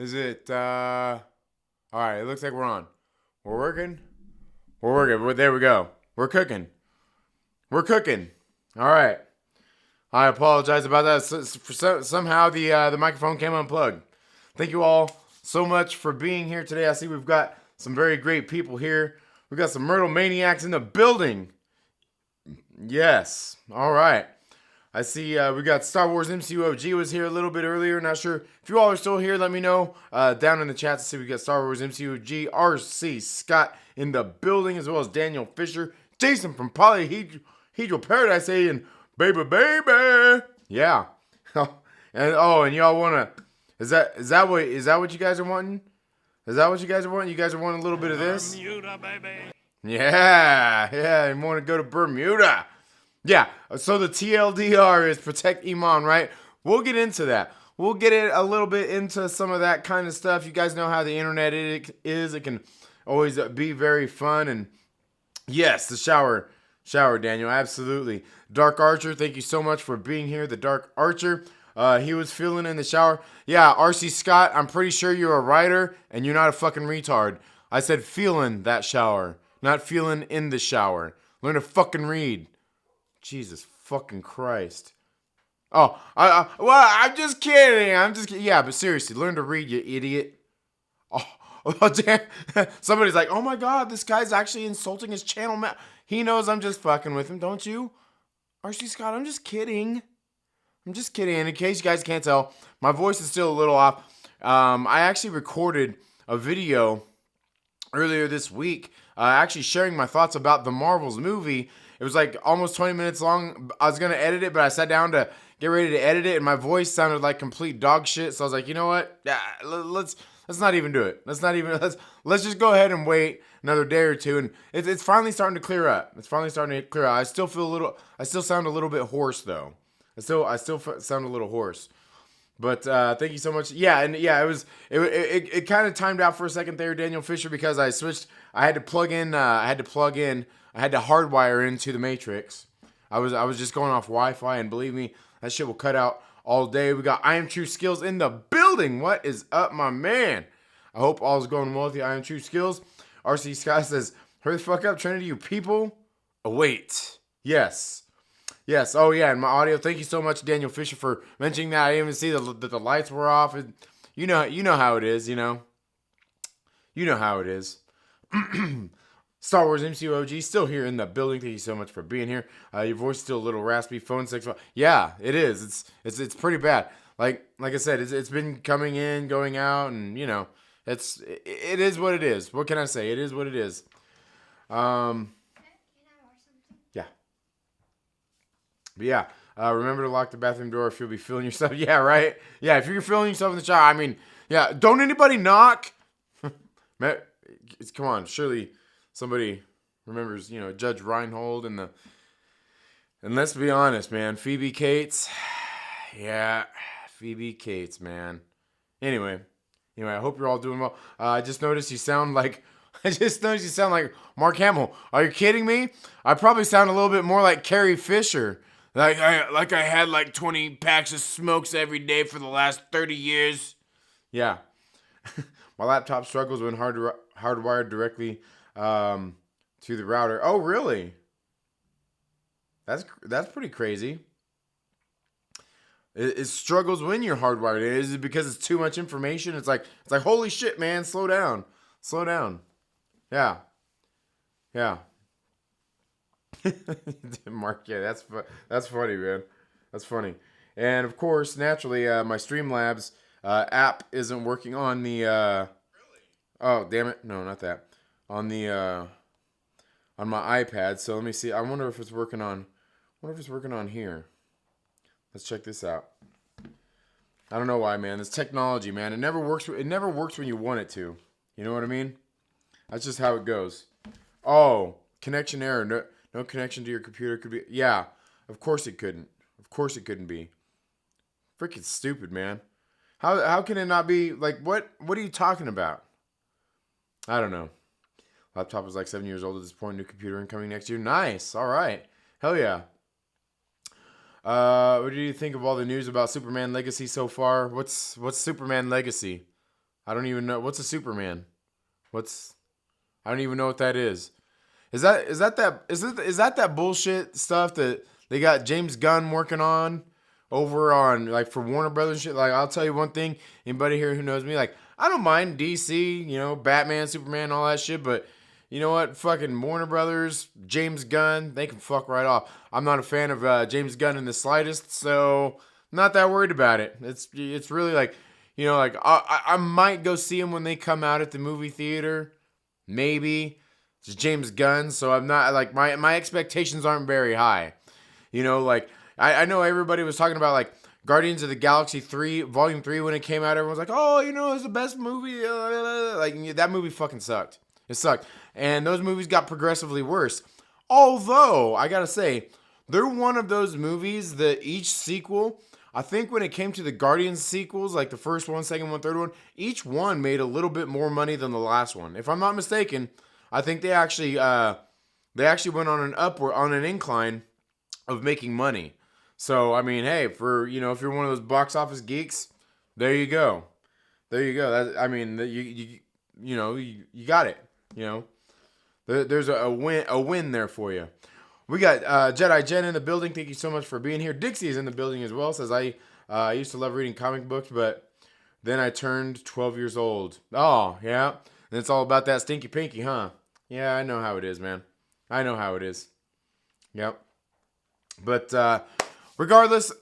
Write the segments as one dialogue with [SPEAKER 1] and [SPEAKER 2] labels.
[SPEAKER 1] Is it, alright, it looks like we're on. We're working? We're working. There we go. We're cooking. We're cooking. Alright. I apologize about that. Somehow the microphone came unplugged. Thank you all so much for being here today. I see we've got some very great people here. We've got some Myrtle Maniacs in the building. Yes. Alright. I see we got StarWarsMCU-OG was here a little bit earlier. Not sure if you all are still here. Let me know down in the chat to see we got StarWarsMCU-OG, RC Scott in the building, as well as Daniel Fisher, Jason from Polyhedral Paradise saying, baby, baby. Yeah. and y'all wanna is that what you guys are wanting? Is that what you guys are wanting? You guys are wanting a little bit of this?
[SPEAKER 2] Bermuda, baby.
[SPEAKER 1] Yeah. You want to go to Bermuda? Yeah, so the TLDR is protect Iman, right? We'll get into that. We'll get it a little bit into some of that kind of stuff. You guys know how the internet is. It can always be very fun. And yes, the shower, Daniel, absolutely. Dark Archer, thank you so much for being here. The Dark Archer, he was feeling in the shower. Yeah, RC Scott, I'm pretty sure you're a writer and you're not a fucking retard. I said feeling that shower, not feeling in the shower. Learn to fucking read. Jesus fucking Christ. Oh, I'm just kidding. Yeah, but seriously, learn to read, you idiot. Oh damn. Somebody's like, oh my God, this guy's actually insulting his channel. He knows I'm just fucking with him, don't you? RC Scott, I'm just kidding. And in case you guys can't tell, my voice is still a little off. I actually recorded a video earlier this week, actually sharing my thoughts about the Marvels movie. It was like almost 20 minutes long. I was going to edit it, but I sat down to get ready to edit it, and my voice sounded like complete dog shit. So I was like, you know what? Let's not even do it. Let's just go ahead and wait another day or two. And it's finally starting to clear up. I still sound a little bit hoarse though. I still sound a little hoarse. But thank you so much. Yeah, it kind of timed out for a second there, Daniel Fisher, because I switched. I had to hardwire into the Matrix. I was just going off Wi-Fi, and believe me, that shit will cut out all day. We got I Am True Skills in the building. What is up, my man? I hope all is going well with the I Am True Skills. RC Scott says, hurry the fuck up, Trinity, you people. Await. Yes. Oh, yeah, and my audio. Thank you so much, Daniel Fisher, for mentioning that. I didn't even see that the lights were off. You know how it is, you know. You know how it is. Star Wars MCU-OG still here in the building. Thank you so much for being here. Your voice is still a little raspy. Phone 6. Yeah, it is. It's pretty bad. Like I said, it's been coming in, going out, and you know, it is what it is. What can I say? It is what it is. Yeah. But yeah, remember to lock the bathroom door if you'll be feeling yourself. Yeah, right. Yeah, if you're feeling yourself in the shower. I mean, yeah. Don't anybody knock. Come on, surely. Somebody remembers, you know, Judge Reinhold and let's be honest, man, Phoebe Cates. Yeah, Phoebe Cates, man. Anyway, I hope you're all doing well. I just noticed you sound like Mark Hamill. Are you kidding me? I probably sound a little bit more like Carrie Fisher. Like I had like 20 packs of smokes every day for the last 30 years. Yeah. My laptop struggles when hardwired directly to the router. Oh, really? That's pretty crazy. It struggles when you're hardwired. Is it because it's too much information? It's like holy shit, man, slow down. Yeah. Mark, yeah, that's funny, man. That's funny. And of course, naturally, my Streamlabs app isn't working on the
[SPEAKER 2] Really?
[SPEAKER 1] Oh, damn it. No, not that. On the on my iPad. So let me see. I wonder if it's working on here. Let's check this out. I don't know why, man. This technology, man. It never works when you want it to. You know what I mean? That's just how it goes. Oh, connection error. No connection to your computer could be. Yeah. Of course it couldn't. Of course it couldn't be. Freaking stupid, man. How can it not be? Like, what are you talking about? I don't know. Laptop is like 7 years old at this point. New computer incoming next year. Nice. All right. Hell yeah. What do you think of all the news about Superman Legacy so far? What's Superman Legacy? I don't even know. What's a Superman? What's I don't even know what that is. Is that that bullshit stuff that they got James Gunn working on over on like for Warner Brothers and shit? Like I'll tell you one thing, anybody here who knows me, like I don't mind DC, Batman, Superman, all that shit, but you know what? Fucking Warner Brothers, James Gunn, they can fuck right off. I'm not a fan of James Gunn in the slightest, so I'm not that worried about it. It's really like, like I might go see them when they come out at the movie theater, maybe. It's James Gunn, so I'm not like my expectations aren't very high. Like I know everybody was talking about like Guardians of the Galaxy 3, Volume 3 when it came out. Everyone's like, oh, it's the best movie. Like that movie fucking sucked. It sucked. And those movies got progressively worse. Although, I gotta say, they're one of those movies that each sequel, I think when it came to the Guardians sequels, like the first one, second one, third one, each one made a little bit more money than the last one. If I'm not mistaken, I think they actually went on an incline of making money. So I mean, hey, for if you're one of those box office geeks, there you go. You got it. There's a win there for you. We got Jedi Jen in the building. Thank you so much for being here. Dixie is in the building as well. Says I used to love reading comic books, but then I turned 12 years old. Oh yeah, and it's all about that stinky pinky, huh? Yeah, I know how it is, man. I know how it is. Yep. But regardless,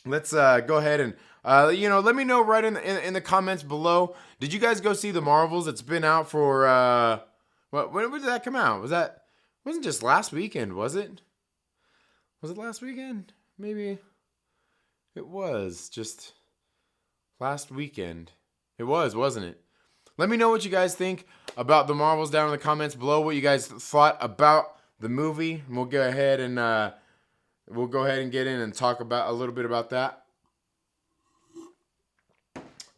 [SPEAKER 1] let's go ahead and let me know right in the comments below. Did you guys go see the Marvels? It's been out for when did that come out? Wasn't just last weekend, was it? Was it last weekend? Maybe it was just last weekend. It was, wasn't it? Let me know what you guys think about the Marvels down in the comments below. What you guys thought about the movie. And we'll go ahead and get in and talk about a little bit about that.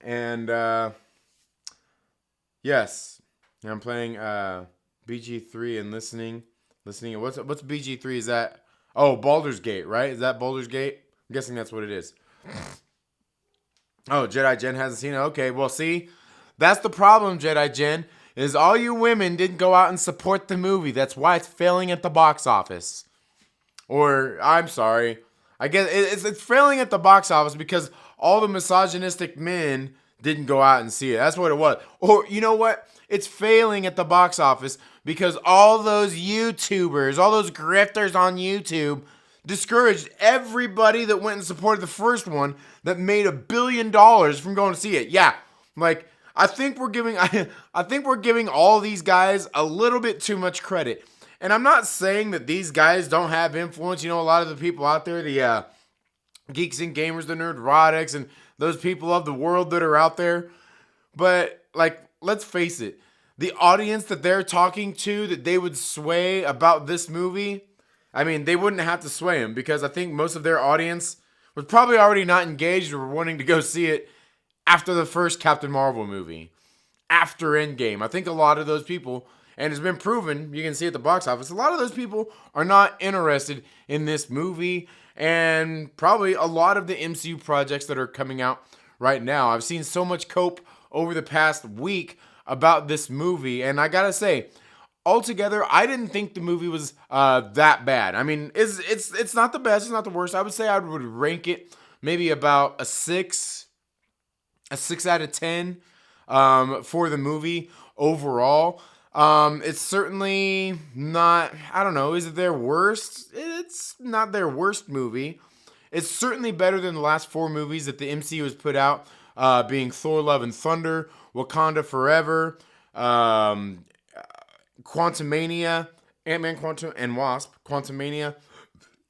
[SPEAKER 1] And yes, I'm playing BG3 and listening. What's BG3? Is that? Oh, Baldur's Gate, right? Is that Baldur's Gate? I'm guessing that's what it is. Oh, Jedi Jen hasn't seen it. Okay, well, see. That's the problem, Jedi Jen, is all you women didn't go out and support the movie. That's why it's failing at the box office. Or, I'm sorry. I guess it's failing at the box office because all the misogynistic men didn't go out and see it. That's what it was. Or, you know what? It's failing at the box office because all those YouTubers, all those grifters on YouTube discouraged everybody that went and supported the first one that made $1 billion from going to see it. Yeah, like... I think we're giving all these guys a little bit too much credit. And I'm not saying that these guys don't have influence. A lot of the people out there, the geeks and gamers, the nerdrotics, and those people of the world that are out there. But, like, let's face it. The audience that they're talking to, that they would sway about this movie, I mean, they wouldn't have to sway them because I think most of their audience was probably already not engaged or wanting to go see it after the first Captain Marvel movie, after Endgame. I think a lot of those people, and it's been proven, you can see at the box office, a lot of those people are not interested in this movie and probably a lot of the MCU projects that are coming out right now. I've seen so much cope over the past week about this movie, and I gotta say, altogether, I didn't think the movie was that bad. I mean, it's not the best, it's not the worst. I would say I would rank it maybe about a 6 out of 10 for the movie overall. It's certainly not, I don't know, is it their worst? It's not their worst movie. It's certainly better than the last 4 movies that the MCU has put out, being Thor: Love and Thunder, Wakanda Forever, Quantumania, Ant-Man Quantum and Wasp, Quantumania,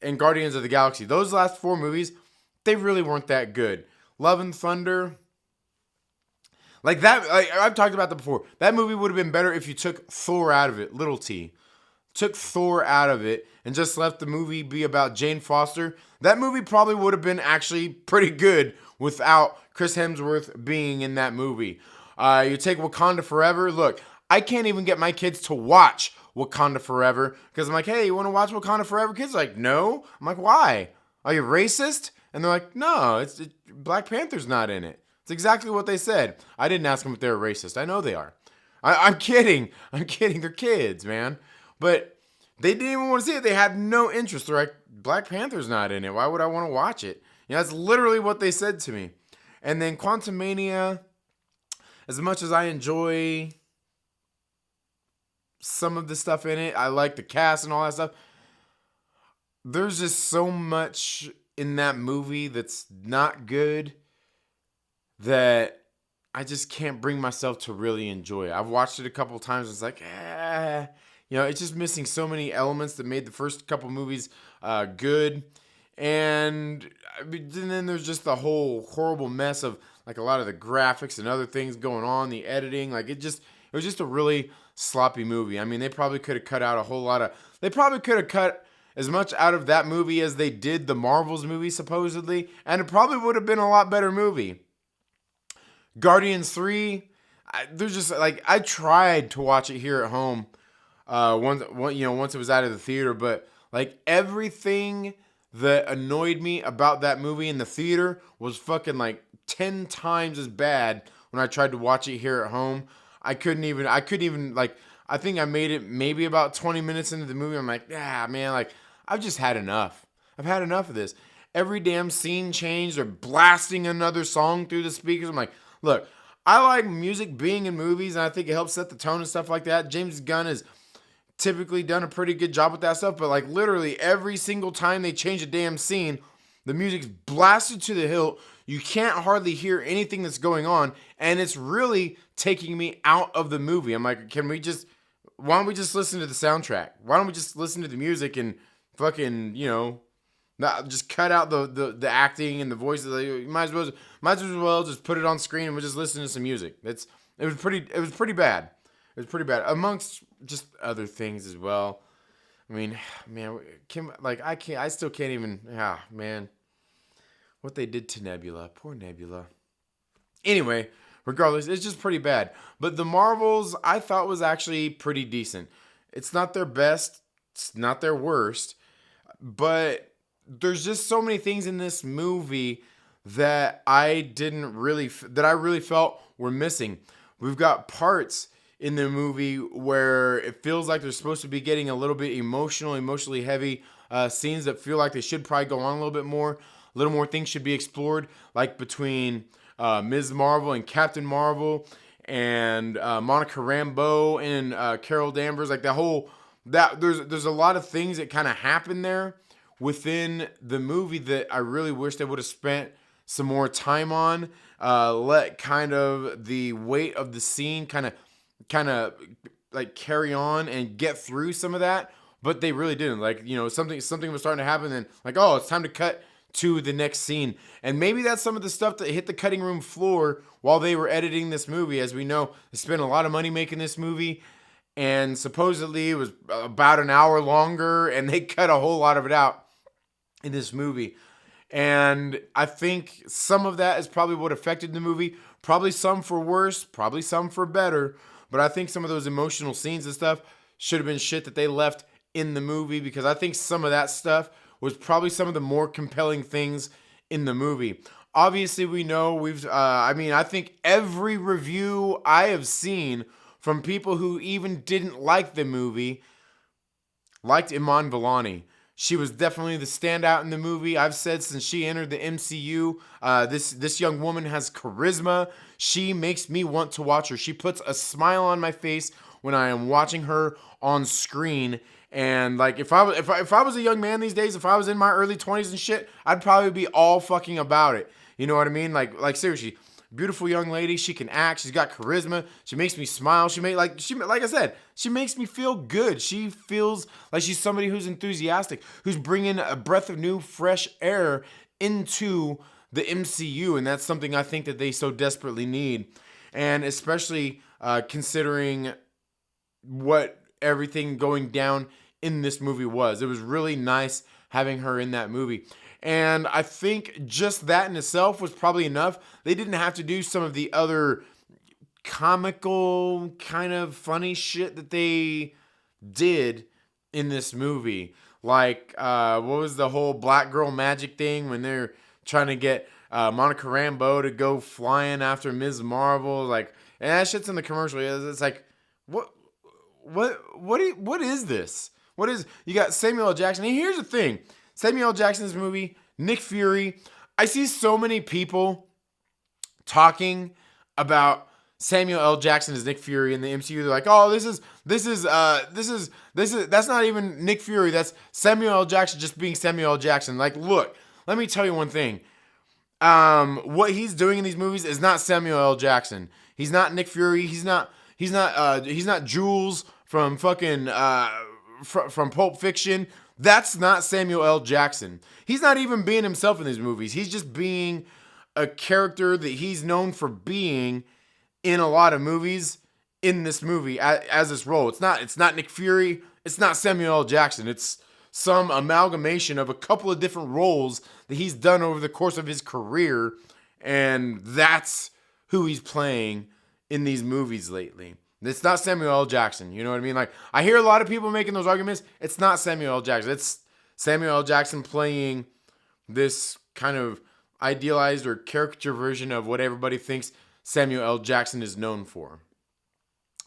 [SPEAKER 1] and Guardians of the Galaxy. Those last 4 movies, they really weren't that good. Love and Thunder... Like that, I've talked about that before. That movie would have been better if you took Thor out of it, little T. Took Thor out of it and just left the movie be about Jane Foster. That movie probably would have been actually pretty good without Chris Hemsworth being in that movie. You take Wakanda Forever. Look, I can't even get my kids to watch Wakanda Forever because I'm like, hey, you want to watch Wakanda Forever? Kids are like, no. I'm like, why? Are you racist? And they're like, no, Black Panther's not in it. It's exactly what they said. I didn't ask them if they were racist. I know they are. I'm kidding. I'm kidding. They're kids, man. But they didn't even want to see it. They had no interest. They're like, Black Panther's not in it. Why would I want to watch it? That's literally what they said to me. And then Quantumania, as much as I enjoy some of the stuff in it, I like the cast and all that stuff, there's just so much in that movie that's not good that I just can't bring myself to really enjoy it. I've watched it a couple of times. It's like, it's just missing so many elements that made the first couple movies good. And then there's just the whole horrible mess of like a lot of the graphics and other things going on, the editing. Like it was just a really sloppy movie. I mean, they probably could have cut out a whole lot of, they probably could have cut as much out of that movie as they did the Marvels movie, supposedly. And it probably would have been a lot better movie. Guardians 3, there's just like, I tried to watch it here at home once it was out of the theater, but like everything that annoyed me about that movie in the theater was fucking like 10 times as bad when I tried to watch it here at home. I couldn't even like, I think I made it maybe about 20 minutes into the movie. I'm like, man, like I've just had enough. I've had enough of this. Every damn scene change. They're blasting another song through the speakers. I'm like, look, I like music being in movies, and I think it helps set the tone and stuff like that. James Gunn has typically done a pretty good job with that stuff, but like literally every single time they change a damn scene, the music's blasted to the hilt. You can't hardly hear anything that's going on, and it's really taking me out of the movie. I'm like, why don't we just listen to the soundtrack? Why don't we just listen to the music and fucking, not just cut out the acting and the voices. You might as well just put it on screen and we'll just listen to some music. It was pretty bad. It was pretty bad amongst just other things as well. I mean, man, I still can't even. Man, what they did to Nebula, poor Nebula. Anyway, regardless, it's just pretty bad. But the Marvels, I thought was actually pretty decent. It's not their best. It's not their worst. But there's just so many things in this movie that I really felt were missing. We've got parts in the movie where it feels like they're supposed to be getting a little bit emotionally heavy scenes that feel like they should probably go on a little bit more. A little more things should be explored, like between Ms. Marvel and Captain Marvel and Monica Rambeau and Carol Danvers. Like there's a lot of things that kind of happen there within the movie that I really wish they would have spent some more time on. Let kind of the weight of the scene kind of like carry on and get through some of that, but they really didn't. Like, something was starting to happen, and like, oh, it's time to cut to the next scene. And maybe that's some of the stuff that hit the cutting room floor while they were editing this movie. As we know, they spent a lot of money making this movie, and supposedly it was about an hour longer, and they cut a whole lot of it out in this movie. And I think some of that is probably what affected the movie. Probably some for worse, probably some for better. But I think some of those emotional scenes and stuff should have been shit that they left in the movie, because I think some of that stuff was probably some of the more compelling things in the movie. Obviously, we know I think every review I have seen from people who even didn't like the movie liked Iman Vellani. She was definitely the standout in the movie. I've said since she entered the MCU, this young woman has charisma. She makes me want to watch her. She puts a smile on my face when I am watching her on screen. And like, if I was a young man these days, if I was in my early 20s and shit, I'd probably be all fucking about it. You know what I mean? Like seriously. Beautiful young lady. She can act. She's got charisma. She makes me smile. Like I said, she makes me feel good. She feels like she's somebody who's enthusiastic, who's bringing a breath of new, fresh air into the MCU, and that's something I think that they so desperately need. And especially considering what everything going down in this movie was. It was really nice having her in that movie. And I think just that in itself was probably enough. They didn't have to do some of the other comical, kind of funny shit that they did in this movie. Like, what was the whole black girl magic thing when they're trying to get Monica Rambeau to go flying after Ms. Marvel. Like, and that shit's in the commercial. It's like, what is this? What is, you got Samuel L. Jackson. And here's the thing. Samuel L. Jackson's movie, Nick Fury. I see so many people talking about Samuel L. Jackson as Nick Fury in the MCU. They're like, oh, this is that's not even Nick Fury. That's Samuel L. Jackson just being Samuel L. Jackson. Like, look, let me tell you one thing. What he's doing in these movies is not Samuel L. Jackson. He's not Nick Fury. He's not Jules from fucking from Pulp Fiction. That's not Samuel L. Jackson. He's not even being himself in these movies. He's just being a character that he's known for being in a lot of movies in this movie as this role. It's not Nick Fury. It's not Samuel L. Jackson. It's some amalgamation of a couple of different roles that he's done over the course of his career, and that's who he's playing in these movies lately. It's not Samuel L. Jackson. You know what I mean? Like, I hear a lot of people making those arguments. It's not Samuel L. Jackson. It's Samuel L. Jackson playing this kind of idealized or caricature version of what everybody thinks Samuel L. Jackson is known for.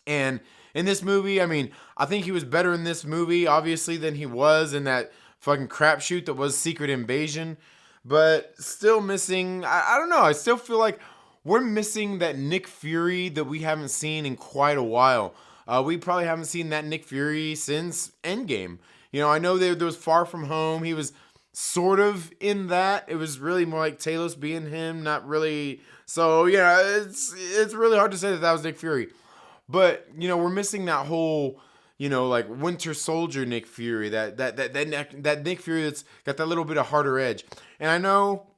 [SPEAKER 1] And in this movie, I mean, I think he was better in this movie, obviously, than he was in that fucking crapshoot that was Secret Invasion. But still missing, I don't know, I still feel like we're missing that Nick Fury that we haven't seen in quite a while. We probably haven't seen that Nick Fury since Endgame. You know, I know there was Far From Home. He was sort of in that. It was really more like Talos being him, not really. So, yeah, it's really hard to say that was Nick Fury. But, you know, we're missing that whole, you know, like Winter Soldier Nick Fury, that Nick Fury that's got that little bit of harder edge. And I know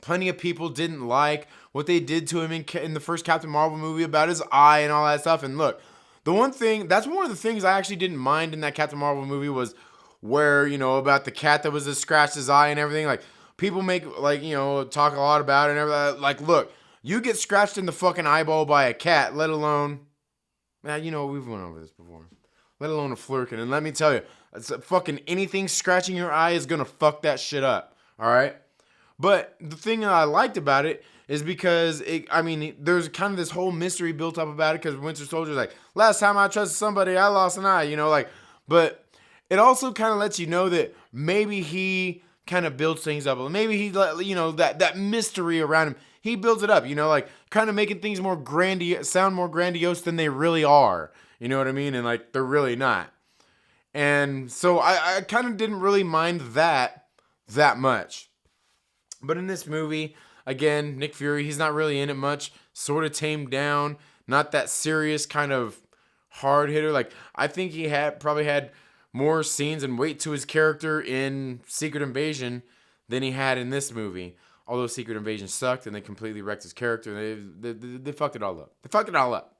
[SPEAKER 1] plenty of people didn't like what they did to him in the first Captain Marvel movie about his eye and all that stuff. And look, that's one of the things I actually didn't mind in that Captain Marvel movie was where, you know, about the cat that was scratched his eye and everything. Like, people make, like, you know, talk a lot about it and everything. Like, look, you get scratched in the fucking eyeball by a cat, let alone, you know, we've went over this before, let alone a flurkin. And let me tell you, fucking anything scratching your eye is gonna fuck that shit up, all right? But the thing that I liked about it is because, there's kind of this whole mystery built up about it because Winter Soldier's like, last time I trusted somebody, I lost an eye, you know, like, but it also kind of lets you know that maybe he kind of builds things up. Maybe he, you know, that mystery around him, he builds it up, you know, like kind of making things more sound more grandiose than they really are. You know what I mean? And like, they're really not. And so I kind of didn't really mind that much. But in this movie, again, Nick Fury, he's not really in it much. Sort of tamed down. Not that serious kind of hard hitter. Like, I think he probably had more scenes and weight to his character in Secret Invasion than he had in this movie. Although Secret Invasion sucked and they completely wrecked his character. They fucked it all up. They fucked it all up.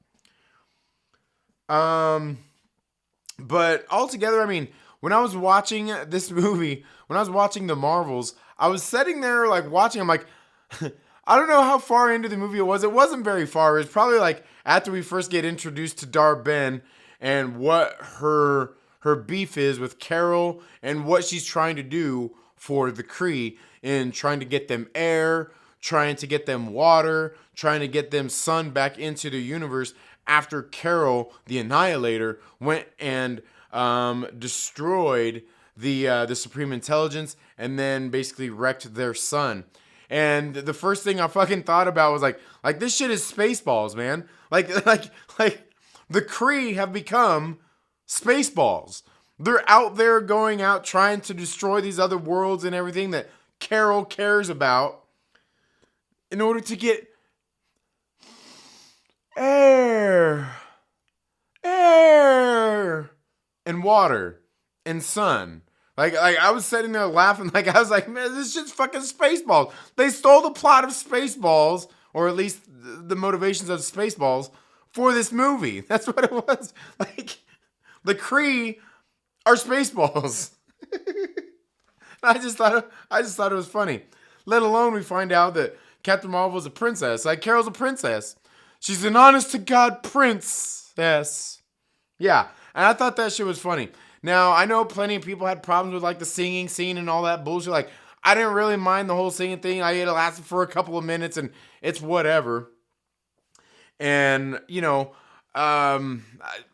[SPEAKER 1] But altogether, I mean, when I was watching this movie, when I was watching the Marvels, I was sitting there like watching. I'm like, I don't know how far into the movie it was. It wasn't very far. It was probably like after we first get introduced to Dar-Ben and what her beef is with Carol and what she's trying to do for the Kree in trying to get them air, trying to get them water, trying to get them sun back into the universe after Carol, the Annihilator, went and destroyed the Supreme Intelligence and then basically wrecked their sun. And the first thing I fucking thought about was like this shit is Spaceballs, man. Like the Kree have become Spaceballs. They're out there going out trying to destroy these other worlds and everything that Carol cares about in order to get air and water and sun. Like I was sitting there laughing, like I was like, man, this shit's fucking Spaceballs. They stole the plot of Spaceballs, or at least the motivations of Spaceballs, for this movie. That's what it was. Like, the Kree are Spaceballs. I just thought it was funny. Let alone we find out that Captain Marvel is a princess. Like, Carol's a princess. She's an honest-to-God princess. Yeah, and I thought that shit was funny. Now, I know plenty of people had problems with, like, the singing scene and all that bullshit. Like, I didn't really mind the whole singing thing. It lasted for a couple of minutes, and it's whatever. And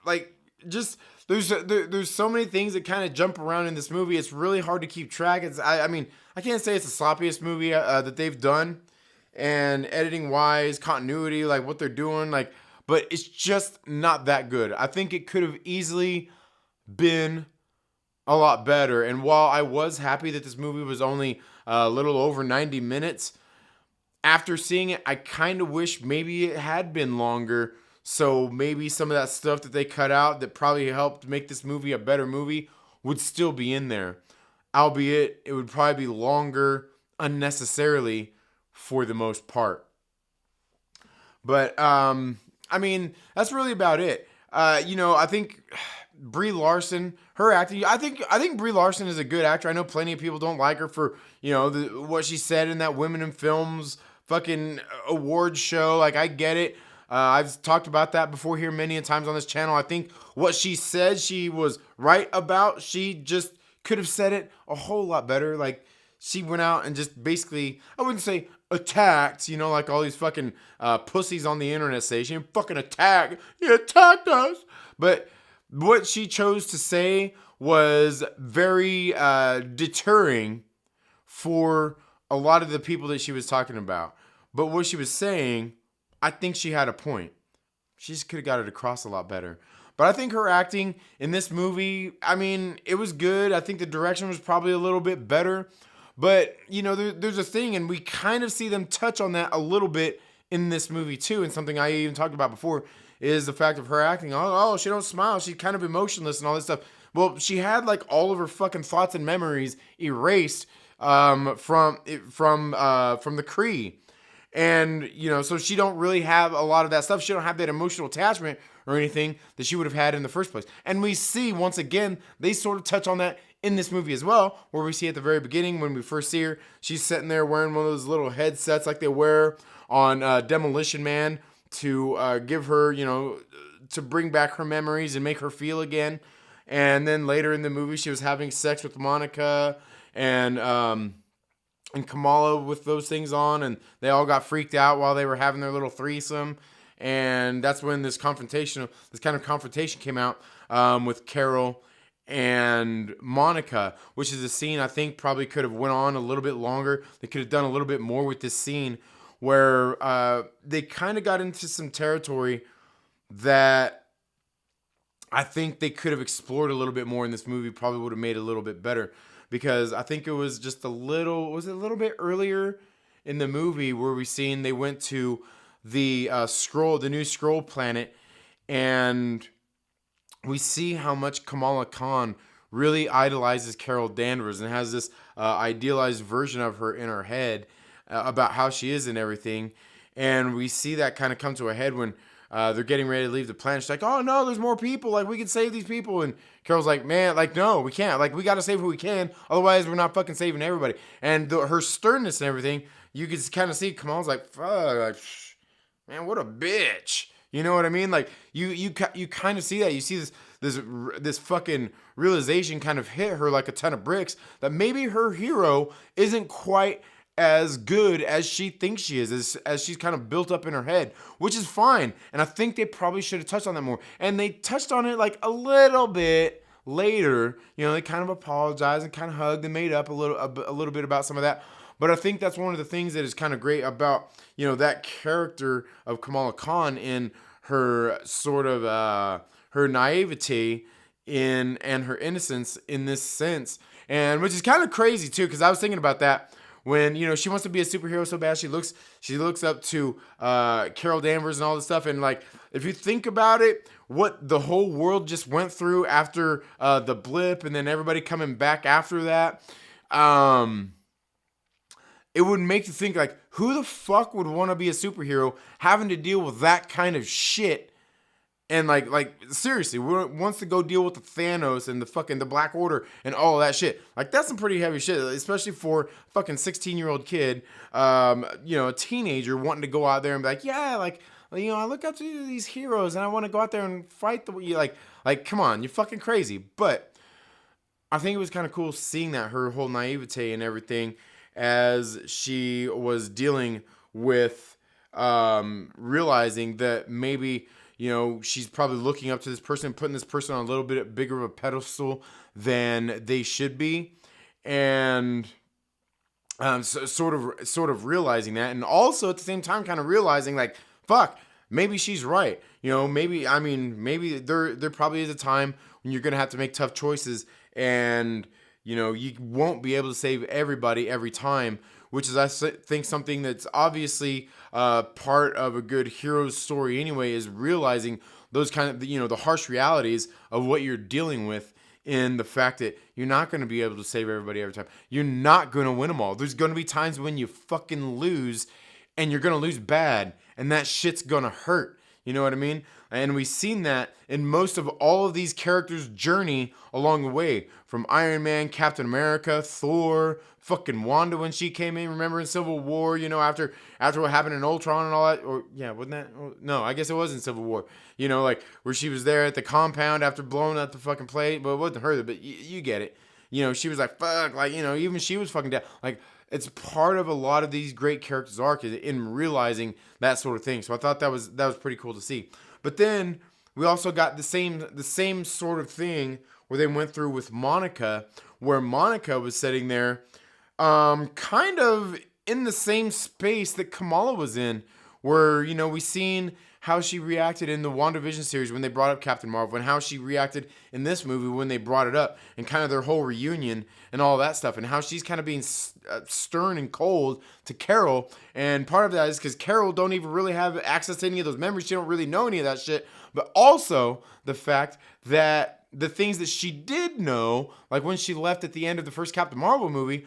[SPEAKER 1] like just there's so many things that kind of jump around in this movie. It's really hard to keep track. I mean, I can't say it's the sloppiest movie that they've done, and editing wise, continuity, like what they're doing, like, but it's just not that good. I think it could have easily been a lot better. And while I was happy that this movie was only a little over 90 minutes, after seeing it, I kind of wish maybe it had been longer. So maybe some of that stuff that they cut out that probably helped make this movie a better movie would still be in there. Albeit, it would probably be longer unnecessarily for the most part. But, I mean, that's really about it. I think Brie Larson, her acting, I think Brie Larson is a good actor. I know plenty of people don't like her for, what she said in that Women in Films fucking awards show. Like, I get it. I've talked about that before here many times on this channel. I think what she said she was right about. She just could have said it a whole lot better. Like, she went out and just basically, I wouldn't say attacked, like all these fucking pussies on the internet say. She didn't fucking attack. He attacked us. But what she chose to say was very deterring for a lot of the people that she was talking about. But what she was saying, I think she had a point. She just could have got it across a lot better. But I think her acting in this movie, I mean, it was good. I think the direction was probably a little bit better. But, there's a thing, and we kind of see them touch on that a little bit in this movie too. And something I even talked about before is the fact of her acting. Oh, she don't smile. She's kind of emotionless and all this stuff. Well, she had like all of her fucking thoughts and memories erased from the Kree. And, so she don't really have a lot of that stuff. She don't have that emotional attachment or anything that she would have had in the first place. And we see, once again, they sort of touch on that in this movie as well, where we see at the very beginning when we first see her, she's sitting there wearing one of those little headsets like they wear on Demolition Man to give her, to bring back her memories and make her feel again. And then later in the movie, she was having sex with Monica and Kamala with those things on, and they all got freaked out while they were having their little threesome. And that's when this kind of confrontation came out with Carol and Monica, which is a scene I think probably could have went on a little bit longer. They could have done a little bit more with this scene where they kind of got into some territory that I think they could have explored a little bit more in this movie, probably would have made it a little bit better. Because I think it was just a little bit earlier in the movie where they went to the new Skrull planet, and we see how much Kamala Khan really idolizes Carol Danvers and has this idealized version of her in her head about how she is and everything. And we see that kind of come to a head when they're getting ready to leave the planet. She's like, oh no, there's more people. Like, we can save these people. And Carol's like, man, like, no, we can't. Like, we got to save who we can. Otherwise, we're not fucking saving everybody. And her sternness and everything, you can kind of see Kamala's like, fuck, like, man, what a bitch. You know what I mean? Like, you kind of see that. You see this fucking realization kind of hit her like a ton of bricks that maybe her hero isn't quite as good as she thinks she is, as she's kind of built up in her head, which is fine. And I think they probably should have touched on that more. And they touched on it like a little bit later. They kind of apologized and kind of hugged and made up a little bit about some of that. But I think that's one of the things that is kind of great about, that character of Kamala Khan in her sort of her naivety and her innocence in this sense. And which is kind of crazy too, because I was thinking about that. When, she wants to be a superhero so bad, she looks up to Carol Danvers and all this stuff. And, like, if you think about it, what the whole world just went through after the blip and then everybody coming back after that, it would make you think, like, who the fuck would want to be a superhero having to deal with that kind of shit? And like seriously, wants to go deal with the Thanos and the Black Order and all of that shit. Like, that's some pretty heavy shit, especially for a fucking 16-year-old kid, a teenager wanting to go out there and be like, yeah, like, I look up to these heroes and I want to go out there and fight like, come on, you're fucking crazy. But I think it was kind of cool seeing that, her whole naivete and everything. as she was dealing with realizing that maybe, she's probably looking up to this person, putting this person on a little bit bigger of a pedestal than they should be. And so, sort of realizing that, and also at the same time kind of realizing like, fuck, maybe she's right. Maybe there probably is a time when you're gonna have to make tough choices, and you won't be able to save everybody every time, which is, I think, something that's obviously part of a good hero's story anyway, is realizing those kind of, the harsh realities of what you're dealing with, in the fact that you're not going to be able to save everybody every time. You're not going to win them all. There's going to be times when you fucking lose, and you're going to lose bad, and that shit's going to hurt. You know what I mean? And we've seen that in most of all of these characters' journey along the way. From Iron Man, Captain America, Thor, fucking Wanda when she came in, remember, in Civil War, after what happened in Ultron and all that. Or, yeah, wasn't that? No, I guess it was in Civil War. Like where she was there at the compound after blowing up the fucking plate. But it wasn't her, but you get it. She was like, fuck, like, even she was fucking dead. Like, it's part of a lot of these great characters' arc in realizing that sort of thing. So I thought that was pretty cool to see. But then we also got the same sort of thing where they went through with Monica, where Monica was sitting there, kind of in the same space that Kamala was in, where, we seen how she reacted in the WandaVision series when they brought up Captain Marvel, and how she reacted in this movie when they brought it up, and kind of their whole reunion and all that stuff, and how she's kind of being stern and cold to Carol. And part of that is because Carol don't even really have access to any of those memories. She don't really know any of that shit. But also the fact that the things that she did know, like when she left at the end of the first Captain Marvel movie,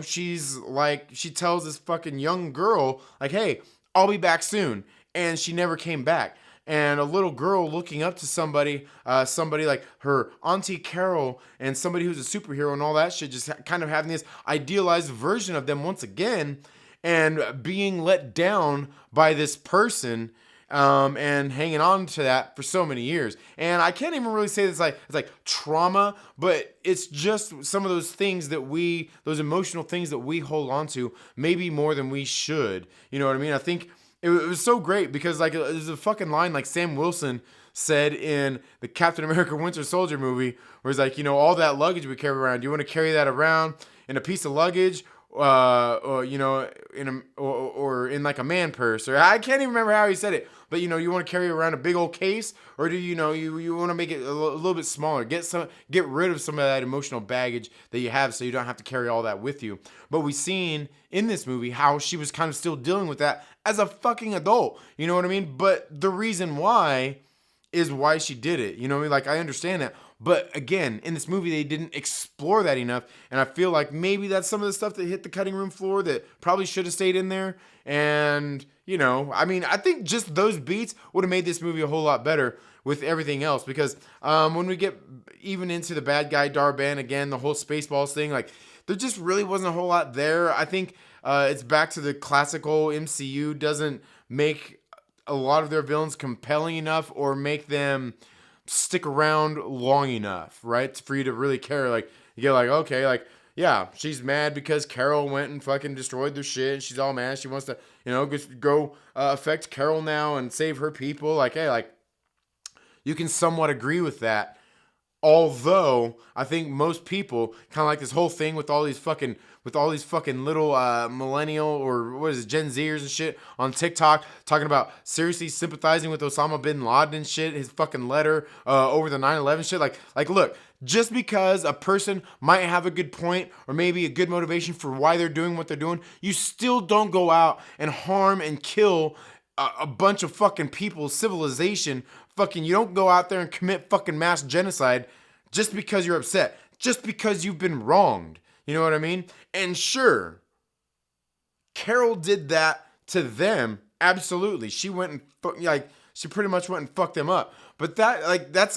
[SPEAKER 1] she's like, she tells this fucking young girl, like, hey, I'll be back soon. And she never came back. And a little girl looking up to somebody like her Auntie Carol, and somebody who's a superhero and all that shit, just kind of having this idealized version of them once again, and being let down by this person, and hanging on to that for so many years. And I can't even really say it's like trauma, but it's just some of those things those emotional things that we hold on to, maybe more than we should. You know what I mean? I think it was so great because, like, there's a fucking line like Sam Wilson said in the Captain America Winter Soldier movie, where he's like, all that luggage we carry around, do you want to carry that around in a piece of luggage, or in like a man purse? Or I can't even remember how he said it, but you want to carry around a big old case, or do you want to make it a little bit smaller, get rid of some of that emotional baggage that you have, so you don't have to carry all that with you. But we've seen in this movie how she was kind of still dealing with that as a fucking adult. You know what I mean? But the reason why is why she did it. Like, I understand that. But again, in this movie, they didn't explore that enough. And I feel like maybe that's some of the stuff that hit the cutting room floor that probably should have stayed in there. And, I think just those beats would have made this movie a whole lot better with everything else. Because when we get even into the bad guy Darban again, the whole Spaceballs thing, like, there just really wasn't a whole lot there. I think it's back to the classical MCU doesn't make a lot of their villains compelling enough, or make them stick around long enough, right, for you to really care. Like, you get like, okay, like, yeah, she's mad because Carol went and fucking destroyed their shit, and she's all mad. She wants to, go affect Carol now and save her people. Like, hey, like, you can somewhat agree with that. Although I think most people kind of like this whole thing with all these fucking little millennial, or what is it, Gen Zers and shit on TikTok, talking about seriously sympathizing with Osama bin Laden and shit, his fucking letter over the 9/11 shit. Like, look, just because a person might have a good point or maybe a good motivation for why they're doing what they're doing, you still don't go out and harm and kill a bunch of fucking people, civilization. Fucking, you don't go out there and commit fucking mass genocide just because you're upset, just because you've been wronged. You know what I mean? And sure, Carol did that to them. Absolutely. She went and she pretty much went and fucked them up. But that's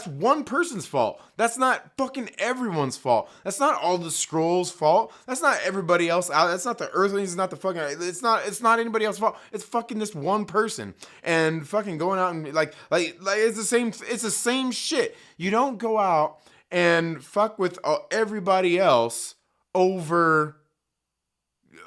[SPEAKER 1] one person's fault. That's not fucking everyone's fault. That's not all the Skrulls' fault. That's not everybody else out. That's not the Earthlings. It's not the fucking. It's not anybody else's fault. It's fucking this one person. And fucking going out and like it's the same. It's the same shit. You don't go out and fuck with everybody else over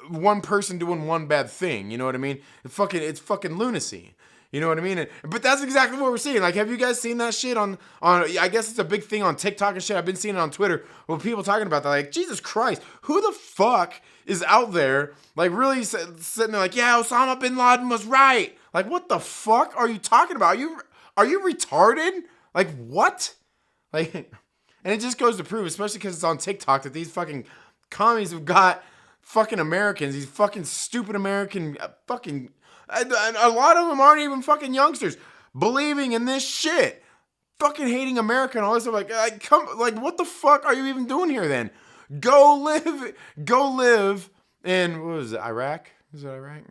[SPEAKER 1] one person doing one bad thing. You know what I mean? It's fucking lunacy. You know what I mean? But that's exactly what we're seeing. Like, have you guys seen that shit on? I guess it's a big thing on TikTok and shit. I've been seeing it on Twitter with people talking about that. Like, Jesus Christ, who the fuck is out there, like, really sitting there like, yeah, Osama bin Laden was right. Like, what the fuck are you talking about? Are you retarded? Like, what? Like, and it just goes to prove, especially because it's on TikTok, that these fucking commies have got fucking Americans, these fucking stupid American fucking... And a lot of them aren't even fucking youngsters believing in this shit, fucking hating America and all this stuff. Like, what the fuck are you even doing here then? Go live in, what was it, Iraq? Is it Iraq?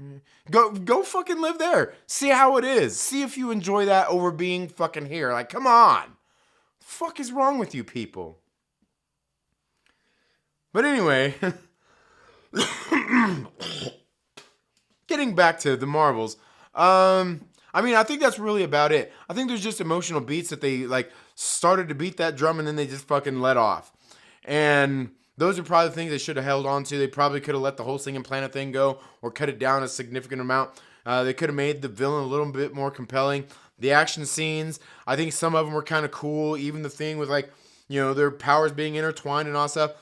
[SPEAKER 1] Go fucking live there. See how it is. See if you enjoy that over being fucking here. Like, come on. The fuck is wrong with you people? But anyway, getting back to the Marvels, I mean, I think that's really about it. I think there's just emotional beats that they, like, started to beat that drum and then they just fucking let off. And those are probably the things they should have held on to. They probably could have let the whole singing planet thing go or cut it down a significant amount. They could have made the villain a little bit more compelling. The action scenes, I think some of them were kind of cool. Even the thing with, like, you know, their powers being intertwined and all stuff.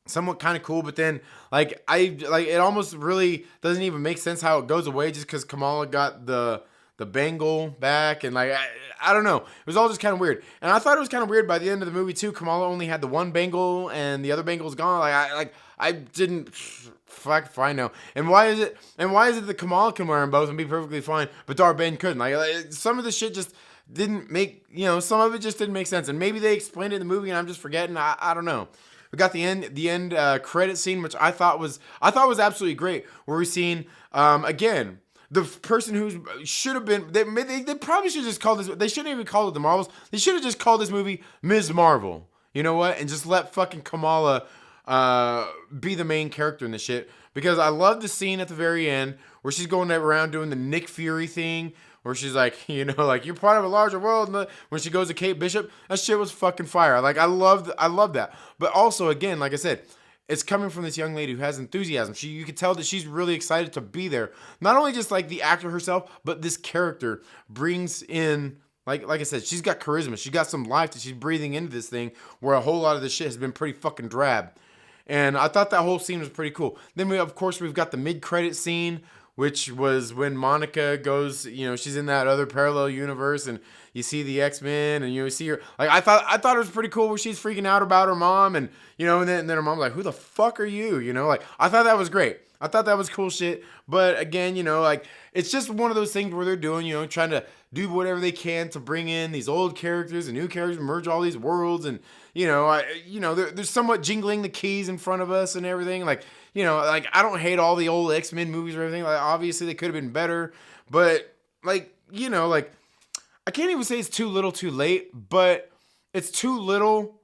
[SPEAKER 1] Somewhat kind of cool, but then it almost really doesn't even make sense how it goes away just because Kamala got the bangle back, and like I don't know, it was all just kind of weird. And I thought it was kind of weird by the end of the movie too. Kamala only had the one bangle, and the other bangle was gone. I didn't fuck if I know. And why is it that Kamala can wear them both and be perfectly fine, but Dar-Benn couldn't? Like some of the shit just didn't make, you know, some of it just didn't make sense. And maybe they explained it in the movie and I'm just forgetting. I don't know. We got the end credit scene, which I thought was absolutely great. Where we seen again the person who should have been, they probably should just call this. They shouldn't even call it the Marvels. They should have just called this movie Ms. Marvel. You know what? And just let fucking Kamala be the main character in this shit. Because I love the scene at the very end where she's going around doing the Nick Fury thing. Where she's like, you know, like, you're part of a larger world. And when she goes to Kate Bishop, that shit was fucking fire. Like, I love that. But also, again, like I said, it's coming from this young lady who has enthusiasm. You can tell that she's really excited to be there. Not only just like the actor herself, but this character brings in, like I said, she's got charisma. She's got some life that she's breathing into this thing, where a whole lot of this shit has been pretty fucking drab. And I thought that whole scene was pretty cool. Then we've got the mid-credit scene, which was when Monica goes, you know, she's in that other parallel universe, and you see the X-Men, and you see her. Like, I thought it was pretty cool where she's freaking out about her mom, and, you know, and then her mom's like, who the fuck are you? You know, like, I thought that was great. I thought that was cool shit. But again, you know, like, it's just one of those things where they're doing, you know, trying to do whatever they can to bring in these old characters and new characters, merge all these worlds, and, you know, they're somewhat jingling the keys in front of us and everything. Like, you know, like, I don't hate all the old X-Men movies or everything. Like, obviously they could have been better, but, like, you know, like, I can't even say it's too little too late, but it's too little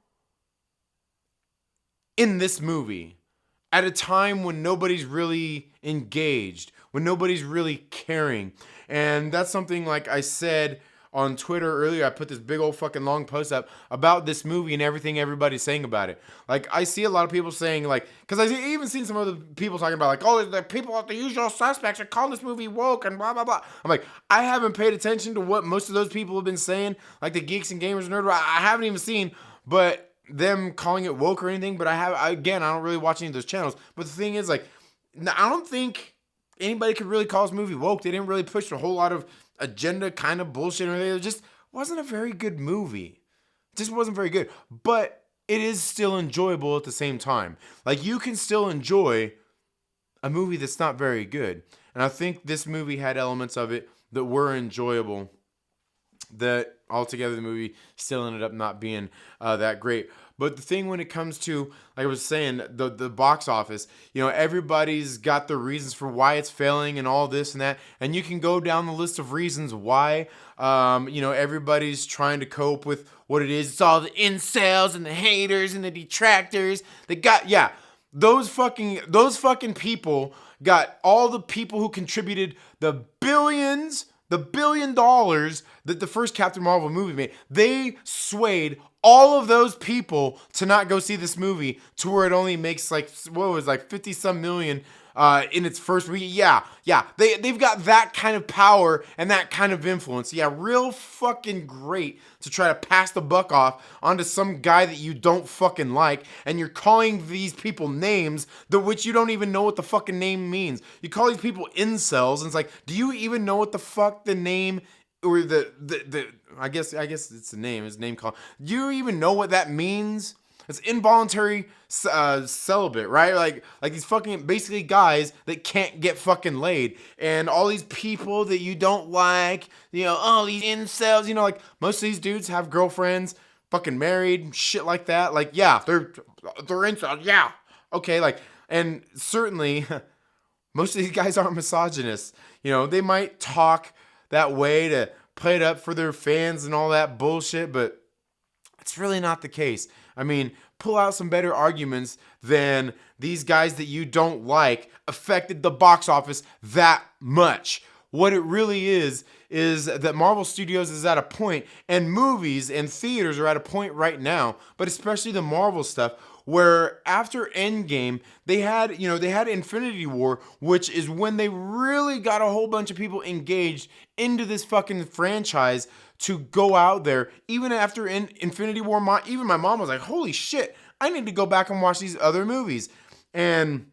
[SPEAKER 1] in this movie at a time when nobody's really engaged, when nobody's really caring. And that's something, like I said on Twitter earlier, I put this big old fucking long post up about this movie and everything everybody's saying about it. Like, I see a lot of people saying, like, because I even seen some other people talking about, like, oh, the people at the usual suspects are calling this movie woke and blah, blah, blah. I'm like, I haven't paid attention to what most of those people have been saying, like the Geeks and Gamers Nerd. I haven't even seen, but them calling it woke or anything. But I don't really watch any of those channels. But the thing is, like, I don't think anybody could really call this movie woke. They didn't really push a whole lot of agenda kind of bullshit or anything. It just wasn't a very good movie. It just wasn't very good. But it is still enjoyable at the same time. Like, you can still enjoy a movie that's not very good. And I think this movie had elements of it that were enjoyable, that altogether the movie still ended up not being that great. But the thing when it comes to, like I was saying, the box office, you know, everybody's got their reasons for why it's failing and all this and that. And you can go down the list of reasons why. You know, everybody's trying to cope with what it is. It's all the incels and the haters and the detractors. Those fucking people got all the people who contributed the $1 billion that the first Captain Marvel movie made. They swayed all of those people to not go see this movie, to where it only makes like 50 some million in its first week. Yeah, they've got that kind of power and that kind of influence. Yeah, real fucking great to try to pass the buck off onto some guy that you don't fucking like, and you're calling these people names which you don't even know what the fucking name means. You call these people incels, and it's like, do you even know what the fuck the name or the I guess it's the name. It's name call. Do you even know what that means? It's involuntary celibate, right? Like these fucking basically guys that can't get fucking laid, and all these people that you don't like, oh, these incels, like most of these dudes have girlfriends, fucking married, shit like that. Like, yeah, they're incels, yeah, okay, like, and certainly most of these guys aren't misogynists. They might talk that way to play it up for their fans and all that bullshit, but it's really not the case. I mean, pull out some better arguments than these guys that you don't like affected the box office that much. What it really is that Marvel Studios is at a point, and movies and theaters are at a point right now, but especially the Marvel stuff, where after Endgame, they had Infinity War, which is when they really got a whole bunch of people engaged into this fucking franchise to go out there. Even after Infinity War, even my mom was like, holy shit, I need to go back and watch these other movies. And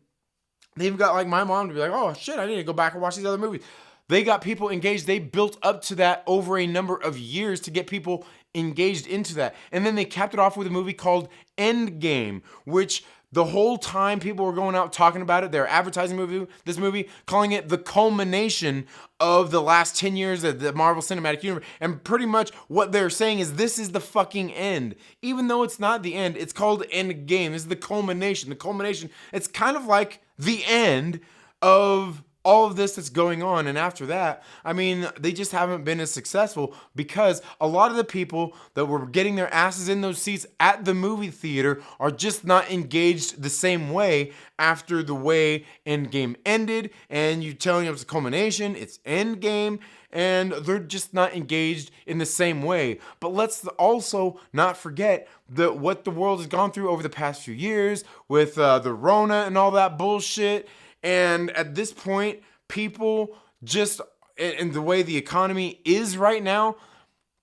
[SPEAKER 1] they've got like my mom to be like, oh shit, I need to go back and watch these other movies. They got people engaged. They built up to that over a number of years to get people engaged into that. And then they capped it off with a movie called Endgame, which the whole time people were going out talking about it, they're advertising this movie, calling it the culmination of the last 10 years of the Marvel Cinematic Universe. And pretty much what they're saying is this is the fucking end. Even though it's not the end, it's called Endgame. This is the culmination. The culmination, it's kind of like the end of all of this that's going on. And after that, I mean, they just haven't been as successful because a lot of the people that were getting their asses in those seats at the movie theater are just not engaged the same way after the way Endgame ended. And you telling them it's a culmination, it's Endgame, and they're just not engaged in the same way. But let's also not forget that what the world has gone through over the past few years with the Rona and all that bullshit. And at this point, people just, and the way the economy is right now,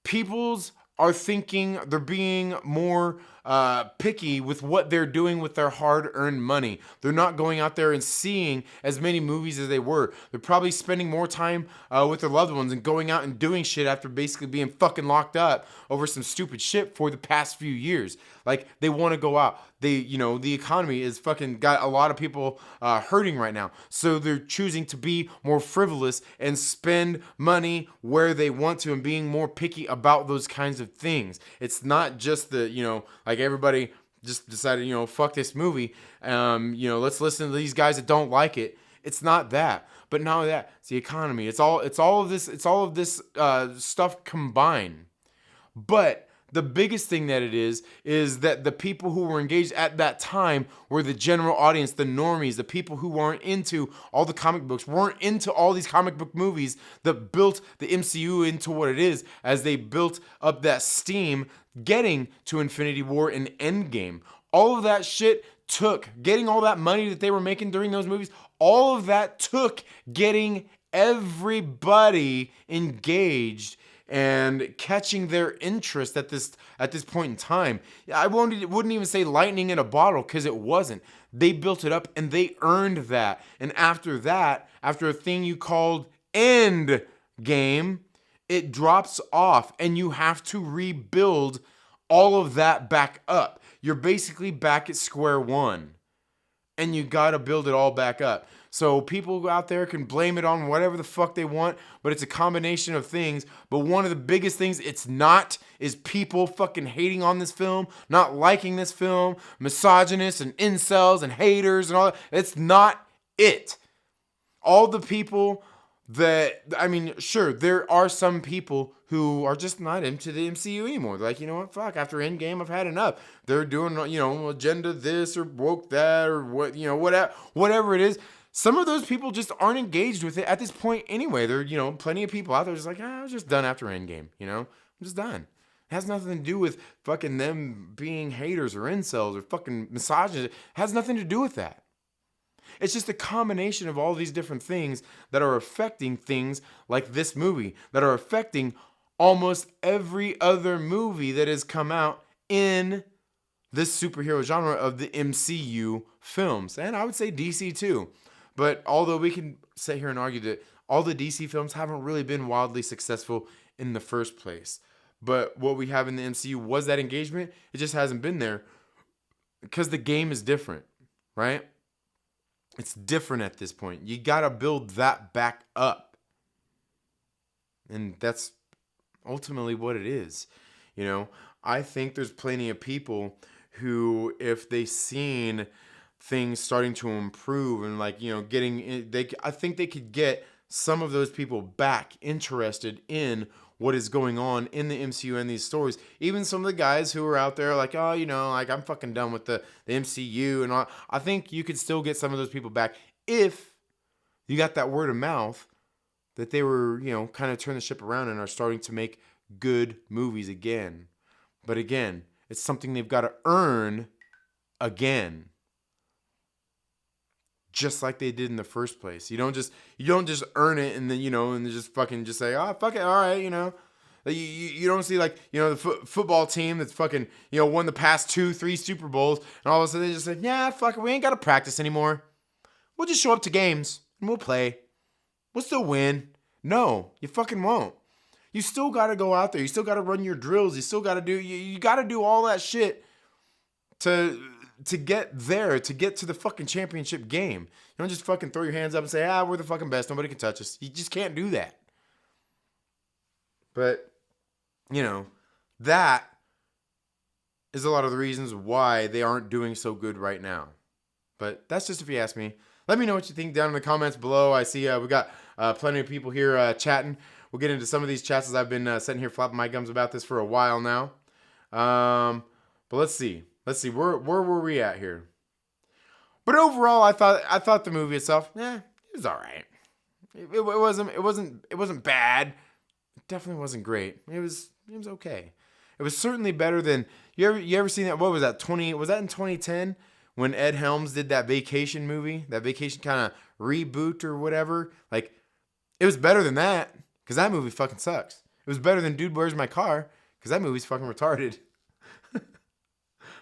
[SPEAKER 1] people's are thinking they're being more picky with what they're doing with their hard-earned money. They're not going out there and seeing as many movies as they were. They're probably spending more time with their loved ones and going out and doing shit after basically being fucking locked up over some stupid shit for the past few years. Like, they want to go out. The economy is fucking got a lot of people hurting right now. So they're choosing to be more frivolous and spend money where they want to and being more picky about those kinds of things. It's not just like everybody just decided, fuck this movie. Let's listen to these guys that don't like it. It's not that. But not only that, it's the economy. It's all of this stuff combined. But the biggest thing that it is that the people who were engaged at that time were the general audience, the normies, the people who weren't into all the comic books, weren't into all these comic book movies that built the MCU into what it is as they built up that steam getting to Infinity War and Endgame. All of that shit took getting all that money that they were making during those movies. All of that took getting everybody engaged and catching their interest at this point in time. I wouldn't even say lightning in a bottle, because it wasn't. They built it up and they earned that. And after that, after a thing you called End Game, it drops off and you have to rebuild all of that back up. You're basically back at square one and you gotta build it all back up. So people out there can blame it on whatever the fuck they want, but it's a combination of things. But one of the biggest things it's not is people fucking hating on this film, not liking this film, misogynists and incels and haters and all that. It's not it. All the people sure, there are some people who are just not into the MCU anymore. They're like, you know what, fuck, after Endgame, I've had enough. They're doing, agenda this or woke that or what, whatever it is. Some of those people just aren't engaged with it at this point anyway. There are, plenty of people out there just like, I was just done after Endgame, I'm just done. It has nothing to do with fucking them being haters or incels or fucking misogynists. It has nothing to do with that. It's just a combination of all these different things that are affecting things like this movie, that are affecting almost every other movie that has come out in this superhero genre of the MCU films. And I would say DC too. But although we can sit here and argue that all the DC films haven't really been wildly successful in the first place. But what we have in the MCU was that engagement. It just hasn't been there because the game is different, right? It's different at this point. You got to build that back up. And that's ultimately what it is. You know, I think there's plenty of people who, if they seen things starting to improve and like, you know, I think they could get some of those people back interested in what is going on in the MCU and these stories. Even some of the guys who are out there like, oh, you know, like I'm fucking done with the MCU and all. I think you could still get some of those people back if you got that word of mouth that they were, you know, kind of turn the ship around and are starting to make good movies again. But again, it's something they've got to earn again. Just like they did in the first place. You don't just earn it and then, you know, and just fucking just say, oh, fuck it, all right, you know. You don't see like, you know, the football team that's fucking, you know, won the past 2-3 Super Bowls and all of a sudden they just say, yeah, fuck it, we ain't got to practice anymore. We'll just show up to games and we'll play. We'll still win. No, you fucking won't. You still got to go out there. You still got to run your drills. You still got to do, you got to do all that shit to get there, to get to the fucking championship game. You don't just fucking throw your hands up and say, we're the fucking best. Nobody can touch us. You just can't do that. But, you know, that is a lot of the reasons why they aren't doing so good right now. But that's just if you ask me. Let me know what you think down in the comments below. I see we got plenty of people here chatting. We'll get into some of these chats as I've been sitting here flapping my gums about this for a while now. But let's see. Where were we at here? But overall, I thought the movie itself, it was all right. It wasn't bad. It definitely wasn't great. It was okay. It was certainly better than you ever seen that? What was that? Was that in 2010 when Ed Helms did that Vacation movie? That Vacation kind of reboot or whatever. Like, it was better than that because that movie fucking sucks. It was better than Dude, Where's My Car? Because that movie's fucking retarded.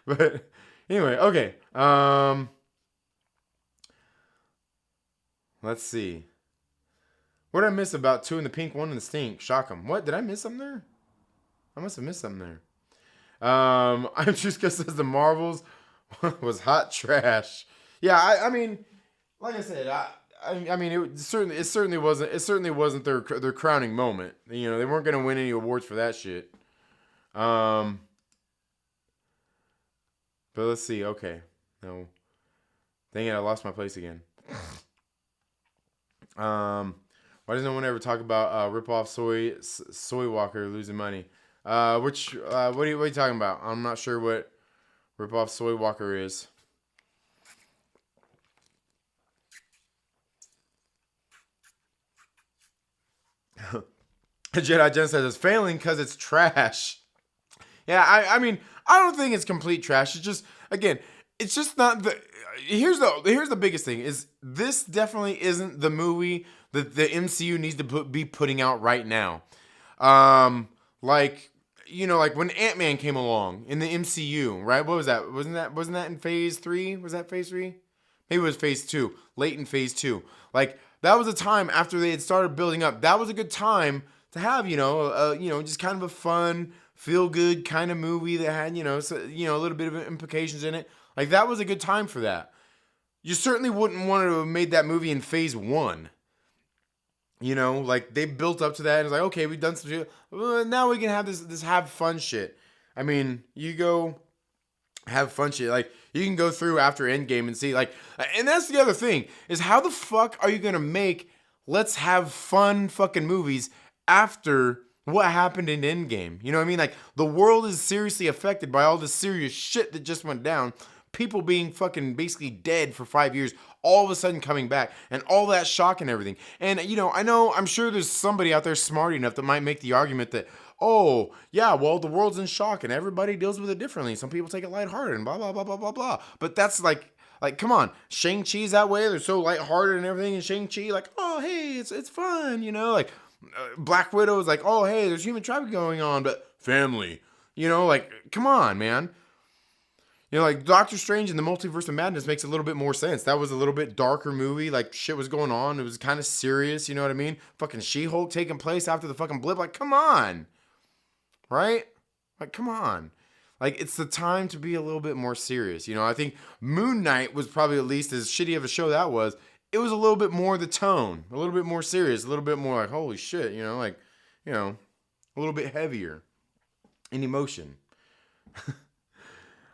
[SPEAKER 1] But anyway, okay. Let's see. What did I miss about 2 in the pink, 1 in the stink? Shock 'em. What? Did I miss something there? I must have missed something there. I'm just gonna say the Marvels was hot trash. Yeah, I mean, like I said, I mean, it certainly wasn't their crowning moment. You know, they weren't gonna win any awards for that shit. But let's see. Okay. No. Dang it, I lost my place again. Why does no one ever talk about rip-off soy walker losing money? What are you talking about? I'm not sure what rip-off soy walker is. Jedi Jen says it's failing because it's trash. Yeah, I mean, I don't think it's complete trash. It's just, again, it's just not the. Here's the biggest thing is this definitely isn't the movie that the MCU needs to be putting out right now. Like, you know, like when Ant-Man came along in the MCU, right? What was that? Wasn't that in Phase 3? Was that Phase 3? Maybe it was Phase 2, late in Phase 2. Like, that was a time after they had started building up. That was a good time to have, just kind of a fun, feel-good kind of movie that had, a little bit of implications in it. Like, that was a good time for that. You certainly wouldn't want to have made that movie in Phase 1. You know, like, they built up to that. And it's like, okay, we've done some shit. Well, now we can have this have fun shit. I mean, you go have fun shit. Like, you can go through after Endgame and see, like, and that's the other thing, is how the fuck are you going to make let's have fun fucking movies after what happened in Endgame? You know what I mean? Like, the world is seriously affected by all this serious shit that just went down. People being fucking basically dead for 5 years, all of a sudden coming back, and all that shock and everything. And, I'm sure there's somebody out there smart enough that might make the argument that, oh, yeah, well, the world's in shock and everybody deals with it differently. Some people take it lighthearted and blah, blah, blah, blah, blah, blah. But that's like Like, come on, Shang-Chi's that way. They're so lighthearted and everything. And Shang-Chi, like, oh, hey, it's fun, Like, Black Widow is like, oh, hey, there's human trafficking going on, but family. Like, come on, man. Like Doctor Strange and the Multiverse of Madness makes a little bit more sense. That was a little bit darker movie. Like, shit was going on. It was kind of serious, you know what I mean? Fucking She-Hulk taking place after the fucking blip. Like, come on. Right? Like, come on. Like, it's the time to be a little bit more serious. I think Moon Knight was probably, at least as shitty of a show that was, it was a little bit more the tone. A little bit more serious. A little bit more like, holy shit, a little bit heavier in emotion.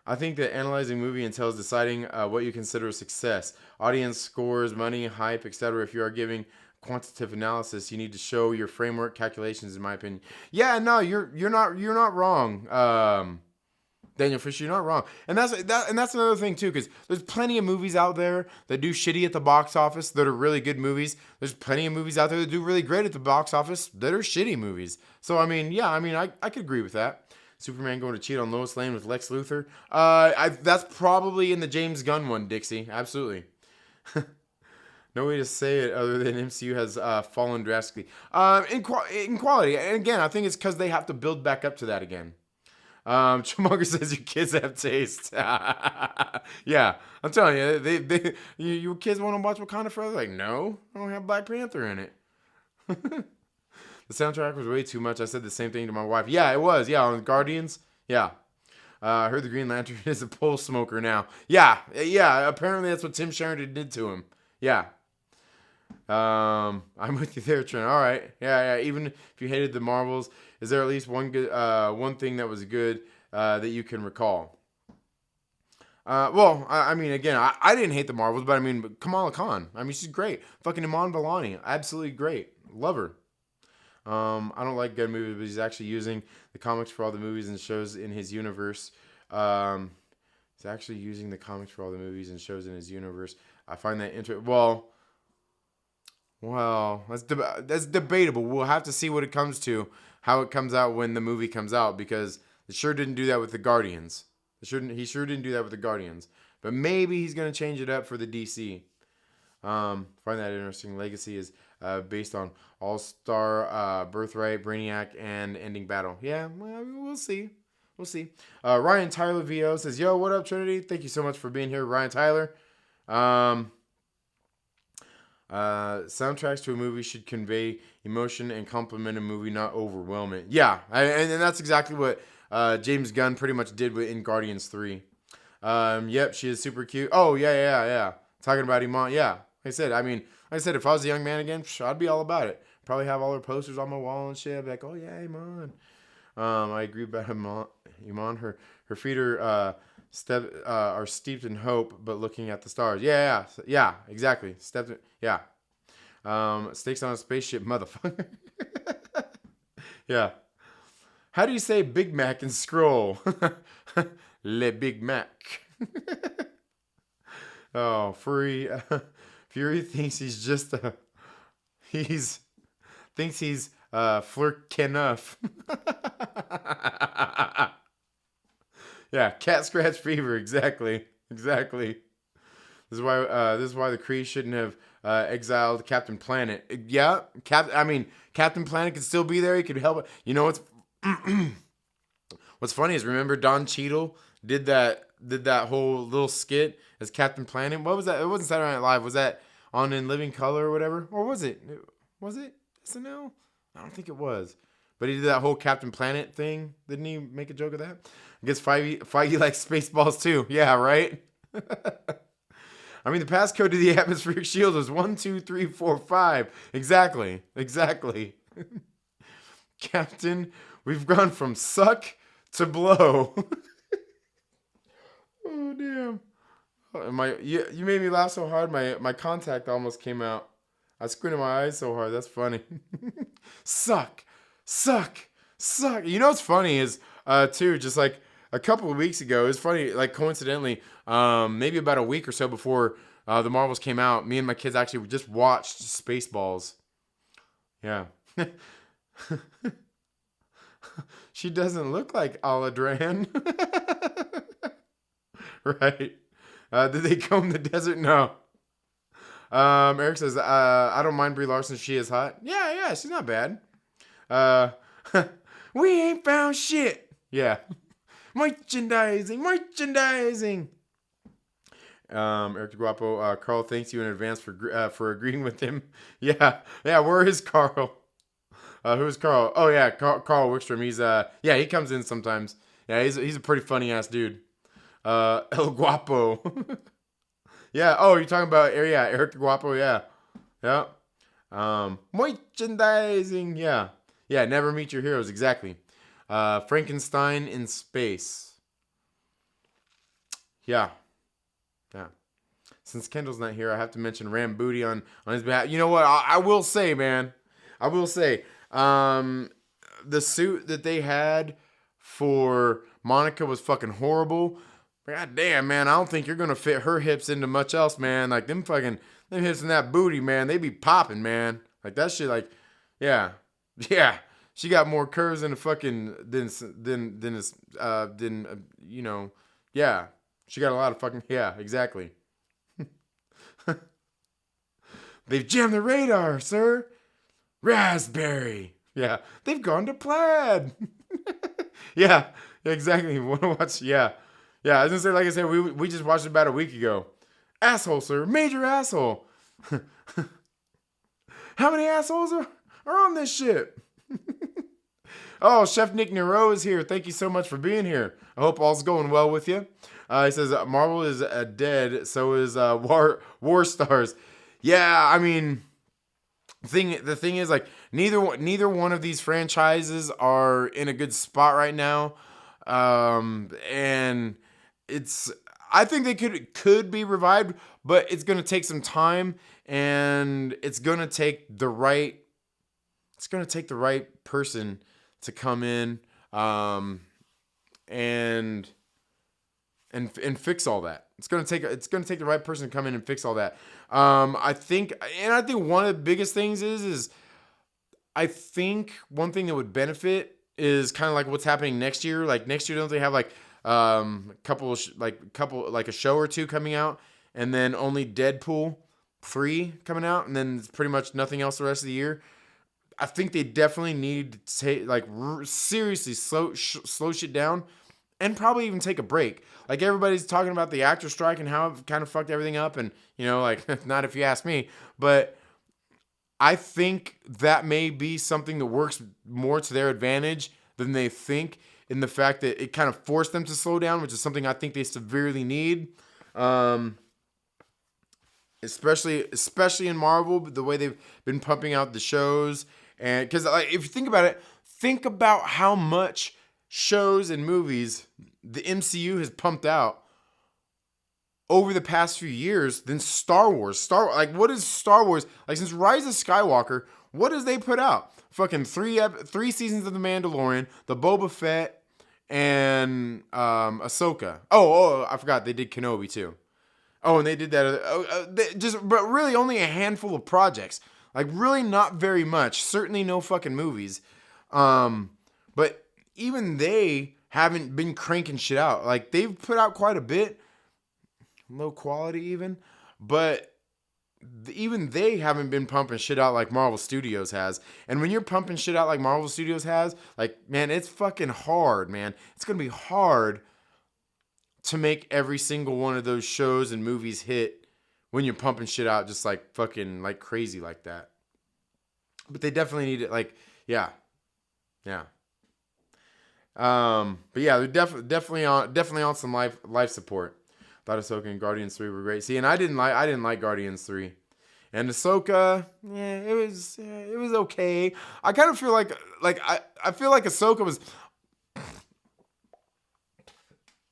[SPEAKER 1] I think that analyzing movie entails deciding what you consider a success. Audience scores, money, hype, etc. If you are giving quantitative analysis, you need to show your framework calculations, in my opinion. Yeah, no, you're not wrong. Daniel Fisher, you're not wrong. And that's another thing too, because there's plenty of movies out there that do shitty at the box office that are really good movies. There's plenty of movies out there that do really great at the box office that are shitty movies. So I could agree with that. Superman going to cheat on Lois Lane with Lex Luthor. That's probably in the James Gunn one, Dixie. Absolutely. No way to say it other than MCU has fallen drastically. In quality. And again, I think it's because they have to build back up to that again. Chumogger says your kids have taste. Yeah, I'm telling you, you kids want to watch Wakanda Forever? Like, no, I don't have Black Panther in it. The soundtrack was way too much. I said the same thing to my wife. Yeah, it was. Yeah, on Guardians. Yeah. I heard the Green Lantern is a pole smoker now. Yeah. Apparently that's what Tim Sheridan did to him. Yeah. I'm with you there, Trent. All right. Yeah. Even if you hated the Marvels, is there at least one thing that was good that you can recall? Again, I didn't hate the Marvels, but Kamala Khan. She's great. Fucking Iman Vellani. Absolutely great. Love her. I don't like good movies, but he's actually using the comics for all the movies and shows in his universe. He's actually using the comics for all the movies and shows in his universe. I find that interesting. Well, that's debatable. We'll have to see what it comes to, how it comes out when the movie comes out, because it sure didn't do that with the Guardians. He sure didn't do that with the Guardians. But maybe he's going to change it up for the DC. Find that interesting. Legacy is based on All-Star, Birthright, Brainiac, and Ending Battle. Yeah, well, we'll see. We'll see. Ryan Tyler VO says, yo, what up, Trinity? Thank you so much for being here, Ryan Tyler. Soundtracks to a movie should convey emotion and complement a movie, not overwhelm it. Yeah, and that's exactly what James Gunn pretty much did in Guardians 3. Yep, she is super cute. Oh, yeah. Talking about Iman, yeah. Like I said, if I was a young man again, I'd be all about it. Probably have all her posters on my wall and shit. I'd be like, oh yeah, Iman. I agree about Iman. Her feet are steeped in hope, but looking at the stars. Yeah, exactly. Yeah. Stakes on a spaceship, motherfucker. Yeah. How do you say Big Mac in Scroll? Le Big Mac. Oh, Fury thinks he's just thinks he's flirt enough. Yeah, cat scratch fever. Exactly. This is why the Kree shouldn't have exiled Captain Planet. Yeah, Captain Planet could still be there. He could help. You know what's funny is, remember Don Cheadle did that whole little skit as Captain Planet. What was that? It wasn't Saturday Night Live. Was that on In Living Color or whatever? Or was it? Was it SNL? I don't think it was. But he did that whole Captain Planet thing. Didn't he make a joke of that? I guess Feige likes Spaceballs too. Yeah, right? The passcode to the atmospheric shield was 1, 2, 3, 4, 5. Exactly. Captain, we've gone from suck to blow. Oh, damn. You made me laugh so hard, my contact almost came out. I squinted my eyes so hard. That's funny. Suck. You know what's funny is, too, just like a couple of weeks ago, it's funny, like coincidentally, maybe about a week or so before the Marvels came out, me and my kids actually just watched Spaceballs. Yeah. She doesn't look like Aladran. Right. Did they comb the desert? No. Eric says, I don't mind Brie Larson. She is hot. Yeah, she's not bad. Uh, we ain't found shit. Yeah. Merchandising. Eric Guapo, Carl thanks you in advance for agreeing with him. Yeah. Where is Carl? Who's Carl? Oh yeah, Carl Wickstrom. He's he comes in sometimes. Yeah, he's a pretty funny ass dude. El Guapo. Yeah. Oh, you're talking about Eric Guapo. Yeah. Merchandising. Yeah. Never meet your heroes. Exactly. Frankenstein in space. Yeah. Since Kendall's not here, I have to mention Ram Booty on his behalf. You know what? I will say, man. The suit that they had for Monica was fucking horrible. God damn, man. I don't think you're going to fit her hips into much else, man. Like, them hips and that booty, man, they be popping, man. Like, that shit, like, yeah. She got more curves than a fucking, yeah. She got a lot of fucking, yeah, exactly. They've jammed the radar, sir. Raspberry. Yeah. They've gone to plaid. Yeah, exactly. Want to watch? Yeah. I was gonna say, like I said, we just watched it about a week ago. Asshole, sir. Major asshole. How many assholes are on this ship? Oh, Chef Nick Nero is here. Thank you so much for being here. I hope all's going well with you. He says Marvel is dead. So is War Stars. Yeah, I mean, the thing is, like, neither one of these franchises are in a good spot right now, and I think they could be revived, but it's gonna take some time, and it's gonna take the right person to come in, and fix all that. It's gonna take the right person to come in and fix all that. I think one of the biggest things is I think one thing that would benefit is kind of like what's happening next year. Like, next year, don't they have like a show or two coming out, and then only Deadpool 3 coming out, and then it's pretty much nothing else the rest of the year. I think they definitely need to seriously slow shit down, and probably even take a break. Like, everybody's talking about the actor strike and how it kind of fucked everything up, and, like, not if you ask me, but I think that may be something that works more to their advantage than they think, in the fact that it kind of forced them to slow down, which is something I think they severely need. Especially in Marvel, the way they've been pumping out the shows. And because, like, if you think about it, think about how much shows and movies the MCU has pumped out over the past few years than Star Wars. What is Star Wars? Like, since Rise of Skywalker, what does they put out? Fucking three seasons of The Mandalorian, the Boba Fett, and Ahsoka. Oh, I forgot they did Kenobi too. Oh, and they did that. But really only a handful of projects. Like, really not very much. Certainly no fucking movies. But even they haven't been cranking shit out. Like, they've put out quite a bit. Low quality even. But even they haven't been pumping shit out like Marvel Studios has. And when you're pumping shit out like Marvel Studios has, like, man, it's fucking hard, man. It's going to be hard to make every single one of those shows and movies hit when you're pumping shit out just like fucking like crazy like that. But they definitely need it. Like, yeah. But yeah, they're definitely on some life support. Thought Ahsoka and Guardians 3 were great. See, and I didn't like Guardians 3. And Ahsoka, it was okay. I kind of feel like I feel like Ahsoka was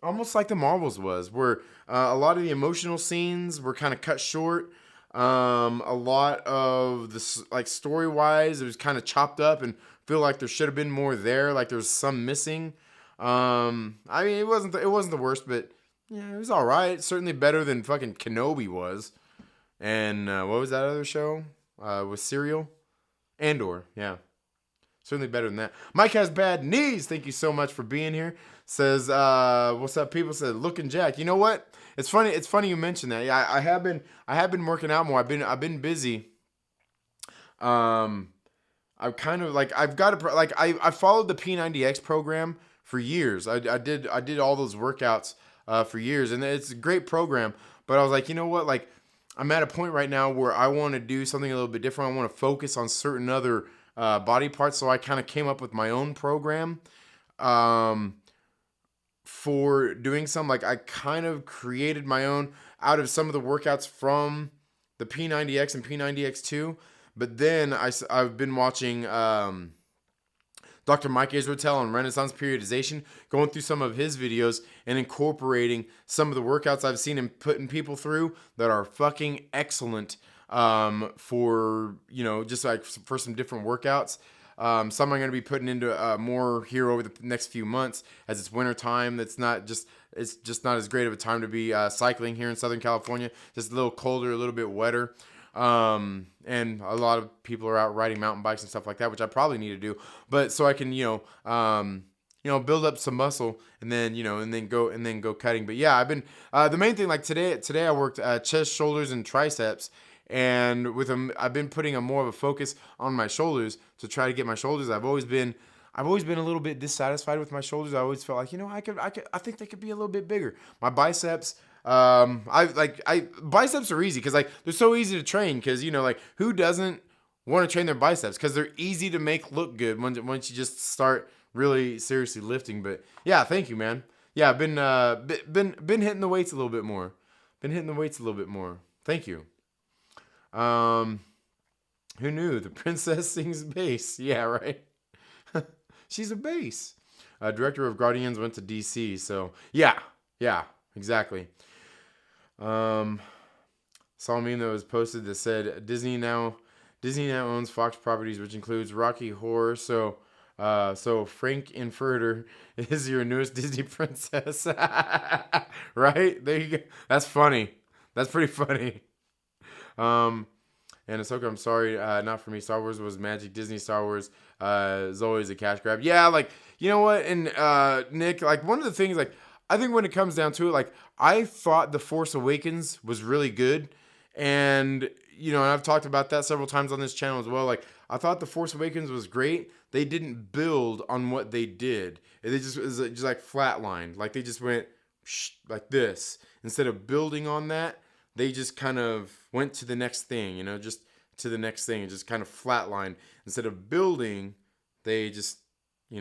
[SPEAKER 1] almost like the Marvels was, where a lot of the emotional scenes were kind of cut short. A lot of the, like, story-wise, it was kind of chopped up, and feel like there should have been more there. Like, there was some missing. I mean, it wasn't the worst, but yeah, it was all right. Certainly better than fucking Kenobi was. And what was that other show? With Serial? Andor, yeah. Certainly better than that. Mike has bad knees. Thank you so much for being here. Says, what's up, people? Said, looking jacked. You know what? It's funny. It's funny you mentioned that. Yeah, I have been working out more. I've been busy. I've kind of like I've got to like I followed the P90X program for years. I did all those workouts for years, and it's a great program. But I was like, you know what? Like, I'm at a point right now where I want to do something a little bit different. I want to focus on certain other body parts. So I kind of came up with my own program for doing some. Like, I kind of created my own out of some of the workouts from the P90X and P90X2. But then I've been watching Dr. Mike Israetel on Renaissance Periodization, going through some of his videos and incorporating some of the workouts I've seen him putting people through that are fucking excellent for, you know, just like for some different workouts. Some I'm going to be putting into more here over the next few months as it's winter time. It's just not as great of a time to be cycling here in Southern California. Just a little colder, a little bit wetter. And a lot of people are out riding mountain bikes and stuff like that, which I probably need to do, but so I can, build up some muscle and then go cutting. But yeah, I've been, the main thing, like today I worked, chest, shoulders, and triceps. And I've been putting more of a focus on my shoulders to try to get my shoulders. I've always been a little bit dissatisfied with my shoulders. I always felt like, I think they could be a little bit bigger. My biceps, biceps are easy because like they're so easy to train because who doesn't want to train their biceps because they're easy to make look good once you just start really seriously lifting. But yeah, thank you, man. Yeah, I've been hitting the weights a little bit more. Thank you. Who knew the princess sings bass? Yeah, right. She's a bass. Director of Guardians went to DC, so yeah, exactly. Saw a meme that was posted that said Disney now owns Fox properties, which includes Rocky Horror. So Frank-N-Furter is your newest Disney princess. Right? There you go. That's funny. That's pretty funny. And Ahsoka, I'm sorry, not for me. Star Wars was magic. Disney Star Wars is always a cash grab. Yeah, like, you know what? And Nick, like, one of the things, like, I think when it comes down to it, like, I thought The Force Awakens was really good. And, and I've talked about that several times on this channel as well. Like, I thought The Force Awakens was great. They didn't build on what they did. It was just like flatlined. Like, they just went like this. Instead of building on that, they just kind of went to the next thing, just to the next thing. It just kind of flatlined. Instead of building, they just, they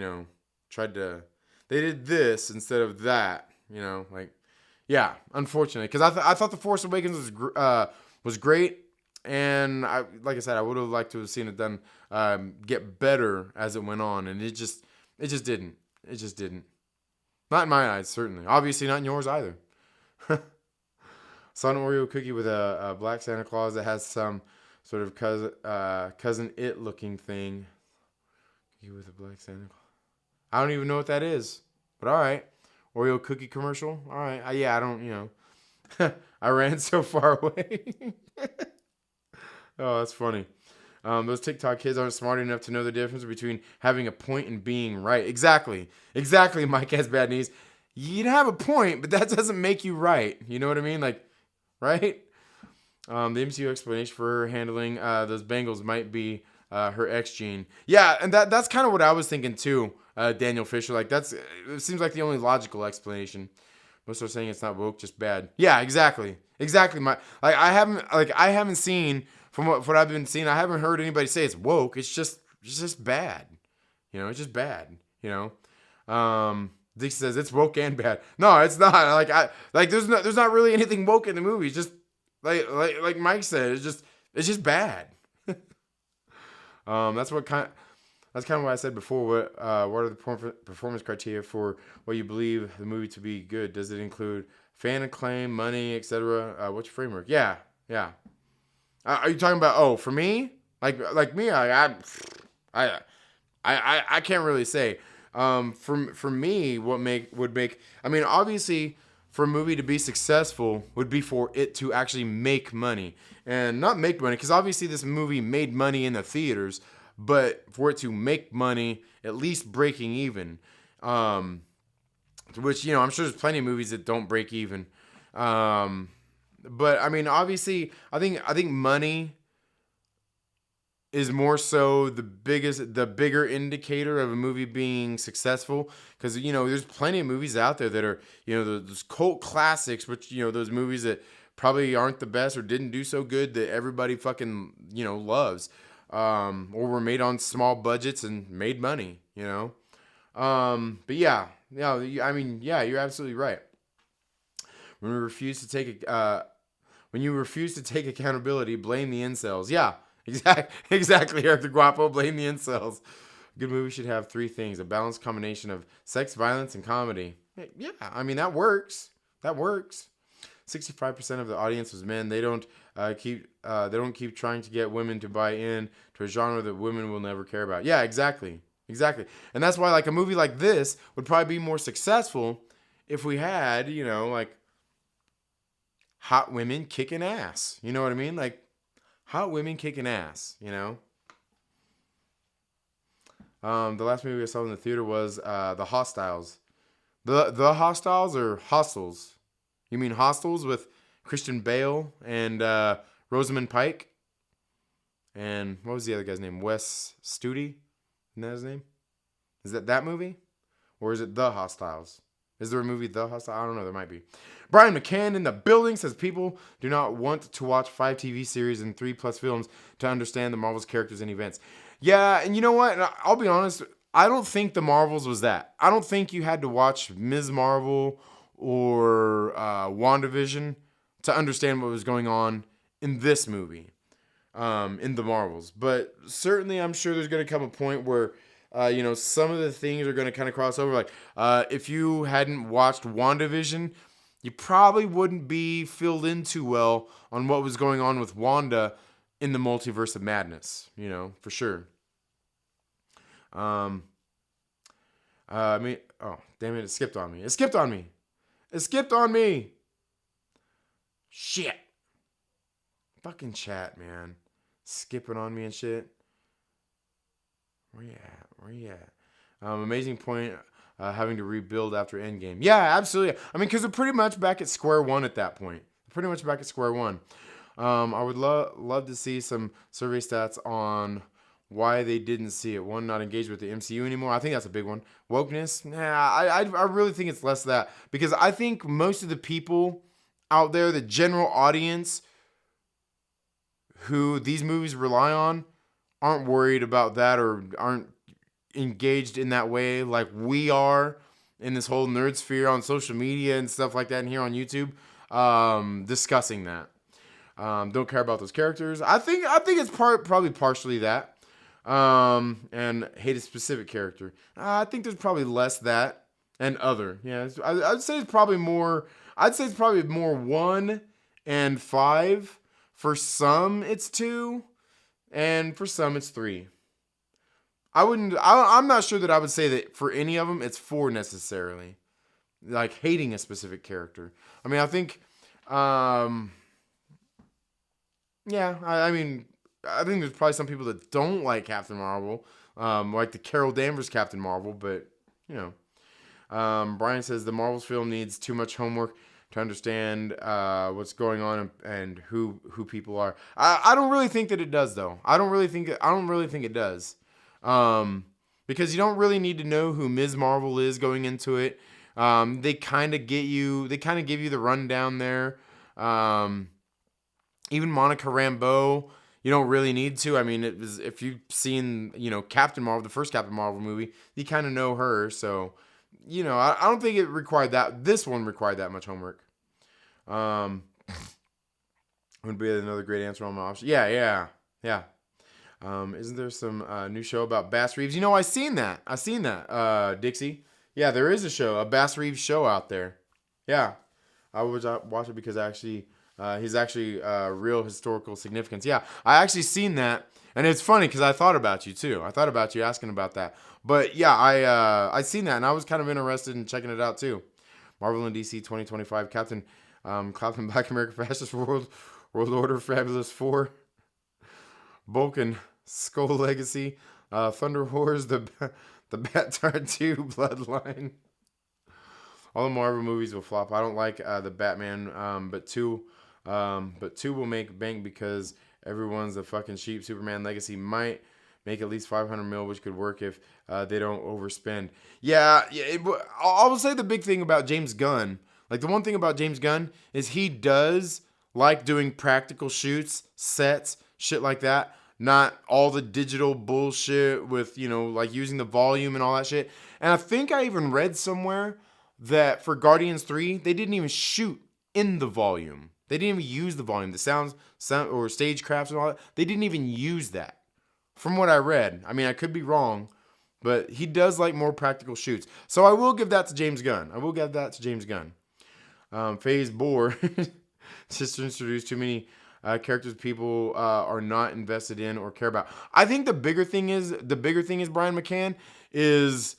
[SPEAKER 1] did this instead of that, like, yeah, unfortunately. Because I thought The Force Awakens was great. And like I said, I would have liked to have seen it done, get better as it went on. And it just didn't. It just didn't. Not in my eyes, certainly. Obviously not in yours either. Saw an Oreo cookie with a black Santa Claus that has some sort of cousin it looking thing. Cookie with a black Santa Claus. I don't even know what that is, but all right. Oreo cookie commercial. All right. I don't. I ran so far away. Oh, that's funny. Those TikTok kids aren't smart enough to know the difference between having a point and being right. Exactly. Mike has bad knees. You'd have a point, but that doesn't make you right. You know what I mean? Like. Right? The MCU explanation for her handling those Bengals might be her X gene. Yeah, and that's kind of what I was thinking too, Daniel Fisher. Like it seems like the only logical explanation. Most are saying it's not woke, just bad. Yeah, exactly. I haven't seen from what I've been seeing. I haven't heard anybody say it's woke. It's just bad. It's just bad. Dick says it's woke and bad. No, it's not. There's not really anything woke in the movie. It's just like Mike said, it's just bad. That's kind of what I said before. What are the performance criteria for what you believe the movie to be good? Does it include fan acclaim, money, etc.? What's your framework? Yeah. Are you talking about? For me, like me, I can't really say. For me, what would make, I mean, obviously, for a movie to be successful would be for it to actually make money. And not make money, because obviously this movie made money in the theaters, but for it to make money, at least breaking even. Which, I'm sure there's plenty of movies that don't break even. But I mean, obviously, I think money is more so the bigger indicator of a movie being successful. Because, there's plenty of movies out there that are, those cult classics, which, those movies that probably aren't the best or didn't do so good that everybody fucking, loves. Or were made on small budgets and made money, But yeah, I mean, yeah, you're absolutely right. When you refuse to take accountability, blame the incels. Yeah, exactly, Eric the Guapo, blame the incels. A good movie should have three things: a balanced combination of sex, violence, and comedy. Yeah, I mean, that works. 65% of the audience was men. They don't keep trying to get women to buy in to a genre that women will never care about. Yeah, exactly. And that's why, like, a movie like this would probably be more successful if we had, like, hot women kicking ass. You know what I mean? Like, hot women kicking ass, The last movie I saw in the theater was The Hostiles. The Hostiles or Hostels? You mean Hostels with Christian Bale and Rosamund Pike? And what was the other guy's name? Wes Studi? Isn't that his name? Is that movie? Or is it The Hostiles? Is there a movie, The Hostiles? I don't know. There might be. Brian McCann in the building says people do not want to watch 5 TV series and 3+ films to understand the Marvel's characters and events. Yeah, and you know what? I'll be honest. I don't think the Marvels was that. I don't think you had to watch Ms. Marvel or WandaVision to understand what was going on in this movie, in the Marvels. But certainly I'm sure there's going to come a point where, some of the things are going to kind of cross over. Like, if you hadn't watched WandaVision, you probably wouldn't be filled in too well on what was going on with Wanda in the Multiverse of Madness, for sure. Oh, damn it, it skipped on me. Shit. Fucking chat, man. Skipping on me and shit. Where you at? Amazing point, having to rebuild after Endgame. Yeah, absolutely. I mean, because they're pretty much back at square one at that point. I would love to see some survey stats on why they didn't see it. One, not engaged with the MCU anymore. I think that's a big one. Wokeness? I really think it's less that. Because I think most of the people out there, the general audience who these movies rely on, aren't worried about that or aren't engaged in that way like we are in this whole nerd sphere on social media and stuff like that and here on YouTube, discussing that. Don't care about those characters. I think it's probably partially that. And hate a specific character. I think there's probably less that and other. Yeah, I'd say it's probably more 1 and 5. For some, it's 2. And for some, it's 3. I'm not sure that I would say that for any of them, it's 4 necessarily. Like, hating a specific character. I mean, I think, I think there's probably some people that don't like Captain Marvel, like the Carol Danvers Captain Marvel, but, Brian says the Marvels film needs too much homework to understand what's going on and who people are. I don't really think that it does, though. I don't really think it does, because you don't really need to know who Ms. Marvel is going into it. They kind of give you the rundown there. Even Monica Rambeau, you don't really need to. I mean, if you've seen Captain Marvel, the first Captain Marvel movie, you kind of know her. So, I don't think it required that. This one required that much homework. Would be another great answer on my option. Yeah. Isn't there some new show about Bass Reeves? I seen that. Dixie. Yeah, there is a Bass Reeves show out there. Yeah, I would watch it because he's actually real historical significance. Yeah, I actually seen that, and it's funny because I thought about you too. I thought about you asking about that. But yeah, I seen that, and I was kind of interested in checking it out too. Marvel and DC 2025, Captain Black America Fascist World Order Fabulous 4, Bulk and Skull Legacy, Thunder Wars, the Bat-Tar 2 Bloodline. All the Marvel movies will flop. I don't like the Batman, but two will make bank because everyone's a fucking sheep. Superman Legacy might make at least 500 mil, which could work if they don't overspend. I will say the big thing about James Gunn, like the one thing about James Gunn is he does like doing practical shoots, sets, shit like that. Not all the digital bullshit with, like using the volume and all that shit. And I think I even read somewhere that for Guardians 3, they didn't even shoot in the volume. They didn't even use the volume. The sound or stagecrafts and all that. They didn't even use that. From what I read. I mean, I could be wrong, but he does like more practical shoots. So I will give that to James Gunn. Phase Bore. Just to introduce too many characters people are not invested in or care about. I think the bigger thing is Brian McCann is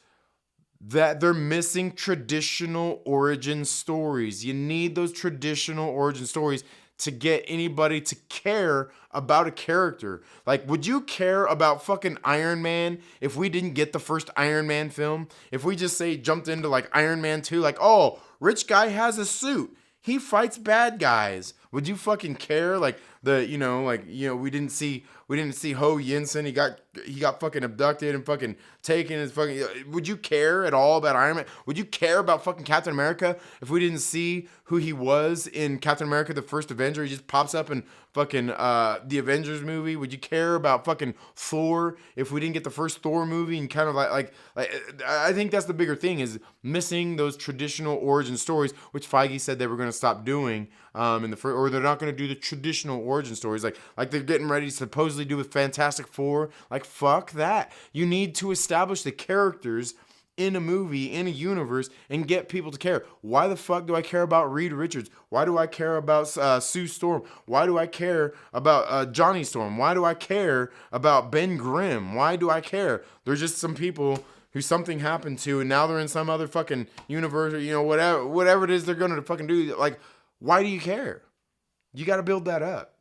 [SPEAKER 1] that they're missing traditional origin stories. You need those traditional origin stories to get anybody to care about a character. Like, would you care about fucking Iron Man if we didn't get the first Iron Man film? If we just jumped into like Iron Man 2, like, oh, rich guy has a suit. He fights bad guys. Would you fucking care? Like we didn't see Ho Yinsen. He got fucking abducted and fucking taken his fucking. Would you care at all about Iron Man? Would you care about fucking Captain America if we didn't see who he was in Captain America: The First Avenger? He just pops up in fucking the Avengers movie. Would you care about fucking Thor if we didn't get the first Thor movie? And kind of like I think that's the bigger thing, is missing those traditional origin stories, which Feige said they were going to stop doing or they're not going to do the traditional origin stories like they're getting ready to supposedly do with Fantastic Four. Like, fuck that. You need to establish the characters in a movie, in a universe, and get people to care. Why the fuck do I care about Reed Richards? Why do I care about Sue Storm? Why do I care about Johnny Storm? Why do I care about Ben Grimm? Why do I care? There's just some people who something happened to, and now they're in some other fucking universe, or whatever it is they're gonna fucking do. Like, why do you care? You got to build that up.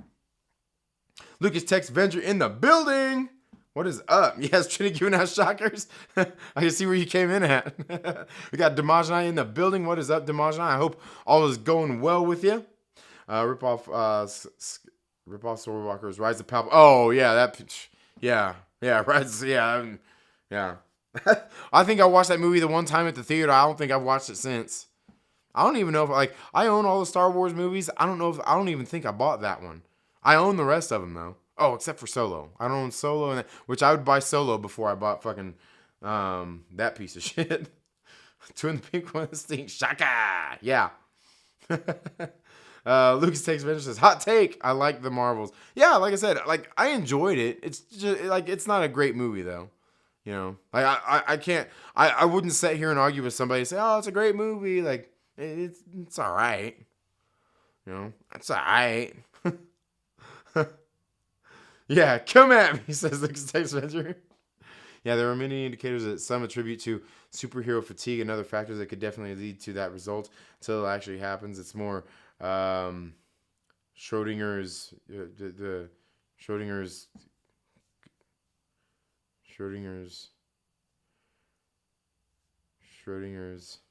[SPEAKER 1] Lucas Texvenger in the building. What is up? Yes, Trinity giving out shockers. I can see where you came in at. We got Damajani in the building. What is up, Damajani? I hope all is going well with you. Rip off Swordwalkers, Rise of Palpatine. Oh, yeah, Rise, yeah. I think I watched that movie the one time at the theater. I don't think I've watched it since. I don't even know if I own all the Star Wars movies. I don't even think I bought that one. I own the rest of them though. Oh, except for Solo. I don't own Solo, which I would buy Solo before I bought fucking that piece of shit. Two in the pink, one in the stink. Shaka! Yeah. Lucas Takes Vengeance says, hot take. I like the Marvels. Yeah, like I said, I enjoyed it. It's just it's not a great movie though. I can't. I wouldn't sit here and argue with somebody and say, oh, it's a great movie. Like, it's all right. It's all right. Yeah, come at me, says Lucas Texvenger. Yeah, there are many indicators that some attribute to superhero fatigue and other factors that could definitely lead to that result until it actually happens. It's more Schrodinger's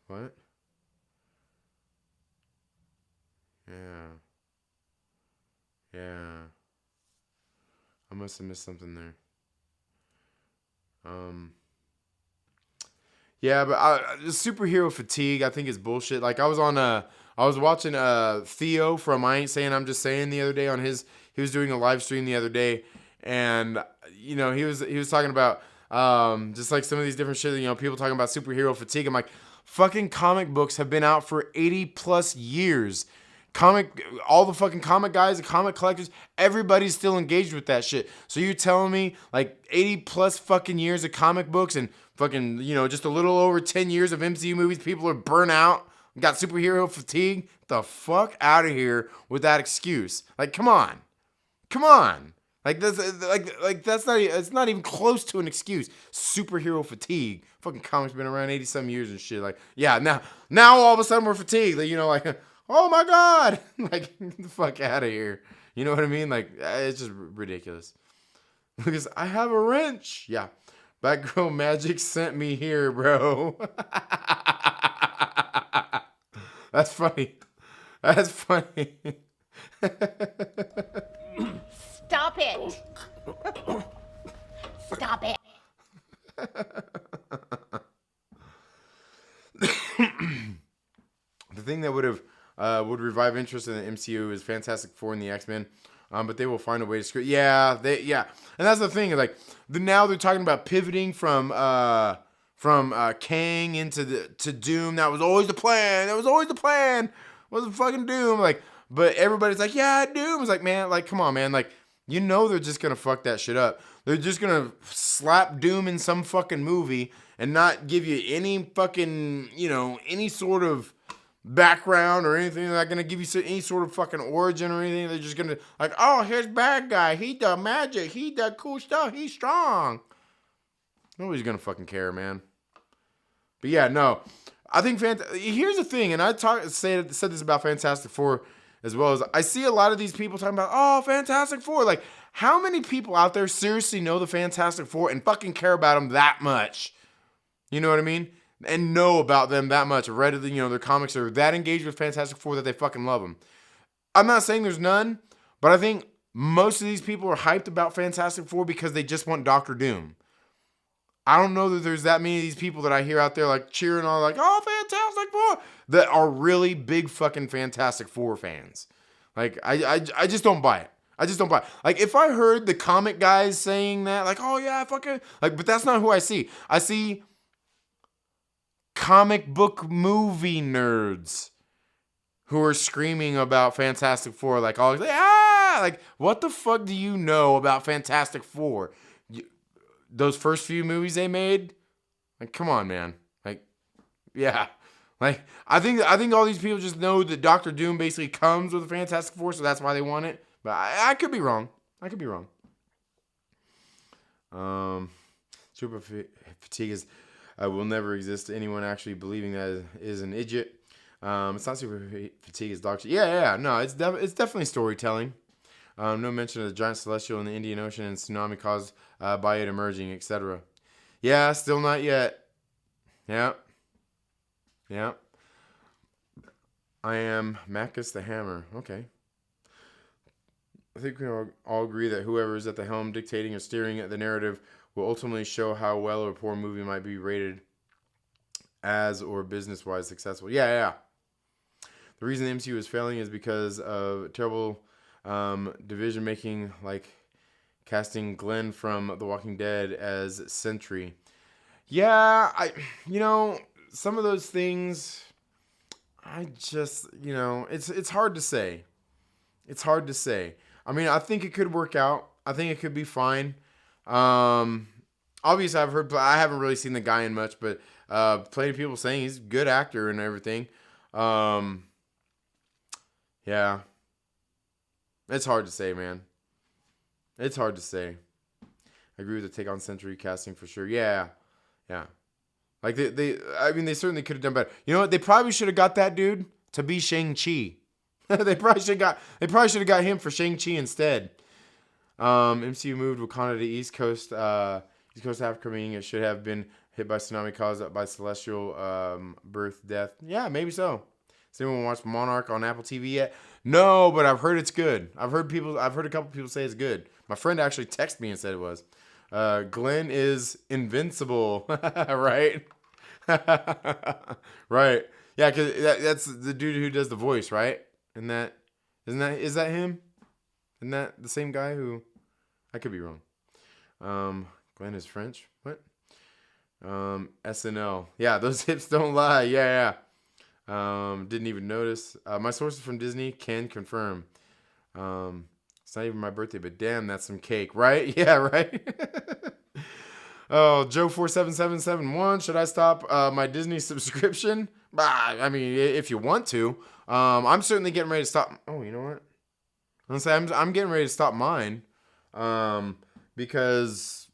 [SPEAKER 1] what? Yeah. I must have missed something there. Yeah, but superhero fatigue, I think, is bullshit. Like, I was watching Theo from I Ain't Saying I'm Just Saying the other day he was doing a live stream the other day, and he was talking about just like some of these different shit, people talking about superhero fatigue. I'm like, fucking comic books have been out for 80 plus years. All the fucking comic guys, the comic collectors, everybody's still engaged with that shit. So you're telling me 80 plus fucking years of comic books and fucking, just a little over 10 years of MCU movies, people are burnt out, got superhero fatigue? The fuck out of here with that excuse. Come on. That's it's not even close to an excuse. Superhero fatigue. Fucking comics been around 80 some years and shit. Now all of a sudden we're fatigued. Oh my God! Get the fuck out of here. You know what I mean? It's just ridiculous. Because I have a wrench. Yeah. Batgirl Magic sent me here, bro. That's funny. That's funny.
[SPEAKER 2] Stop it. Stop it.
[SPEAKER 1] The thing that would revive interest in the MCU is Fantastic Four and the X-Men. But they will find a way to screw. Yeah, and that's the thing. Like now they're talking about pivoting from Kang to Doom. That was always the plan. Was fucking Doom. Like, but everybody's like, yeah, Doom. It's like, man, like, come on, man. Like, they're just gonna fuck that shit up. They're just gonna slap Doom in some fucking movie and not give you any fucking, any sort of background or anything. They're not gonna give you any sort of fucking origin or anything. They're just gonna like, oh, here's bad guy. He does magic. He does cool stuff. He's strong. Nobody's gonna fucking care, man. But yeah, no. I think here's the thing, and I said this about Fantastic Four as well, as I see a lot of these people talking about, oh, Fantastic Four. Like, how many people out there seriously know the Fantastic Four and fucking care about them that much? You know what I mean? And know about them that much. Read their comics, are that engaged with Fantastic Four that they fucking love them. I'm not saying there's none, but I think most of these people are hyped about Fantastic Four because they just want Doctor Doom. I don't know that there's that many of these people that I hear out there like cheering on, like, oh, Fantastic Four, that are really big fucking Fantastic Four fans. Like, I just don't buy it. I just don't buy it. Like, if I heard the comic guys saying that, like, oh yeah, fucking, like, but that's not who I see. I see comic book movie nerds who are screaming about Fantastic Four, like, all like, what the fuck do you know about Fantastic Four? Those first few movies they made, like, come on, man. Like, yeah. Like, I think all these people just know that Doctor Doom basically comes with the Fantastic Four, so that's why they want it. But I could be wrong. Super fatigue is will never exist. Anyone actually believing that is an idiot. It's not super fatigue, it's Doctor. Yeah. No, it's definitely storytelling. No mention of the giant celestial in the Indian Ocean and tsunami caused by it emerging, etc. Yeah, still not yet. Yeah. I am Macus the Hammer. Okay. I think we all agree that whoever is at the helm dictating or steering the narrative will ultimately show how well or poor movie might be rated as or business-wise successful. Yeah. The reason the MCU is failing is because of terrible division making, like casting Glenn from The Walking Dead as Sentry. Yeah, some of those things, I just, it's hard to say. I mean, I think it could work out. I think it could be fine. Obviously, I haven't really seen the guy in much, but plenty of people saying he's a good actor and everything. Yeah. It's hard to say, man. It's hard to say. I agree with the take on Sentry casting for sure. Yeah. Like they certainly could have done better. You know what? They probably should have got that dude to be Shang-Chi. They probably should have got him for Shang-Chi instead. MCU moved Wakanda to East Coast Africa, meaning it should have been hit by tsunami caused by celestial birth, death. Yeah, maybe so. Has anyone watched Monarch on Apple TV yet? No, but I've heard it's good. I've heard a couple people say it's good. My friend actually texted me and said it was. Glenn is invincible, right? Right. Yeah, because that's the dude who does the voice, right? Is that him? Isn't that the same guy who? I could be wrong. Glenn is French. What? SNL. Yeah, those hips don't lie. Yeah. Didn't even notice. My sources from Disney can confirm. It's not even my birthday, but damn, that's some cake, right? Yeah, right. Oh, Joe47771. Should I stop my Disney subscription? I mean, if you want to. I'm certainly getting ready to stop. Oh, you know what? I'm getting ready to stop mine. Because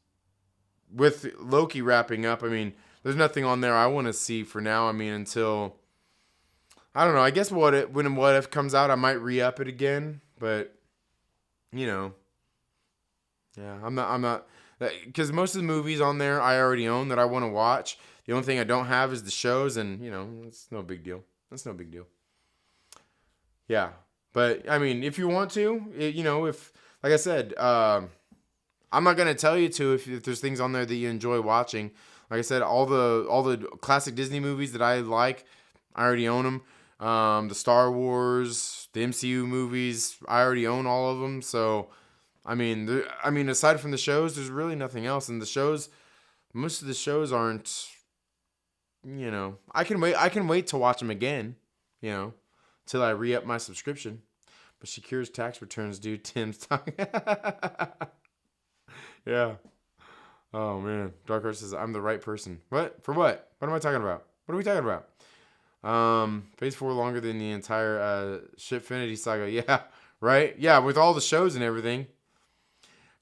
[SPEAKER 1] with Loki wrapping up, I mean, there's nothing on there I want to see for now. I mean, until, I don't know. I guess when What If comes out, I might re-up it again. But, Yeah, I'm not, because most of the movies on there I already own that I want to watch. The only thing I don't have is the shows, and it's no big deal. That's no big deal. Yeah, but I mean, if you want to, if like I said, I'm not gonna tell you to if there's things on there that you enjoy watching. Like I said, all the classic Disney movies that I like, I already own them. The Star Wars, the MCU movies, I already own all of them. So, I mean, aside from the shows, there's really nothing else. And the shows, most of the shows aren't. I can wait. I can wait to watch them again. Till I re-up my subscription. But Shakira's tax returns due. Tim's talking. Yeah. Oh man, Dark Horse says I'm the right person. What? For what? What am I talking about? What are we talking about? Phase 4 longer than the entire Shipfinity saga. Yeah, right. Yeah, with all the shows and everything.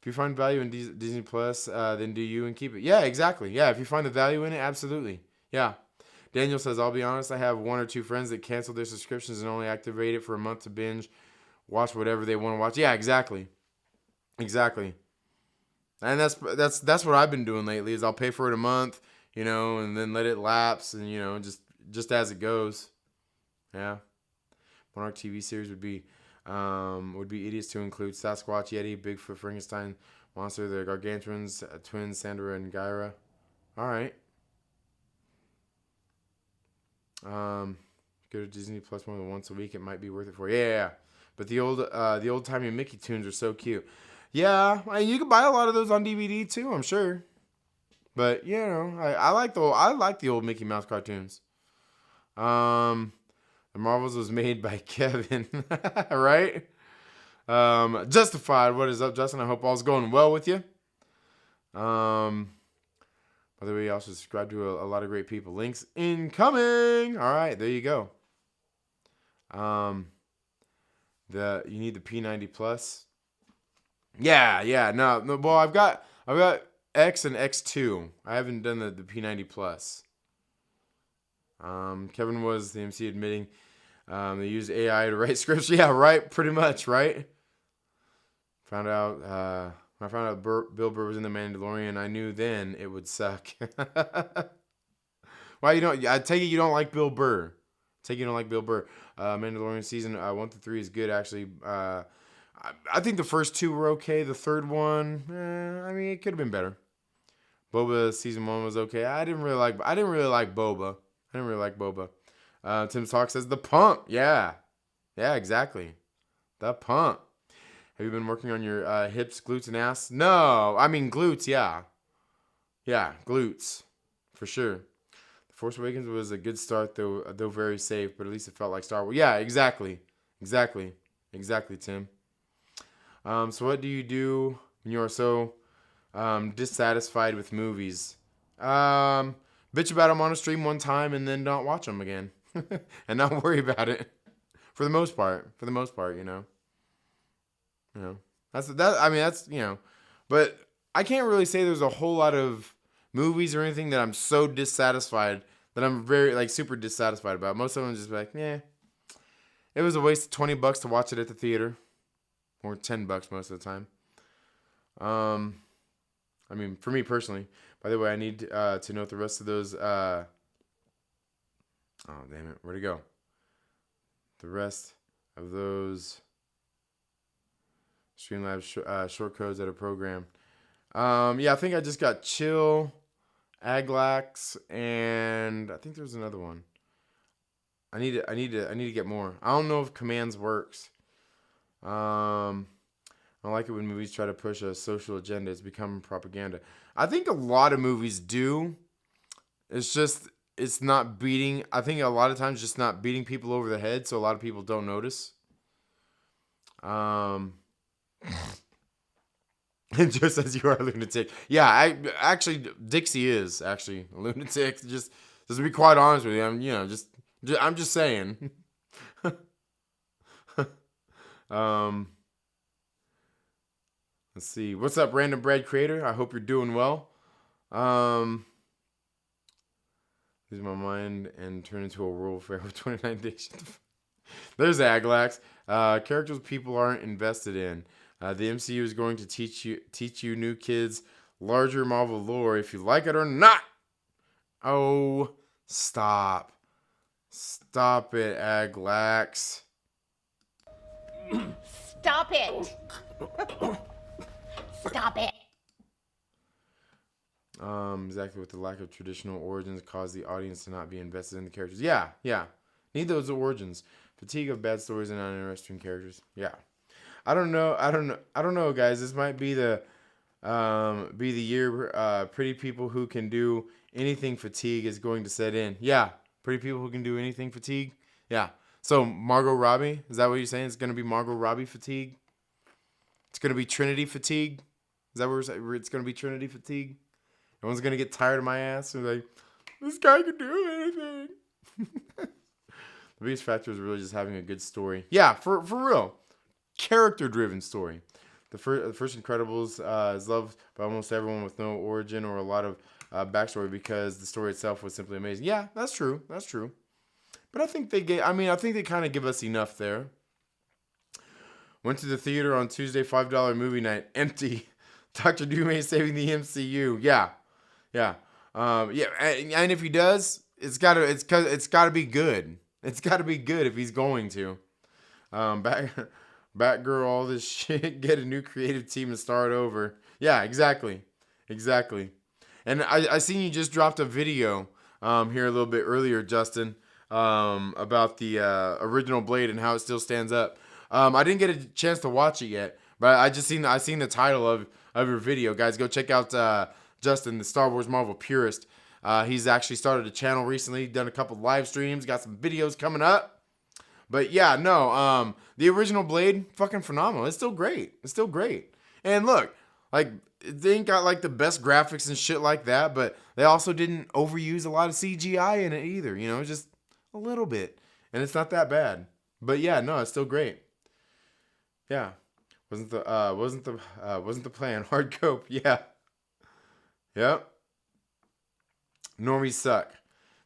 [SPEAKER 1] If you find value in Disney Plus, then do you and keep it. Yeah, exactly. Yeah, if you find the value in it, absolutely. Yeah. Daniel says, I'll be honest, I have one or two friends that canceled their subscriptions and only activate it for a month to binge, watch whatever they want to watch. Yeah, exactly. Exactly. And that's what I've been doing lately is I'll pay for it a month, and then let it lapse and just as it goes. Yeah. Monarch TV series would be idiots to include Sasquatch, Yeti, Bigfoot, Frankenstein, Monster, the Gargantuans, twins, Sandra and Gyra. All right. Go to Disney Plus more than once a week. It might be worth it for you. Yeah. But the old timey Mickey tunes are so cute. Yeah, you can buy a lot of those on DVD too, I'm sure. But I like the old Mickey Mouse cartoons. The Marvels was made by Kevin, right? Justified. What is up, Justin? I hope all's going well with you. By the way, you also subscribe to a lot of great people. Links incoming. All right, there you go. You need the P90 Plus. Yeah. No. Well, I've got X and X2. I haven't done the P90 Plus. Kevin was the MC admitting they use AI to write scripts. Yeah, right. Pretty much, right. When I found out Bill Burr was in The Mandalorian, I knew then it would suck. Why you don't? I take it you don't like Bill Burr. Mandalorian season 1 to 3 is good actually. I think the first 2 were okay. The third one, it could have been better. Boba season 1 was okay. I didn't really like Boba. Tim Talk says the pump. Yeah, exactly. The pump. Have you been working on your hips, glutes, and ass? No, I mean glutes. Yeah, glutes for sure. The Force Awakens was a good start, though very safe. But at least it felt like Star Wars. Yeah, exactly, Tim. So what do you do when you are so dissatisfied with movies? Bitch about them on a stream one time and then don't watch them again, and not worry about it. For the most part, That's. But I can't really say there's a whole lot of movies or anything that I'm so dissatisfied that I'm very super dissatisfied about. Most of them just like, it was a waste of $20 to watch it at the theater. Or $10 most of the time. For me personally. By the way, I need to note the rest of those. Oh damn it! Where'd it go? The rest of those Streamlabs short codes that are programmed. I think I just got Chill, Aglax, and I think there's another one. I need to get more. I don't know if Commands works. I don't like it when movies try to push a social agenda. It's become propaganda. I think a lot of movies do. It's not beating. I think a lot of times just not beating people over the head, so a lot of people don't notice. Just as you are a lunatic. Yeah, Dixie is actually a lunatic. Just to be quite honest with you, I'm just saying. Let's see. What's up, Random Bread Creator? I hope you're doing well. Lose my mind and turn into a world fair with 29 days. There's Aglax. Characters people aren't invested in. The MCU is going to teach you new kids larger Marvel lore if you like it or not. Oh, stop. Stop it, Aglax.
[SPEAKER 2] Stop it. Stop it.
[SPEAKER 1] Exactly what the lack of traditional origins caused the audience to not be invested in the characters. Yeah. Need those origins. Fatigue of bad stories and uninteresting characters. Yeah. I don't know, guys. This might be the year pretty people who can do anything fatigue is going to set in. Yeah. Pretty people who can do anything fatigue. Yeah. So Margot Robbie, is that what you're saying? It's going to be Margot Robbie fatigue? It's going to be Trinity fatigue? Is that what we're saying? It's going to be Trinity fatigue? Everyone's going to get tired of my ass and like, this guy can do anything. The biggest factor is really just having a good story. Yeah, for real. Character-driven story. The first Incredibles is loved by almost everyone with no origin or a lot of backstory because the story itself was simply amazing. Yeah, that's true. That's true. But I think they kind of give us enough there. Went to the theater on Tuesday, $5 movie night, empty. Dr. Doom is saving the MCU. Yeah. And if he does, it's gotta be good. It's gotta be good if he's going to. Batgirl, all this shit, get a new creative team and start over. Yeah, exactly. And I seen you just dropped a video here a little bit earlier, Justin, about the original Blade and how it still stands up. I didn't get a chance to watch it yet, but I seen the title of your video. Guys, go check out Justin, the Star Wars Marvel purist. He's actually started a channel recently, done a couple live streams, got some videos coming up. But yeah, no, the original Blade, fucking phenomenal. It's still great. And look, like, they ain't got like the best graphics and shit like that, but they also didn't overuse a lot of CGI in it either. You know, just a little bit, and it's not that bad. But yeah, no, it's still great. Yeah, wasn't the plan? Hard cope. Yeah. Yep. Normies suck.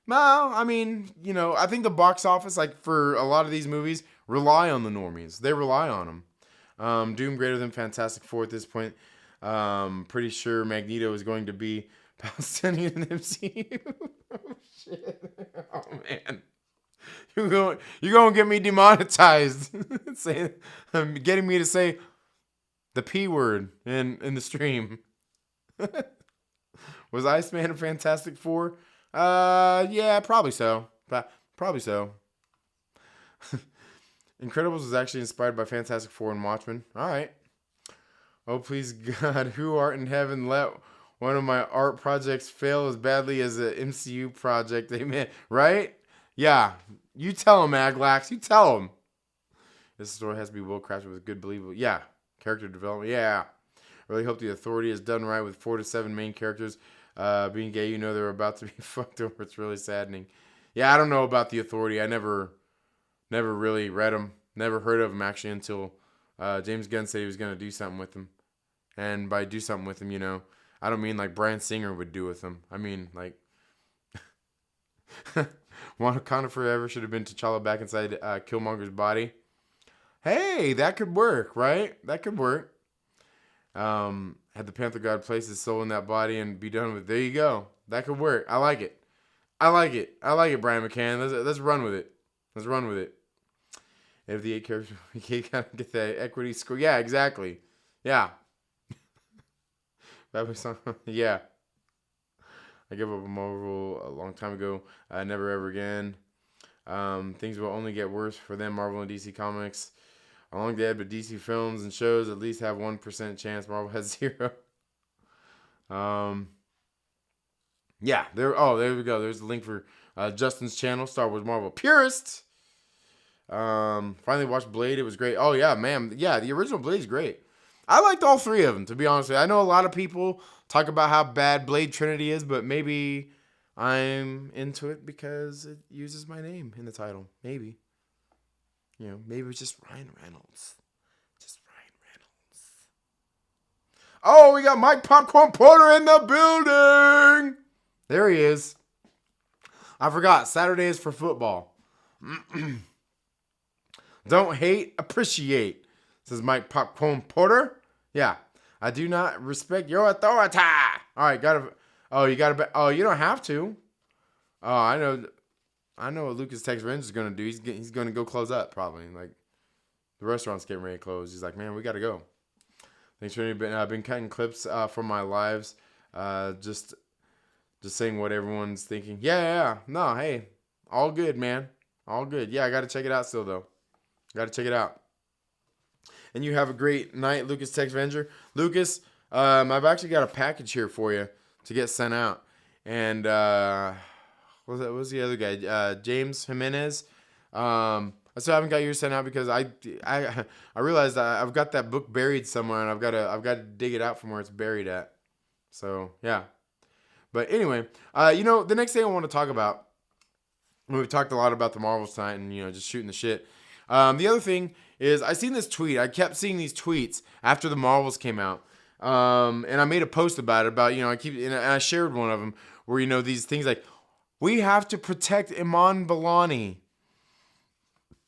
[SPEAKER 1] No, I mean, you know, I think the box office, like for a lot of these movies, rely on the normies. They rely on them. Doom greater than Fantastic Four at this point. Pretty sure Magneto is going to be Palestinian in the MCU. Oh shit! Oh man, you're going to get me demonetized. Getting me to say the P word in the stream. Was Iceman a Fantastic Four? Yeah, probably so. Probably so. Incredibles was actually inspired by Fantastic Four and Watchmen. All right. Oh, please, God, who art in heaven, let one of my art projects fail as badly as an MCU project. Amen. Right? Yeah. You tell him, Aglax. You tell him. This story has to be well crafted with good, believable. Yeah. Character development. Yeah. Really hope the Authority is done right with 4 to 7 main characters. Being gay, you know they're about to be fucked over. It's really saddening. Yeah, I don't know about the Authority. I never really read them. Never heard of them actually until James Gunn said he was going to do something with them. And by do something with them, you know, I don't mean like Bryan Singer would do with them. I mean like Wakanda Forever should have been T'Challa back inside Killmonger's body. Hey, that could work, right? That could work. Had the Panther God place his soul in that body and be done with it. There you go. That could work. I like it. Brian McCann. Let's run with it. If the 8 characters, we can't get that equity score. Yeah, exactly. Yeah. That was something. Yeah. I gave up on Marvel a long time ago. Never ever again. Things will only get worse for them. Marvel and DC Comics are long dead, but DC films and shows at least have 1% chance. Marvel has 0. Yeah. There we go. There's the link for Justin's channel, Star Wars Marvel Purist. Finally watched Blade. It was great. Oh yeah, man. Yeah, the original Blade is great. I liked all 3 of them, to be honest with you. I know a lot of people talk about how bad Blade Trinity is, but maybe I'm into it because it uses my name in the title. Maybe. You know, maybe it's just Ryan Reynolds. Oh, we got Mike Popcorn Porter in the building. There he is. I forgot. Saturday is for football. Don't hate, appreciate. Says Mike Popcorn Porter. Yeah. I do not respect your authority. All right, you don't have to. Oh, I know what Lucas Texvenger is going to do. He's going to go close up probably. Like, the restaurant's getting ready to close. He's like, man, we got to go. Thanks for anything. I've been cutting clips from my lives. Just saying what everyone's thinking. Yeah. No, hey, all good, man. All good. Yeah, I got to check it out still, though. Got to check it out. And you have a great night, Lucas Texvenger. Lucas, I've actually got a package here for you to get sent out. And what's the other guy? James Jimenez. I still haven't got yours sent out because I realized I've got that book buried somewhere, and I've got to dig it out from where it's buried at. So yeah. But anyway, the next thing I want to talk about. We've talked a lot about the Marvels tonight, and just shooting the shit. The other thing is I seen this tweet. I kept seeing these tweets after the Marvels came out. And I made a post about it and I shared one of them where, these things like, we have to protect Iman Vellani,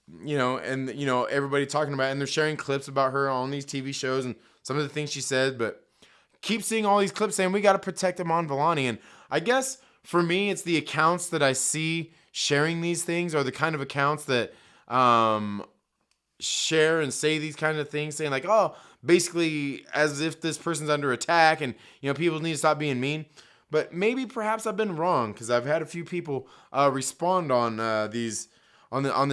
[SPEAKER 1] and, everybody talking about it, and they're sharing clips about her on these TV shows and some of the things she said, but keep seeing all these clips saying we got to protect Iman Vellani. And I guess for me, it's the accounts that I see sharing these things are the kind of accounts that, share and say these kind of things, saying like, oh, basically as if this person's under attack and people need to stop being mean. But maybe perhaps I've been wrong, because I've had a few people respond on this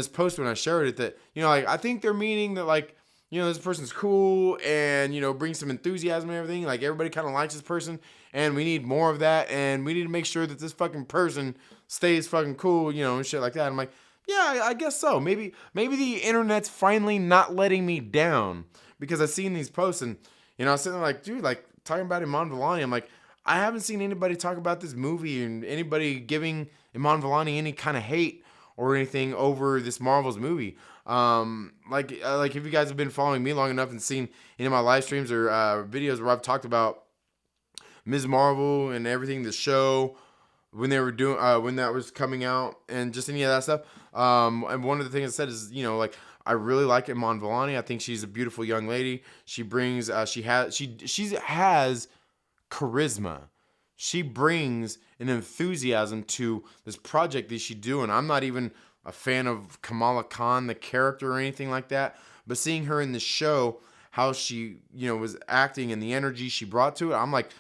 [SPEAKER 1] post when I shared it that I think they're meaning that this person's cool and brings some enthusiasm and everything, like everybody kind of likes this person and we need more of that, and we need to make sure that this fucking person stays fucking cool, and shit like that. I'm like, yeah, I guess so. Maybe the internet's finally not letting me down, because I've seen these posts and I was sitting there like, dude, like talking about Iman Vellani. I'm like, I haven't seen anybody talk about this movie and anybody giving Iman Vellani any kind of hate or anything over this Marvel's movie. Like if you guys have been following me long enough and seen any of my live streams or videos where I've talked about Ms. Marvel and everything, the show, when they were doing when that was coming out and just any of that stuff. And one of the things I said is, I really like Iman Vellani. I think she's a beautiful young lady. She brings she has charisma. She brings an enthusiasm to this project that she's doing. I'm not even a fan of Kamala Khan, the character, or anything like that, but seeing her in the show, how she, was acting and the energy she brought to it, I'm like,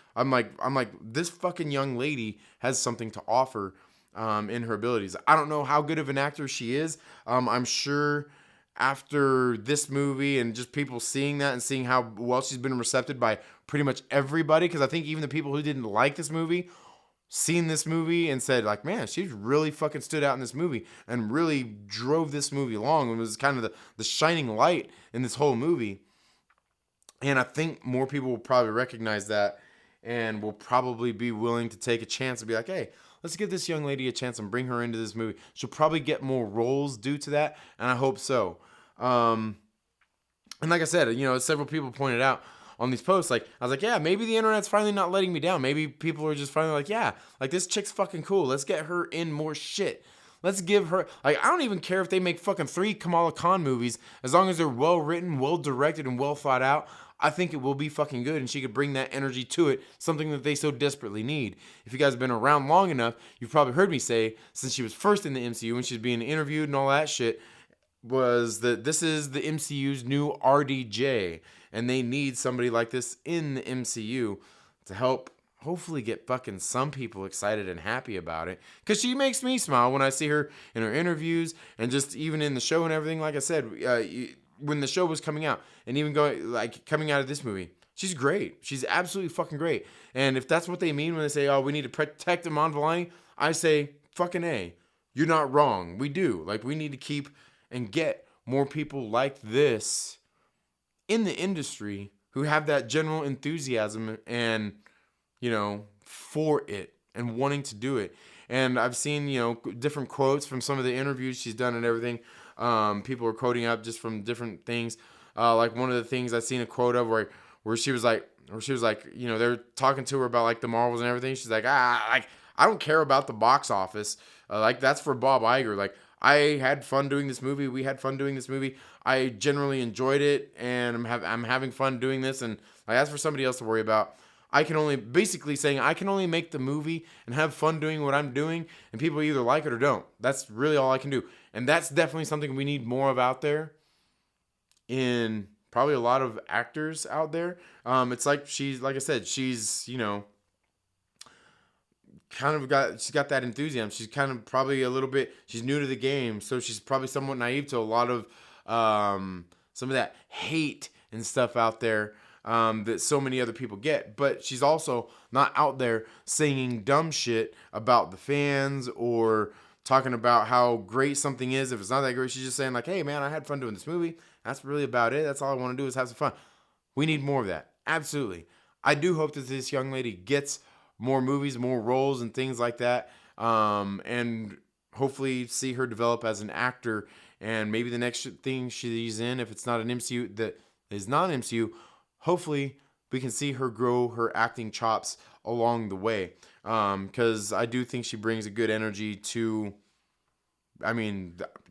[SPEAKER 1] this fucking young lady has something to offer in her abilities. I don't know how good of an actor she is. I'm sure after this movie and just people seeing that and seeing how well she's been recepted by pretty much everybody, because I think even the people who didn't like this movie seen this movie and said like, man, she's really fucking stood out in this movie and really drove this movie along and was kind of the shining light in this whole movie. And I think more people will probably recognize that and will probably be willing to take a chance and be like, hey, let's give this young lady a chance and bring her into this movie. She'll probably get more roles due to that, and I hope so. And like I said, several people pointed out on these posts, like, I was like, yeah, maybe the internet's finally not letting me down. Maybe people are just finally like, yeah, like, this chick's fucking cool. Let's get her in more shit. Let's give her, like, I don't even care if they make fucking 3 Kamala Khan movies, as long as they're well written, well directed, and well thought out. I think it will be fucking good, and she could bring that energy to it, something that they so desperately need. If you guys have been around long enough, you've probably heard me say, since she was first in the MCU and she's being interviewed and all that shit, was that this is the MCU's new RDJ, and they need somebody like this in the MCU to help hopefully get fucking some people excited and happy about it, because she makes me smile when I see her in her interviews and just even in the show and everything. Like I said, when the show was coming out and even coming out of this movie, she's great. She's absolutely fucking great. And if that's what they mean when they say, oh, we need to protect Iman Vellani, I say, fucking A. You're not wrong. We do. Like, we need to keep and get more people like this in the industry who have that general enthusiasm and, for it and wanting to do it. And I've seen, different quotes from some of the interviews she's done and everything. People are quoting up just from different things. Like one of the things I've seen a quote of where she was like, they're talking to her about like the Marvels and everything. She's like, I don't care about the box office. Like, that's for Bob Iger. Like, I had fun doing this movie. We had fun doing this movie. I generally enjoyed it, and I'm having fun doing this. And like, as for somebody else to worry about, I can only make the movie and have fun doing what I'm doing, and people either like it or don't. That's really all I can do, and that's definitely something we need more of out there. In probably a lot of actors out there, it's like like I said, she's she's got that enthusiasm. She's kind of probably a little bit, she's new to the game, so she's probably somewhat naive to a lot of some of that hate and stuff out there that so many other people get. But she's also not out there singing dumb shit about the fans or talking about how great something is. If it's not that great, she's just saying like, hey man, I had fun doing this movie. That's really about it. That's all I want to do is have some fun. We need more of that. Absolutely. I do hope that this young lady gets more movies, more roles, and things like that, and hopefully see her develop as an actor. And maybe the next thing she's in, if it's not an MCU that is not an MCU, hopefully we can see her grow her acting chops along the way. Because I do think she brings a good energy to,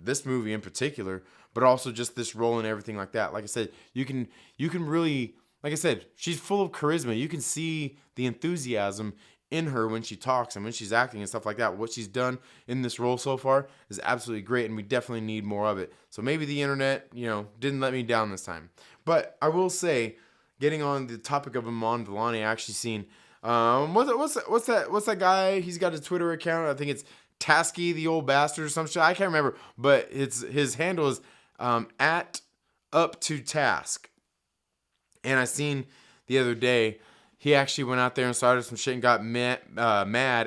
[SPEAKER 1] this movie in particular, but also just this role and everything like that. Like I said, you can really, like I said, she's full of charisma. You can see the enthusiasm in her when she talks and when she's acting and stuff like that. What she's done in this role so far is absolutely great, and we definitely need more of it. So maybe the internet, didn't let me down this time. But I will say, getting on the topic of Iman Vellani, I actually seen what's that guy? He's got a Twitter account. I think it's Tasky the old bastard or some shit. I can't remember, but his handle is at up to task. And I seen the other day, he actually went out there and started some shit and got mad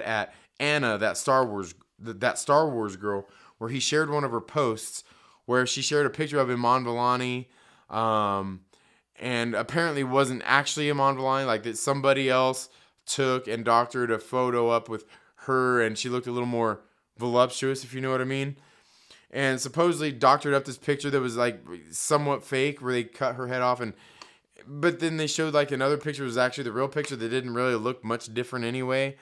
[SPEAKER 1] at Anna, that Star Wars girl, where he shared one of her posts where she shared a picture of Iman Vellani, and apparently wasn't actually Iman Vellani, like that somebody else took and doctored a photo up with her, and she looked a little more voluptuous, if you know what I mean. And supposedly doctored up this picture that was like somewhat fake, where they cut her head off, but then they showed like another picture was actually the real picture that didn't really look much different anyway.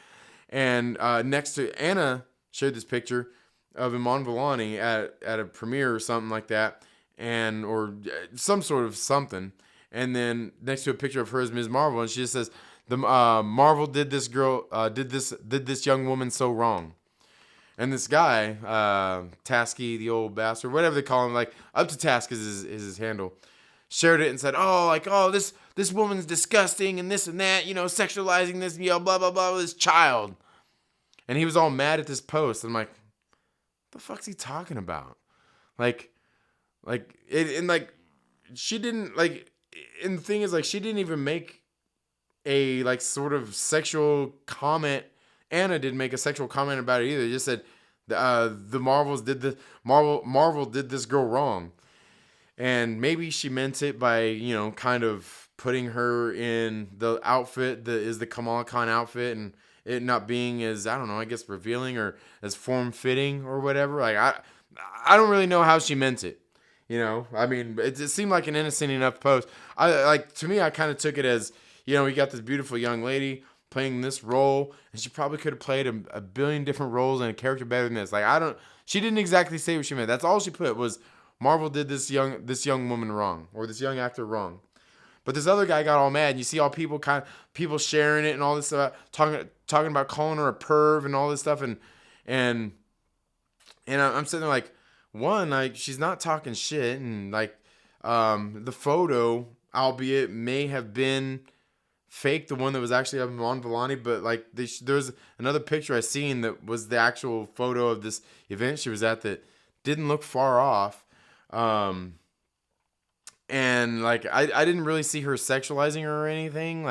[SPEAKER 1] And next to Anna shared this picture of Iman Vellani at a premiere or something like that, or some sort of something. And then next to a picture of her is Ms. Marvel, and she just says, "The Marvel did this girl, did this young woman so wrong." And this guy, Tasky, the old bastard, whatever they call him, like up to task is his handle, shared it and said, this woman's disgusting and this and that, sexualizing this, blah, blah, blah, this child. And he was all mad at this post. I'm like, what the fuck's he talking about? She didn't, and the thing is, she didn't even make a, sort of sexual comment. Anna didn't make a sexual comment about it either. They just said, the Marvel did this girl wrong. And maybe she meant it by, kind of putting her in the outfit that is the Kamala Khan outfit, and it not being as, I don't know, I guess revealing or as form-fitting or whatever. I don't really know how she meant it. It seemed like an innocent enough post. To me, I kind of took it as, we got this beautiful young lady playing this role, and she probably could have played a billion different roles and a character better than this. She didn't exactly say what she meant. That's all she put was, Marvel did this young woman wrong, or this young actor wrong. But this other guy got all mad, and you see all people sharing it and all this stuff, talking about calling her a perv and all this stuff, and I'm sitting there like, one, she's not talking shit, and the photo, albeit may have been fake, the one that was actually of Iman Vellani, but there's another picture I seen that was the actual photo of this event she was at that didn't look far off. And I didn't really see her sexualizing her or anything,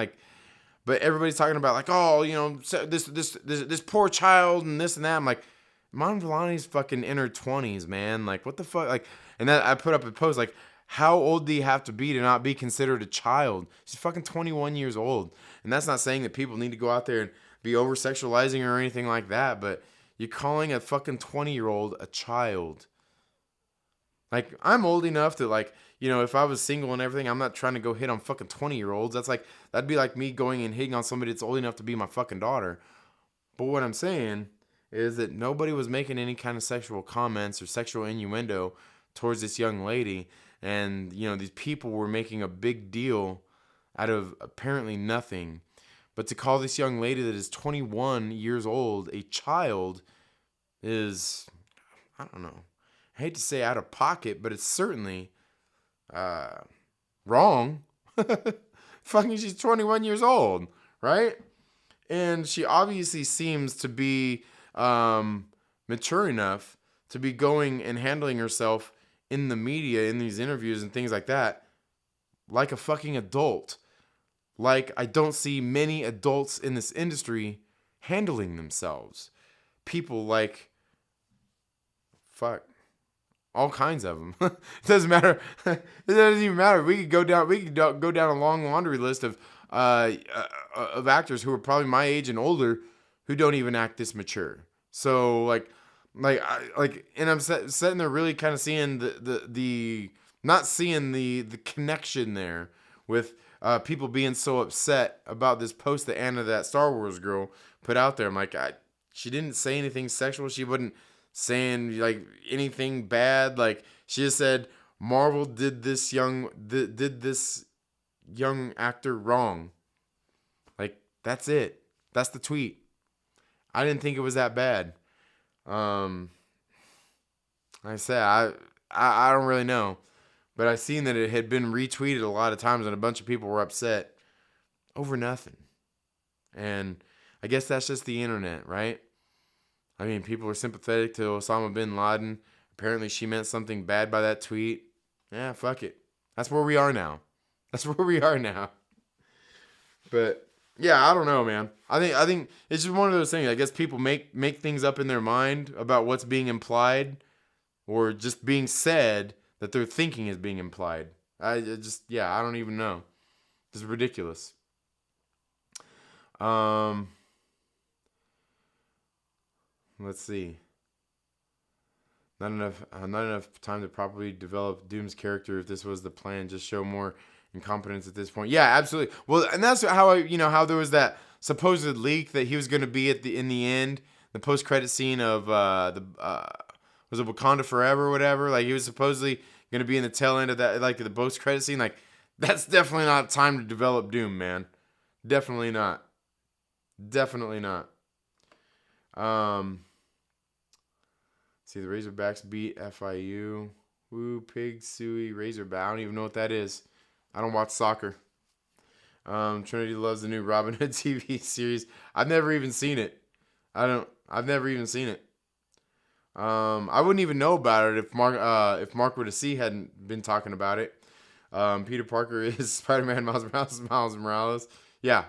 [SPEAKER 1] but everybody's talking about this poor child and this and that. I'm like, Iman Vellani's fucking in her 20s, man. What the fuck? And then I put up a post how old do you have to be not be considered a child? She's fucking 21 years old. And that's not saying that people need to go out there and be over sexualizing her or anything like that, but you're calling a fucking 20-year-old a child. I'm old enough to, if I was single and everything, I'm not trying to go hit on fucking 20-year-olds. That'd be like me going and hitting on somebody that's old enough to be my fucking daughter. But what I'm saying is that nobody was making any kind of sexual comments or sexual innuendo towards this young lady. And, these people were making a big deal out of apparently nothing. But to call this young lady that is 21 years old a child is, I don't know, I hate to say out of pocket, but it's certainly wrong. Fucking, she's 21 years old, right? And she obviously seems to be mature enough to be going and handling herself in the media, in these interviews and things like that, like a fucking adult. Like, I don't see many adults in this industry handling themselves. People like, fuck, all kinds of them. It doesn't matter. It doesn't even matter. We could go down a long laundry list of actors who are probably my age and older who don't even act this mature. So and I'm sitting there really kind of seeing the not seeing the connection there with people being so upset about this post that Anna, that Star Wars girl, put out there. I'm like, she didn't say anything sexual. She wasn't saying like anything bad. Like, she just said Marvel did this young actor wrong. Like, that's it. That's the tweet. I didn't think it was that bad. Like I said, I don't really know. But I seen that it had been retweeted a lot of times and a bunch of people were upset over nothing. And I guess that's just the internet, right? I mean, people are sympathetic to Osama bin Laden. Apparently she meant something bad by that tweet. Yeah, fuck it. That's where we are now. But yeah, I don't know, man. I think it's just one of those things. I guess people make things up in their mind about what's being implied or just being said that they're thinking is being implied. I don't even know. It's ridiculous. Let's see. Not enough time to properly develop Doom's character. If this was the plan, just show more incompetence at this point. Yeah, absolutely. Well, and that's how how there was that supposed leak that he was going to be in the end, the post-credit scene of was it Wakanda Forever or whatever? Like, he was supposedly going to be in the tail end of that, like the post-credit scene. Like, that's definitely not time to develop Doom, man. Definitely not. See, the Razorbacks beat FIU. Woo, Pig, Suey, Razorback. I don't even know what that is. I don't watch soccer. Trinity loves the new Robin Hood TV series. I've never even seen it. I've never even seen it. I wouldn't even know about it if Mark with a C hadn't been talking about it. Peter Parker is Spider-Man. Miles Morales. Yeah.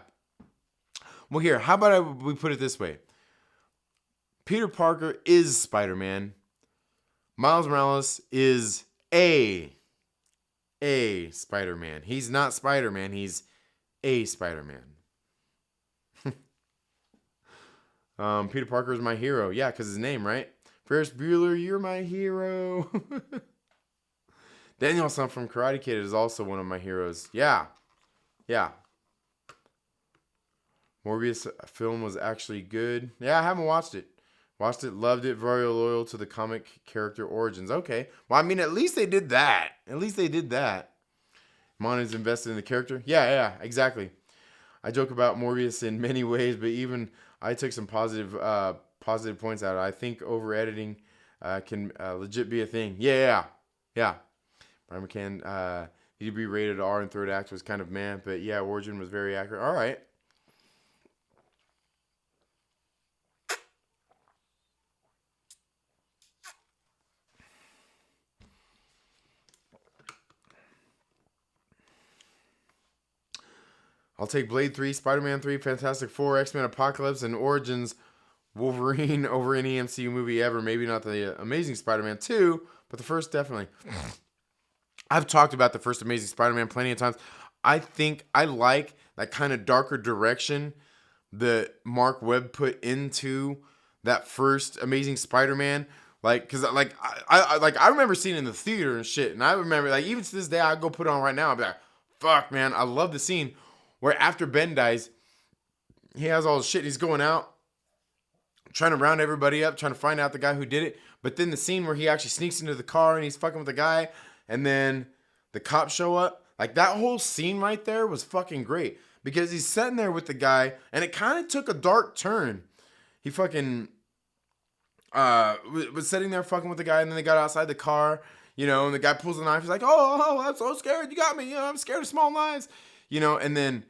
[SPEAKER 1] Well, here, how about we put it this way? Peter Parker is Spider-Man. Miles Morales is a Spider-Man. He's not Spider-Man. He's a Spider-Man. Peter Parker is my hero. Yeah, because his name, right? Ferris Bueller, you're my hero. Danielson from Karate Kid is also one of my heroes. Yeah. Morbius film was actually good. Yeah, I haven't watched it. Watched it, loved it, very loyal to the comic character origins. Okay. Well, I mean, at least they did that. Mon is invested in the character. Yeah, exactly. I joke about Morbius in many ways, but even I took some positive points out. I think over editing can legit be a thing. Yeah. Brian Mccann, need to be rated R, and third act was kind of meh, but yeah, origin was very accurate. All right. I'll take Blade 3, Spider-Man 3, Fantastic Four, X-Men Apocalypse, and Origins Wolverine over any MCU movie ever. Maybe not the Amazing Spider-Man 2, but the first definitely. I've talked about the first Amazing Spider-Man plenty of times. I think I like that kind of darker direction that Mark Webb put into that first Amazing Spider-Man. Like, cause I remember seeing it in the theater and shit, and I remember, like, even to this day, I go put it on right now. I'll be like, fuck, man, I love the scene where after Ben dies, he has all his shit and he's going out trying to round everybody up, trying to find out the guy who did it. But then the scene where he actually sneaks into the car and he's fucking with the guy, and then the cops show up. Like, that whole scene right there was fucking great. Because he's sitting there with the guy, and it kind of took a dark turn. He fucking was sitting there fucking with the guy, and then they got outside the car, you know, and the guy pulls the knife. He's like, oh, I'm so scared. You got me. You know, I'm scared of small knives. You know, and then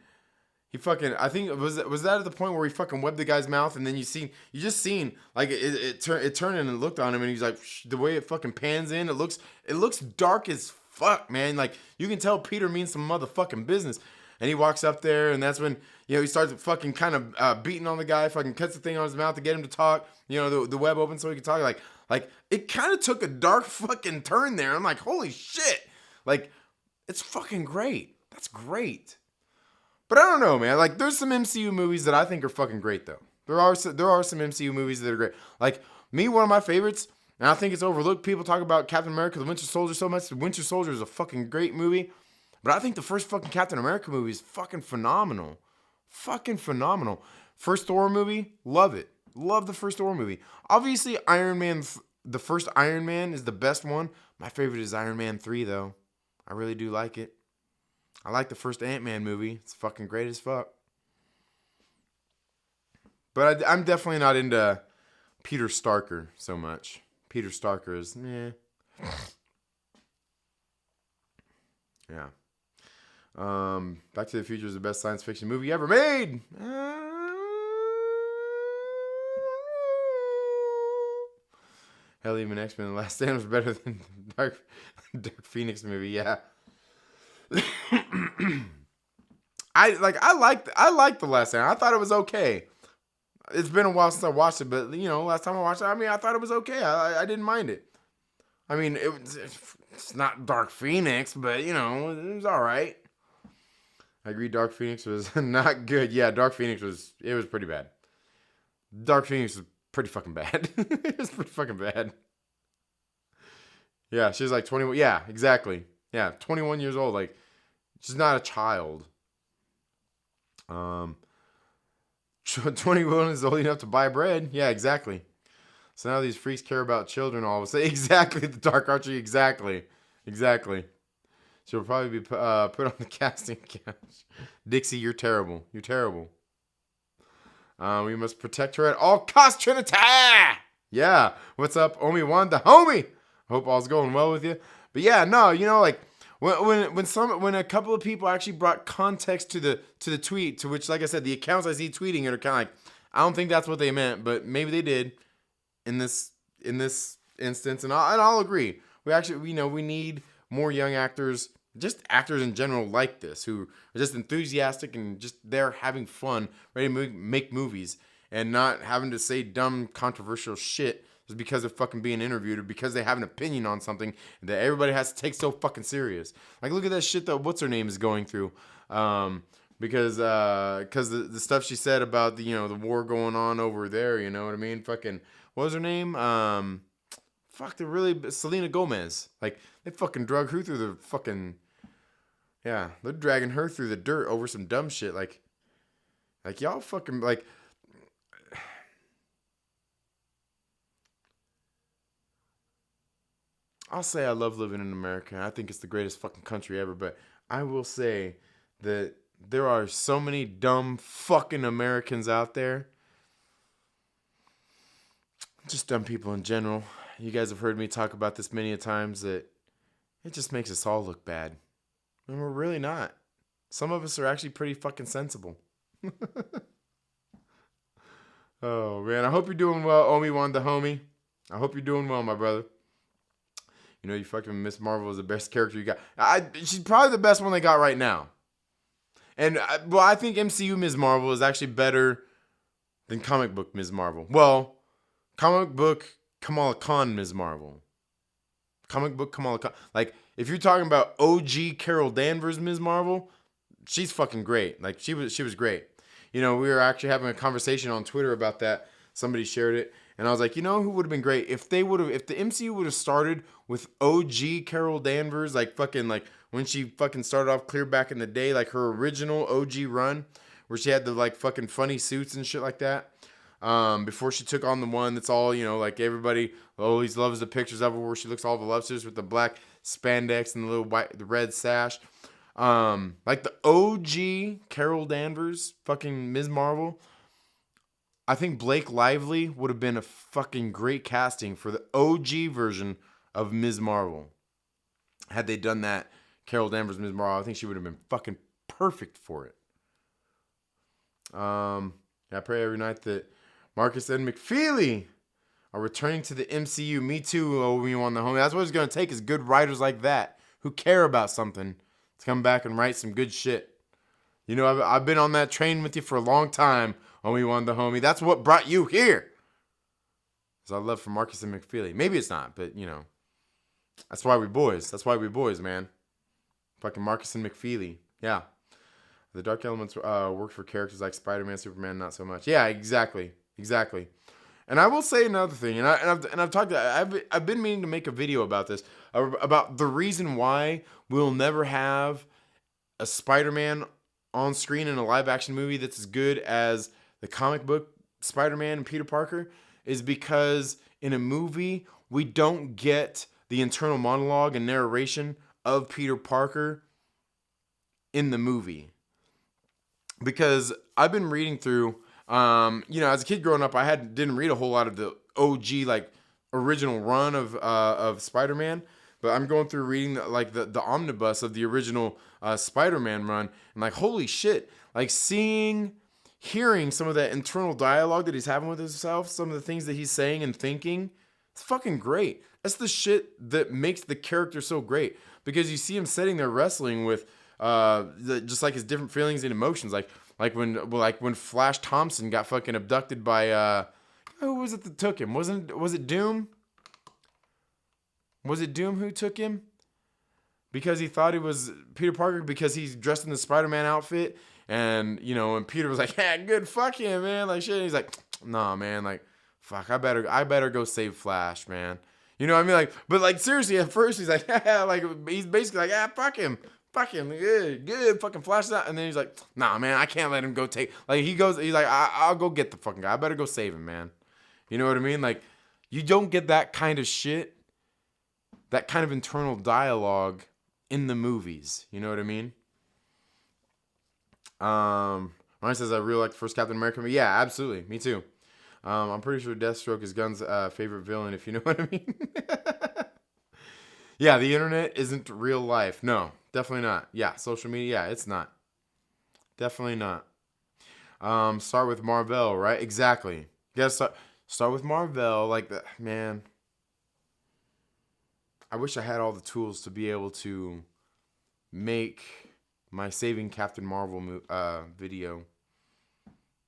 [SPEAKER 1] he fucking, I think, was that at the point where he fucking webbed the guy's mouth, and then you just seen, like, it turned in and looked on him, and he's like, the way it fucking pans in, it looks dark as fuck, man. Like, you can tell Peter means some motherfucking business. And he walks up there, and that's when, you know, he starts fucking kind of beating on the guy, fucking cuts the thing on his mouth to get him to talk. You know, the web opens so he can talk. Like it kind of took a dark fucking turn there. I'm like, holy shit. Like, it's fucking great. That's great. But I don't know, man. Like, there's some MCU movies that I think are fucking great, though. There are some MCU movies that are great. Like, me, one of my favorites, and I think it's overlooked. People talk about Captain America, the Winter Soldier so much. The Winter Soldier is a fucking great movie. But I think the first fucking Captain America movie is fucking phenomenal. Fucking phenomenal. First Thor movie, love it. Love the first Thor movie. Obviously, Iron Man, the first Iron Man is the best one. My favorite is Iron Man 3, though. I really do like it. I like the first Ant-Man movie. It's fucking great as fuck. But I'm definitely not into Peter Starker so much. Peter Starker is, meh. Yeah. Back to the Future is the best science fiction movie ever made. Hell, even X-Men: The Last Stand was better than Dark Phoenix movie. Yeah. I liked The Last Stand. I thought it was okay. It's been a while since I watched it, but you know, last time I watched it, I mean, I thought it was okay. I didn't mind it. I mean, it's not Dark Phoenix, but you know, it was all right. I agree, Dark Phoenix was not good. Yeah, Dark Phoenix was pretty bad. Dark Phoenix was pretty fucking bad. It was pretty fucking bad. Yeah, she's like 21. Yeah, exactly. Yeah, 21 years old. Like, she's not a child. 21 is old enough to buy bread. Yeah, exactly. So now these freaks care about children all of a sudden. Exactly, the Dark Archie. Exactly. She'll probably be put on the casting couch. Dixie, you're terrible. You're terrible. We must protect her at all costs, Trinity. Yeah. What's up, Obi-Juan, the homie? Hope all's going well with you. But yeah, no, you know, like when a couple of people actually brought context to the tweet, to which, like I said, the accounts I see tweeting it are kind of like, I don't think that's what they meant, but maybe they did in this instance, and I'll agree. We need more young actors, just actors in general like this, who are just enthusiastic and just there having fun, ready to make movies, and not having to say dumb, controversial shit just because they're fucking being interviewed or because they have an opinion on something that everybody has to take so fucking serious. Like, look at that shit that what's her name is going through, because the stuff she said about the war going on over there. You know what I mean? Fucking, what was her name? Selena Gomez. Like, they fucking drug her through the fucking, yeah, they're dragging her through the dirt over some dumb shit. Like y'all fucking, like, I'll say I love living in America. I think it's the greatest fucking country ever, but I will say that there are so many dumb fucking Americans out there. Just dumb people in general. You guys have heard me talk about this many a times, that it just makes us all look bad. And we're really not. Some of us are actually pretty fucking sensible. Oh, man. I hope you're doing well, Obi-Wan the homie. I hope you're doing well, my brother. You know, you fucking Miss Marvel is the best character you got. She's probably the best one they got right now. And, I think MCU Ms. Marvel is actually better than comic book Ms. Marvel. Well, comic book Kamala Khan Ms. Marvel. Comic book Kamala Khan. Like, if you're talking about OG Carol Danvers Ms. Marvel, she's fucking great. Like, she was great. You know, we were actually having a conversation on Twitter about that. Somebody shared it. And I was like, you know who would have been great? If the MCU would have started with OG Carol Danvers, like when she fucking started off clear back in the day, like her original OG run, where she had the like fucking funny suits and shit like that. before she took on the one that's all, like everybody always loves the pictures of her where she looks all voluptuous with the black spandex and the red sash. Like the OG Carol Danvers, fucking Ms. Marvel. I think Blake Lively would have been a fucking great casting for the OG version of Ms. Marvel. Had they done that, Carol Danvers, Ms. Marvel, I think she would have been fucking perfect for it. I pray every night that Marcus and McFeely are returning to the MCU. Me too, Obi-Wan the homie. That's what it's going to take is good writers like that who care about something to come back and write some good shit. I've been on that train with you for a long time, Obi-Wan the homie. That's what brought you here. Because I love for Marcus and McFeely. Maybe it's not, but, that's why we boys. That's why we boys, man. Fucking Marcus and McFeely. Yeah. The dark elements work for characters like Spider-Man, Superman, not so much. Yeah, exactly. And I will say another thing, and I've been meaning to make a video about this, about the reason why we'll never have a Spider-Man on screen in a live-action movie that's as good as the comic book Spider-Man and Peter Parker, is because in a movie we don't get the internal monologue and narration of Peter Parker in the movie. Because I've been reading through, as a kid growing up, I didn't read a whole lot of the OG, like, original run of Spider-Man. But I'm going through reading, the omnibus of the original Spider-Man run. And, like, holy shit. Like, hearing some of that internal dialogue that he's having with himself, some of the things that he's saying and thinking, it's fucking great. That's the shit that makes the character so great. Because you see him sitting there wrestling with just like his different feelings and emotions, like when Flash Thompson got fucking abducted by who was it that took him? Was it Doom? Was it Doom who took him? Because he thought he was Peter Parker because he's dressed in the Spider-Man outfit, and and Peter was like, "Yeah, good, fuck him, man." Like shit. And he's like, "Nah, man. Like, fuck. I better go save Flash, man." You know what I mean? Like, but like seriously, at first he's like, like he's basically like, fuck him. Fuck him, good, fucking Flash that. And then he's like, nah, man, I can't let him go take, like, he's like, I'll go get the fucking guy. I better go save him, man. You know what I mean? Like, you don't get that kind of shit, that kind of internal dialogue in the movies. You know what I mean? Ryan says, I really like the first Captain America movie. Yeah, absolutely. Me too. I'm pretty sure Deathstroke is Gunn's favorite villain, if you know what I mean. Yeah, the internet isn't real life. No. Definitely not. Yeah, social media, yeah, it's not. Definitely not. Start with Marvel, right? Exactly. You gotta start with Marvel, like that. Man, I wish I had all the tools to be able to make my Saving Captain Marvel video.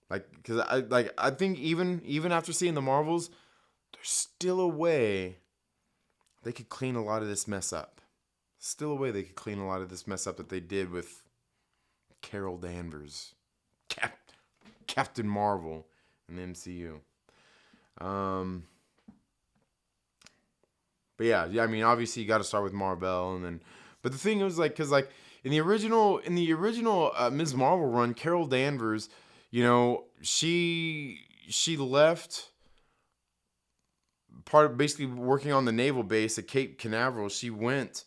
[SPEAKER 1] Like, because I think even after seeing the Marvels, there's still a way they could clean a lot of this mess up. Still a way they could clean a lot of this mess up that they did with Carol Danvers, Captain Marvel in the MCU. But yeah, I mean, obviously you got to start with Marvel, and then. But the thing was because in the original Ms. Marvel run, Carol Danvers, she left. Part of basically working on the naval base at Cape Canaveral. She went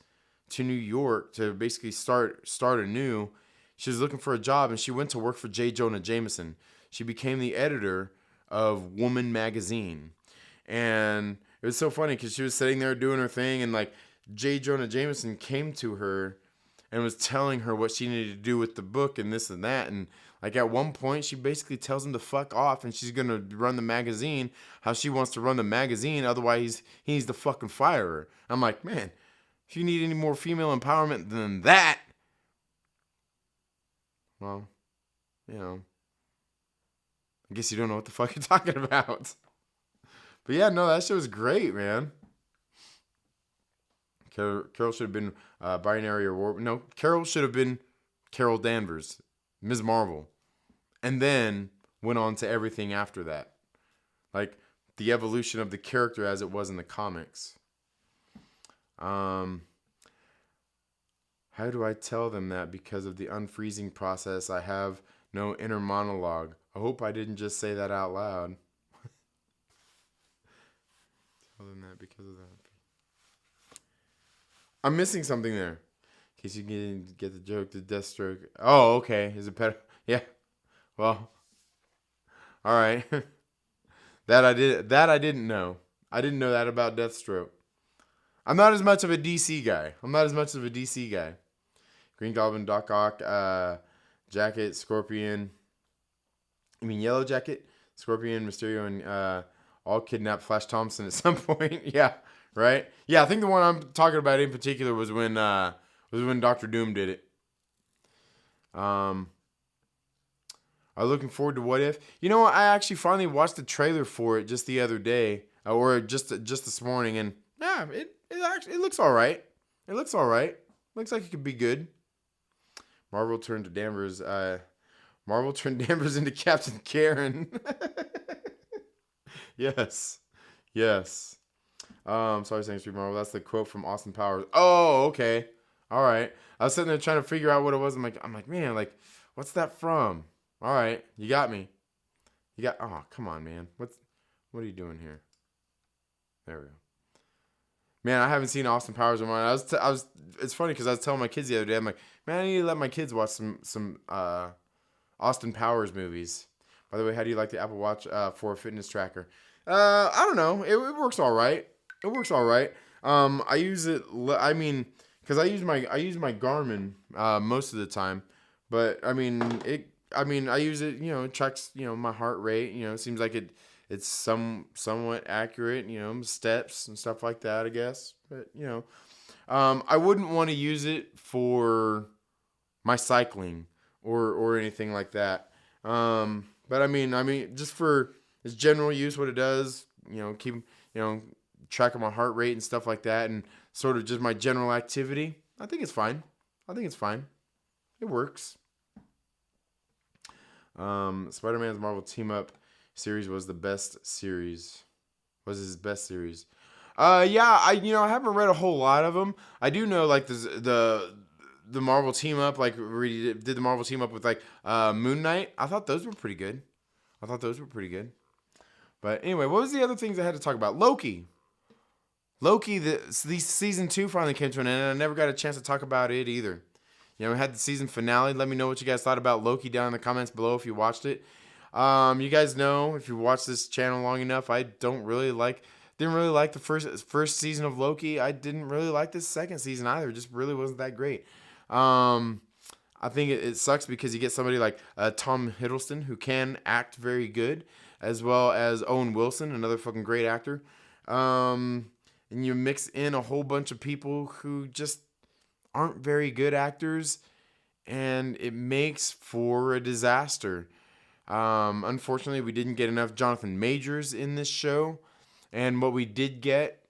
[SPEAKER 1] to New York to basically start anew. She was looking for a job, and she went to work for J. Jonah Jameson. She became the editor of Woman magazine, and it was so funny because she was sitting there doing her thing, and like J. Jonah Jameson came to her and was telling her what she needed to do with the book and this and that, and like at one point she basically tells him to fuck off, and she's gonna run the magazine how she wants to run the magazine. Otherwise, he needs to fucking fire her. I'm like, man. If you need any more female empowerment than that, well, I guess you don't know what the fuck you're talking about. But yeah, no, that shit was great, man. Carol should have been binary or war. No, Carol should have been Carol Danvers, Ms. Marvel, and then went on to everything after that, like the evolution of the character as it was in the comics. How do I tell them that because of the unfreezing process I have no inner monologue? I hope I didn't just say that out loud. Other than that, because of that. I'm missing something there. In case you didn't get the joke, the Deathstroke. Oh, okay. Is it better? Yeah. Well. All right. That I didn't know. I didn't know that about Deathstroke. I'm not as much of a DC guy. Green Goblin, Doc Ock, Jacket, Scorpion. I mean Yellow Jacket, Scorpion, Mysterio, and all kidnapped Flash Thompson at some point. Yeah, right. Yeah, I think the one I'm talking about in particular was when Doctor Doom did it. I'm looking forward to What If. You know what? I actually finally watched the trailer for it just the other day, or just this morning, and yeah, it looks all right. It looks all right. Looks like it could be good. Marvel turned Danvers into Captain Karen. Yes. Sorry, thanks for Marvel. That's the quote from Austin Powers. Oh, okay. All right. I was sitting there trying to figure out what it was. I'm like, man, like, what's that from? All right, you got me. Oh, come on, man. What are you doing here? There we go. Man, I haven't seen Austin Powers in a while. It's funny because I was telling my kids the other day, I'm like, man, I need to let my kids watch some Austin Powers movies. By the way, how do you like the Apple Watch for a fitness tracker? I don't know. It works all right. I use it. I mean, because I use my Garmin most of the time, but I mean I use it. You know, it tracks my heart rate. You know, it seems like it's somewhat accurate. You know, steps and stuff like that, I guess. But I wouldn't want to use it for my cycling or anything like that. But I mean, just for its general use, what it does, keep track of my heart rate and stuff like that, and sort of just my general activity. I think it's fine. It works. Spider-Man's Marvel Team Up series was his best series. Yeah, I haven't read a whole lot of them. I do know like the Marvel Team Up, like we did the Marvel Team Up with like Moon Knight. I thought those were pretty good. But anyway, what was the other things I had to talk about? Loki, the season 2 finally came to an end, and I never got a chance to talk about it either. We had the season finale. Let me know what you guys thought about Loki down in the comments below if you watched it. You guys know, if you watched this channel long enough, I didn't really like the first season of Loki. I didn't really like this second season either. It just really wasn't that great. I think it sucks because you get somebody like Tom Hiddleston, who can act very good, as well as Owen Wilson, another fucking great actor. And you mix in a whole bunch of people who just aren't very good actors, and it makes for a disaster. Unfortunately, we didn't get enough Jonathan Majors in this show, and what we did get,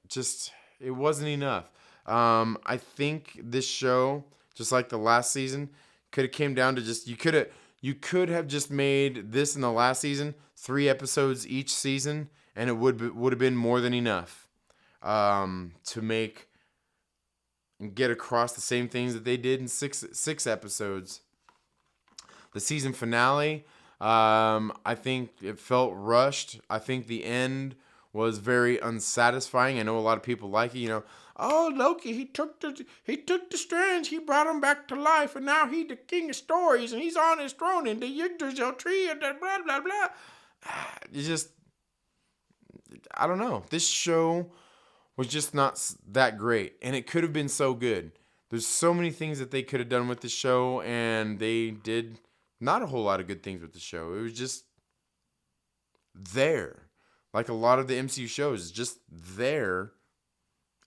[SPEAKER 1] it wasn't enough. I think this show, just like the last season, could have came down to just you could have just made this in the last season 3 episodes each season, and it would have been more than enough to make and get across the same things that they did in six episodes. The season finale, I think it felt rushed. I think the end was very unsatisfying. I know a lot of people like it. Oh, Loki, he took the strands, he brought them back to life, and now he's the king of stories, and he's on his throne in the Yggdrasil tree, and blah blah blah. It's just, I don't know. This show was just not that great, and it could have been so good. There's so many things that they could have done with the show, and they did not a whole lot of good things with the show. It was just there. Like a lot of the MCU shows, it's just there.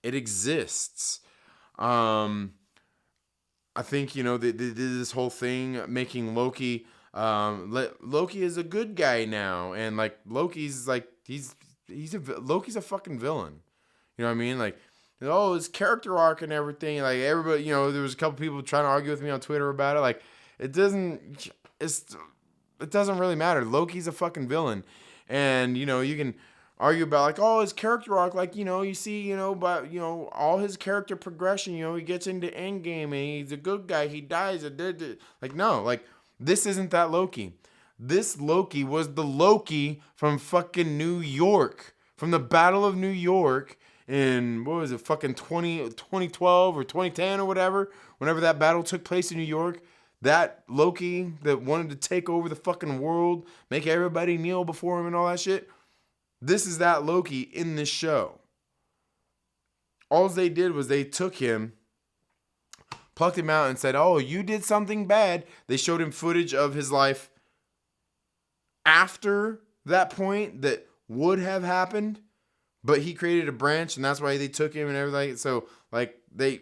[SPEAKER 1] It exists. I think, they did this whole thing making Loki, Loki is a good guy now. And like, Loki's like, Loki's a fucking villain. You know what I mean? Like, his character arc and everything. Like everybody, there was a couple people trying to argue with me on Twitter about it. Like, it doesn't really matter. Loki's a fucking villain. And, you can argue about like, his character arc, like, you see, but, all his character progression, he gets into Endgame and he's a good guy, he dies, like, no, like, this isn't that Loki. This Loki was the Loki from fucking New York, from the Battle of New York in, what was it, fucking 2012 or 2010 or whatever, whenever that battle took place in New York, that Loki that wanted to take over the fucking world, make everybody kneel before him and all that shit, this is that Loki in this show. All they did was they took him, plucked him out and said, oh, you did something bad. They showed him footage of his life after that point that would have happened, but he created a branch, and that's why they took him and everything. So, like, they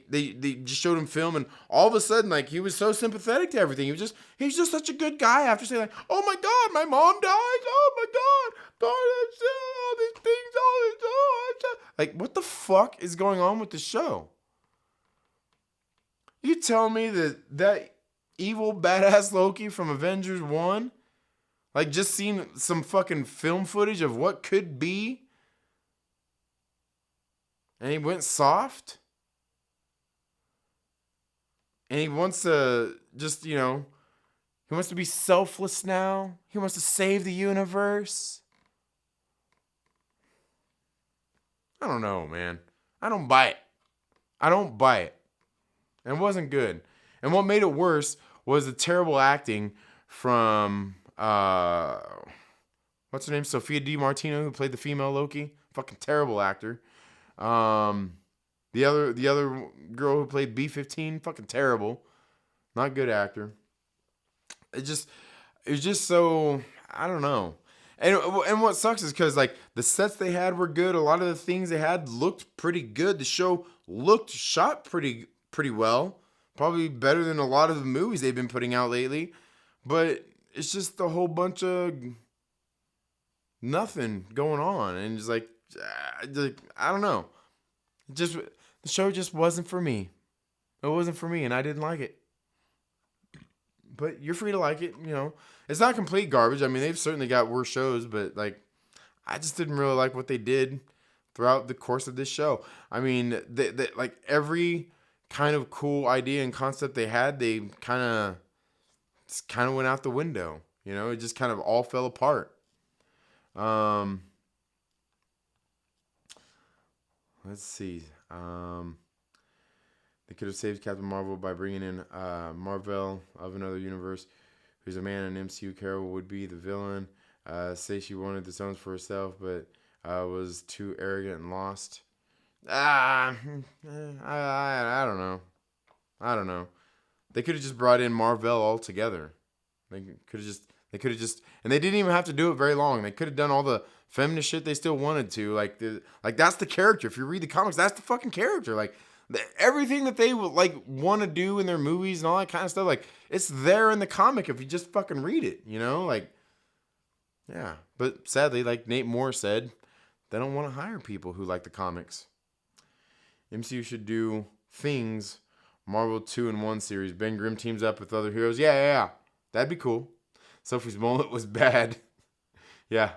[SPEAKER 1] just showed him film, and all of a sudden, like, he was so sympathetic to everything. He's just such a good guy after saying, like, oh my God, my mom died. Oh my God, all these things, like, what the fuck is going on with the show? You tell me that evil badass Loki from Avengers 1, like, just seen some fucking film footage of what could be, and he went soft? And he wants to just, he wants to be selfless now. He wants to save the universe. I don't know, man. I don't buy it. And it wasn't good. And what made it worse was the terrible acting from, what's her name? Sophia DiMartino, who played the female Loki. Fucking terrible actor. The other girl who played B-15, fucking terrible. Not good actor. It was just so, I don't know. And what sucks is because, like, the sets they had were good. A lot of the things they had looked pretty good. The show shot pretty well. Probably better than a lot of the movies they've been putting out lately. But it's just a whole bunch of nothing going on. And it's like, I don't know. The show just wasn't for me. It wasn't for me, and I didn't like it. But you're free to like it, It's not complete garbage. I mean, they've certainly got worse shows, but, like, I just didn't really like what they did throughout the course of this show. I mean, they like, every kind of cool idea and concept they had, they kind of went out the window. It just kind of all fell apart. Let's see. They could have saved Captain Marvel by bringing in Marvel of another universe, who's a man in MCU. Carol would be the villain. Say she wanted the stones for herself, but was too arrogant and lost. I don't know. They could have just brought in Marvel altogether. They could have just, and they didn't even have to do it very long. They could have done all the feminist shit they still wanted to. Like that's the character. If you read the comics, that's the fucking character. Like, everything that they would, like, want to do in their movies and all that kind of stuff, like, it's there in the comic if you just fucking read it, Like, yeah. But sadly, like Nate Moore said, they don't want to hire people who like the comics. MCU should do Things, Marvel 2-in-1 series. Ben Grimm teams up with other heroes. Yeah. That'd be cool. Sophie's mullet was bad. Yeah.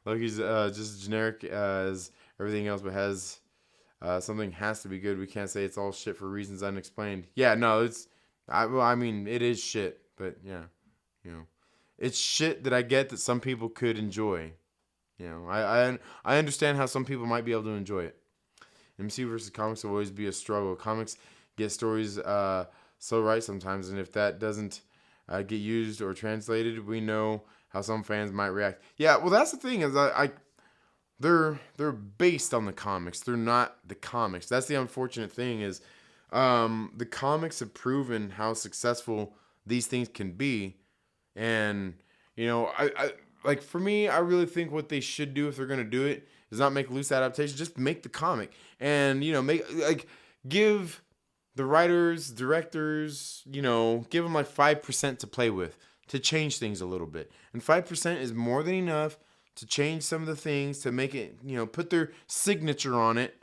[SPEAKER 1] Loki's just generic as everything else, but has something has to be good. We can't say it's all shit for reasons unexplained. Yeah, no, it is shit, but yeah, it's shit that I get that some people could enjoy. I understand how some people might be able to enjoy it. MCU versus comics will always be a struggle. Comics get stories so right sometimes, and if that doesn't get used or translated, we know how some fans might react. Yeah, well, that's the thing is they're based on the comics. They're not the comics. That's the unfortunate thing is the comics have proven how successful these things can be. And, I like, for me, I really think what they should do if they're going to do it is not make loose adaptations. Just make the comic. And, give the writers, directors, give them like 5% to play with, to change things a little bit. And 5% is more than enough to change some of the things, to make it, put their signature on it.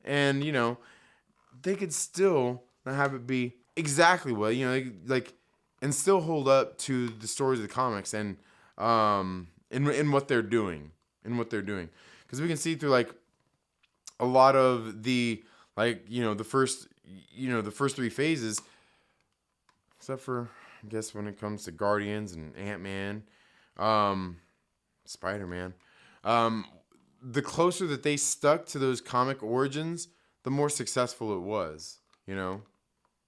[SPEAKER 1] And, they could still not have it be exactly what, and still hold up to the stories of the comics and in what they're doing. Because we can see through, like, a lot of the, like, the first 3 phases, except for, I guess, when it comes to Guardians and Ant-Man, Spider-Man, the closer that they stuck to those comic origins, the more successful it was. You know,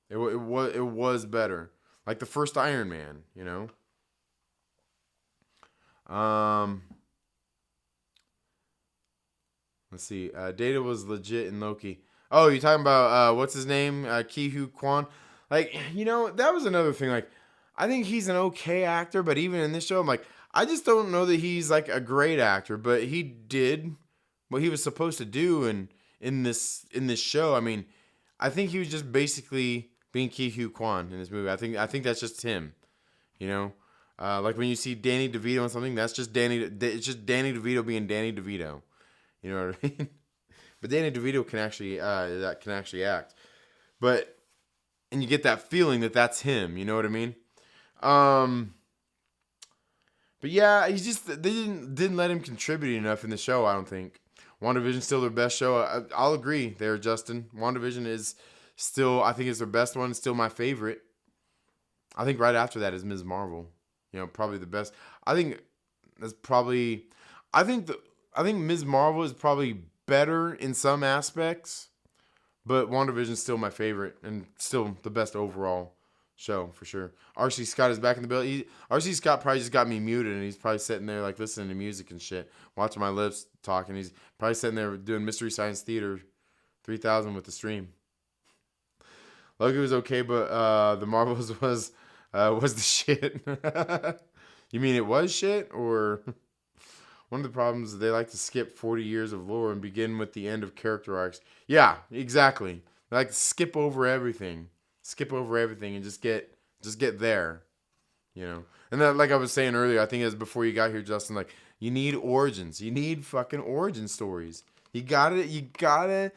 [SPEAKER 1] it was better. Like the first Iron Man. You know. Let's see. Data was legit in Loki. Oh, you're talking about what's his name? Ki-Hu Kwan. Like, you know, that was another thing. Like, I think he's an okay actor, but even in this show, I'm like, I just don't know that he's like a great actor. But he did what he was supposed to do, and in this show, I mean, I think he was just basically being Ki-Hu Kwan in this movie. I think that's just him. You know, like when you see Danny DeVito on something, that's just Danny. It's just Danny DeVito being Danny DeVito. You know what I mean? But Danny DeVito can actually act. But and you get that feeling that that's him. You know what I mean? But yeah, he's just they didn't let him contribute enough in the show. I don't think WandaVision's still their best show. I'll agree there, Justin. WandaVision is still, I think, it's their best one. Still my favorite. I think right after that is Ms. Marvel. You know, probably the best. I think that's probably. I think Ms. Marvel is probably better in some aspects, but WandaVision's still my favorite and still the best overall show for sure. R.C. Scott is back in the building. R.C. Scott probably just got me muted, and he's probably sitting there like listening to music and shit, watching my lips talking. He's probably sitting there doing Mystery Science Theater 3000 with the stream. Loki was okay, but the Marvels was the shit. You mean it was shit, or? One of the problems is they like to skip 40 years of lore and begin with the end of character arcs. Yeah, exactly. They like to skip over everything. And just get there. You know. And then, like I was saying earlier, I think it was before you got here, Justin, like, you need origins. You need fucking origin stories. You gotta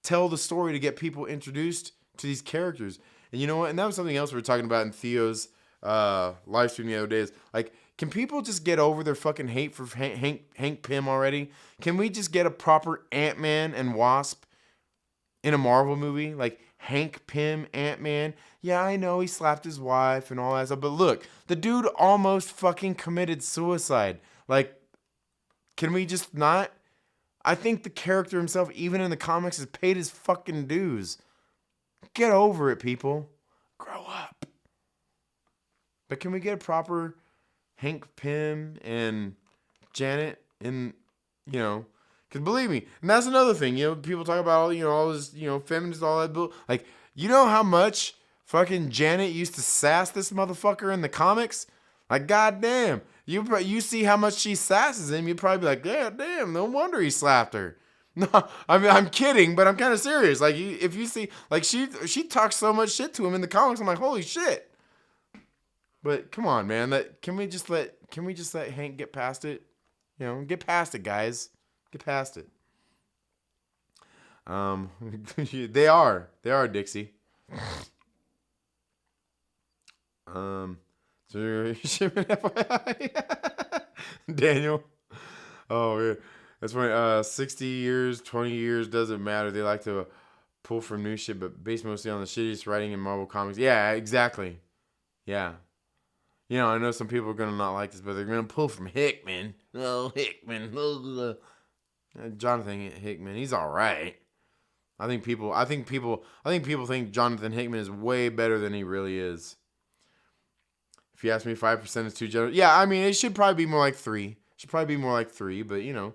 [SPEAKER 1] tell the story to get people introduced to these characters. And you know what? And that was something else we were talking about in Theo's live stream the other day. Is like, can people just get over their fucking hate for Hank Pym already? Can we just get a proper Ant-Man and Wasp in a Marvel movie? Like, Hank Pym, Ant-Man. Yeah, I know he slapped his wife and all that stuff, but look, the dude almost fucking committed suicide. Like, can we just not? I think the character himself, even in the comics, has paid his fucking dues. Get over it, people. Grow up. But can we get a proper Hank Pym and Janet in, you know, because believe me, and that's another thing, you know, people talk about, you know, all this, you know, feminists, all that bull. Like, you know how much fucking Janet used to sass this motherfucker in the comics? Like, goddamn, you see how much she sasses him, you'd probably be like, yeah, damn, no wonder he slapped her. No, I mean, I'm kidding, but I'm kind of serious. Like, if you see, like, she talks so much shit to him in the comics, I'm like, holy shit. But come on, man. Can we just let Hank get past it? You know, get past it, guys. Get past it. They are Dixie. Daniel. Oh man, that's funny. 60 years, 20 years doesn't matter. They like to pull from new shit, but based mostly on the shittiest writing in Marvel Comics. Yeah, exactly. Yeah. You know, I know some people are going to not like this, but they're going to pull from Hickman. Oh, Hickman. Jonathan Hickman, he's all right. I think people think Jonathan Hickman is way better than he really is. If you ask me, 5% is too generous. Yeah, I mean, it should probably be more like 3. But you know,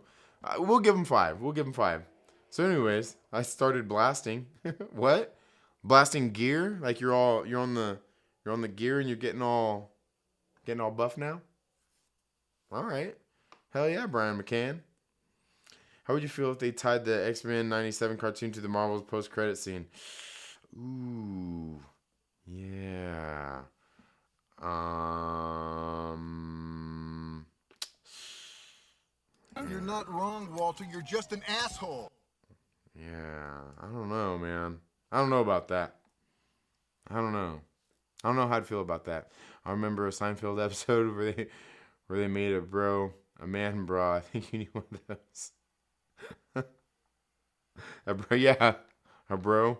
[SPEAKER 1] we'll give him 5. So anyways, I started blasting. What? Blasting gear? Like you're on the gear and you're getting all buff now? All right. Hell yeah, Brian McCann. How would you feel if they tied the X-Men 97 cartoon to the Marvel's post-credit scene? Ooh. Yeah.
[SPEAKER 3] You're not wrong, Walter. You're just an asshole.
[SPEAKER 1] Yeah. I don't know, man. I don't know about that. I don't know how to feel about that. I remember a Seinfeld episode where they made a man bra. I think you need one of those. A bro.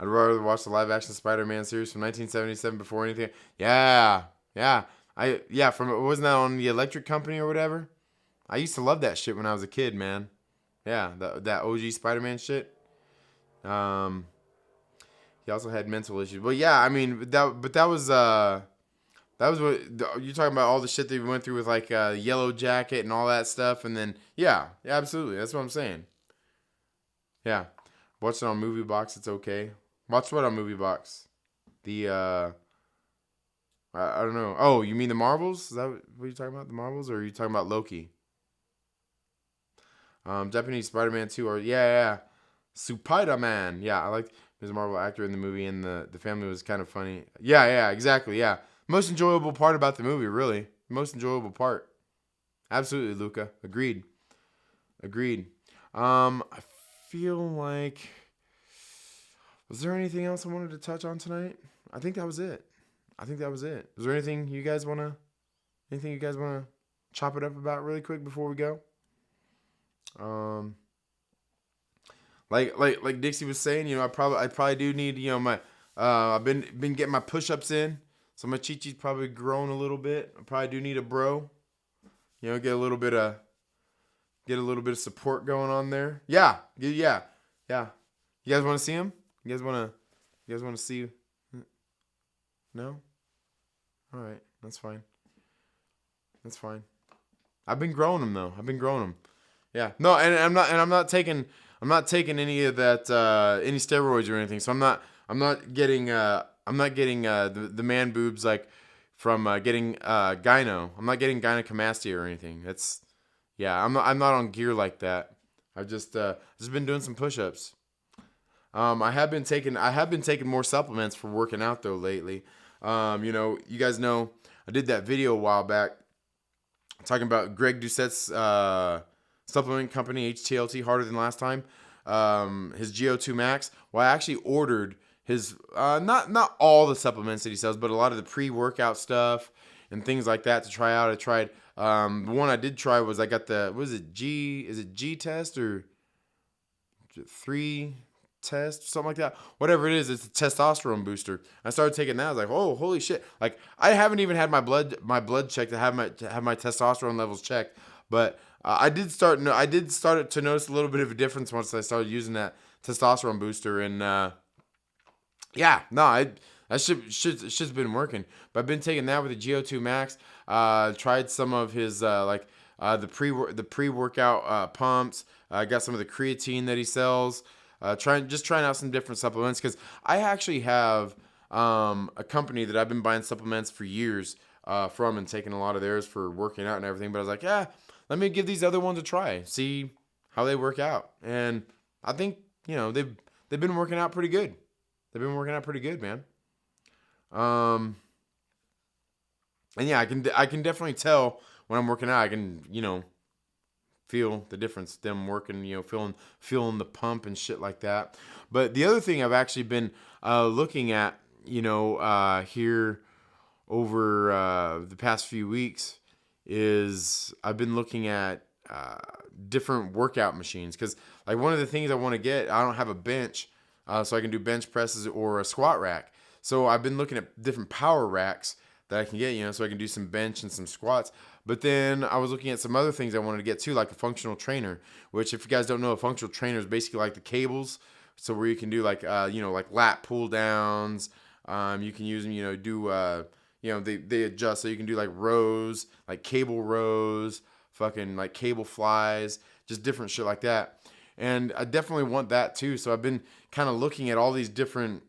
[SPEAKER 1] I'd rather watch the live-action Spider-Man series from 1977 before anything. Yeah. Wasn't that on the Electric Company or whatever? I used to love that shit when I was a kid, man. Yeah, that OG Spider-Man shit. He also had mental issues. But yeah, I mean, that was what you're talking about, all the shit that we went through with like Yellow Jacket and all that stuff, and then yeah, absolutely, that's what I'm saying. Yeah, watch it on Movie Box. It's okay. Watch what on Movie Box? The I don't know. Oh, you mean the Marvels? Is that what you're talking about? The Marvels, or are you talking about Loki? Japanese Spider-Man 2, or yeah. Spider-Man. Yeah, I liked there's a Marvel actor in the movie, and the family was kind of funny. Yeah, exactly. Yeah, most enjoyable part about the movie, really. Most enjoyable part. Absolutely, Luca. Agreed. I feel like, was there anything else I wanted to touch on tonight? I think that was it. Was there anything you guys wanna chop it up about really quick before we go? Like Dixie was saying, you know, I probably do need, you know, my I've been getting my push-ups in, so my chi-chi's probably grown a little bit. I probably do need a bro, you know, get a little bit of support going on there. Yeah. You guys want to see him? You guys want to see? No? All right, that's fine. I've been growing them though. Yeah. No, and I'm not taking any of that any steroids or anything. So I'm not getting the man boobs like from getting gyno. I'm not getting gynecomastia or anything. I'm not on gear like that. I've just been doing some push-ups. I have been taking more supplements for working out though lately. You know, you guys know I did that video a while back talking about Greg Doucette's supplement company, HTLT, Harder Than Last Time. His GO2 Max. Well, I actually ordered his not all the supplements that he sells, but a lot of the pre-workout stuff and things like that to try out. I tried the one I did try was I got the is it G test or 3 test, something like that. Whatever it is, it's a testosterone booster. I started taking that. I was like, oh, holy shit! Like I haven't even had my blood checked to have my testosterone levels checked, but I did start to notice a little bit of a difference once I started using that testosterone booster, and that shit's been working. But I've been taking that with the GO2 Max. Tried some of his the pre-workout pumps. I got some of the creatine that he sells. Trying out some different supplements because I actually have a company that I've been buying supplements for years from and taking a lot of theirs for working out and everything. But I was like, yeah, let me give these other ones a try, see how they work out. And I think, you know, they've been working out pretty good. Man. And yeah, I can definitely tell when I'm working out. I can, you know, feel the difference, them working, you know, feeling the pump and shit like that. But the other thing I've actually been looking at, you know, here over the past few weeks is I've been looking at different workout machines because like one of the things I want to get, I don't have a bench, so I can do bench presses or a squat rack. So I've been looking at different power racks that I can get, you know, so I can do some bench and some squats. But then I was looking at some other things I wanted to get too, like a functional trainer, which if you guys don't know, a functional trainer is basically like the cables. So where you can do like, you know, like lat pull downs. You can use them, you know, do, you know, they adjust. So you can do like rows, like cable rows, fucking like cable flies, just different shit like that. And I definitely want that too. So I've been kind of looking at all these different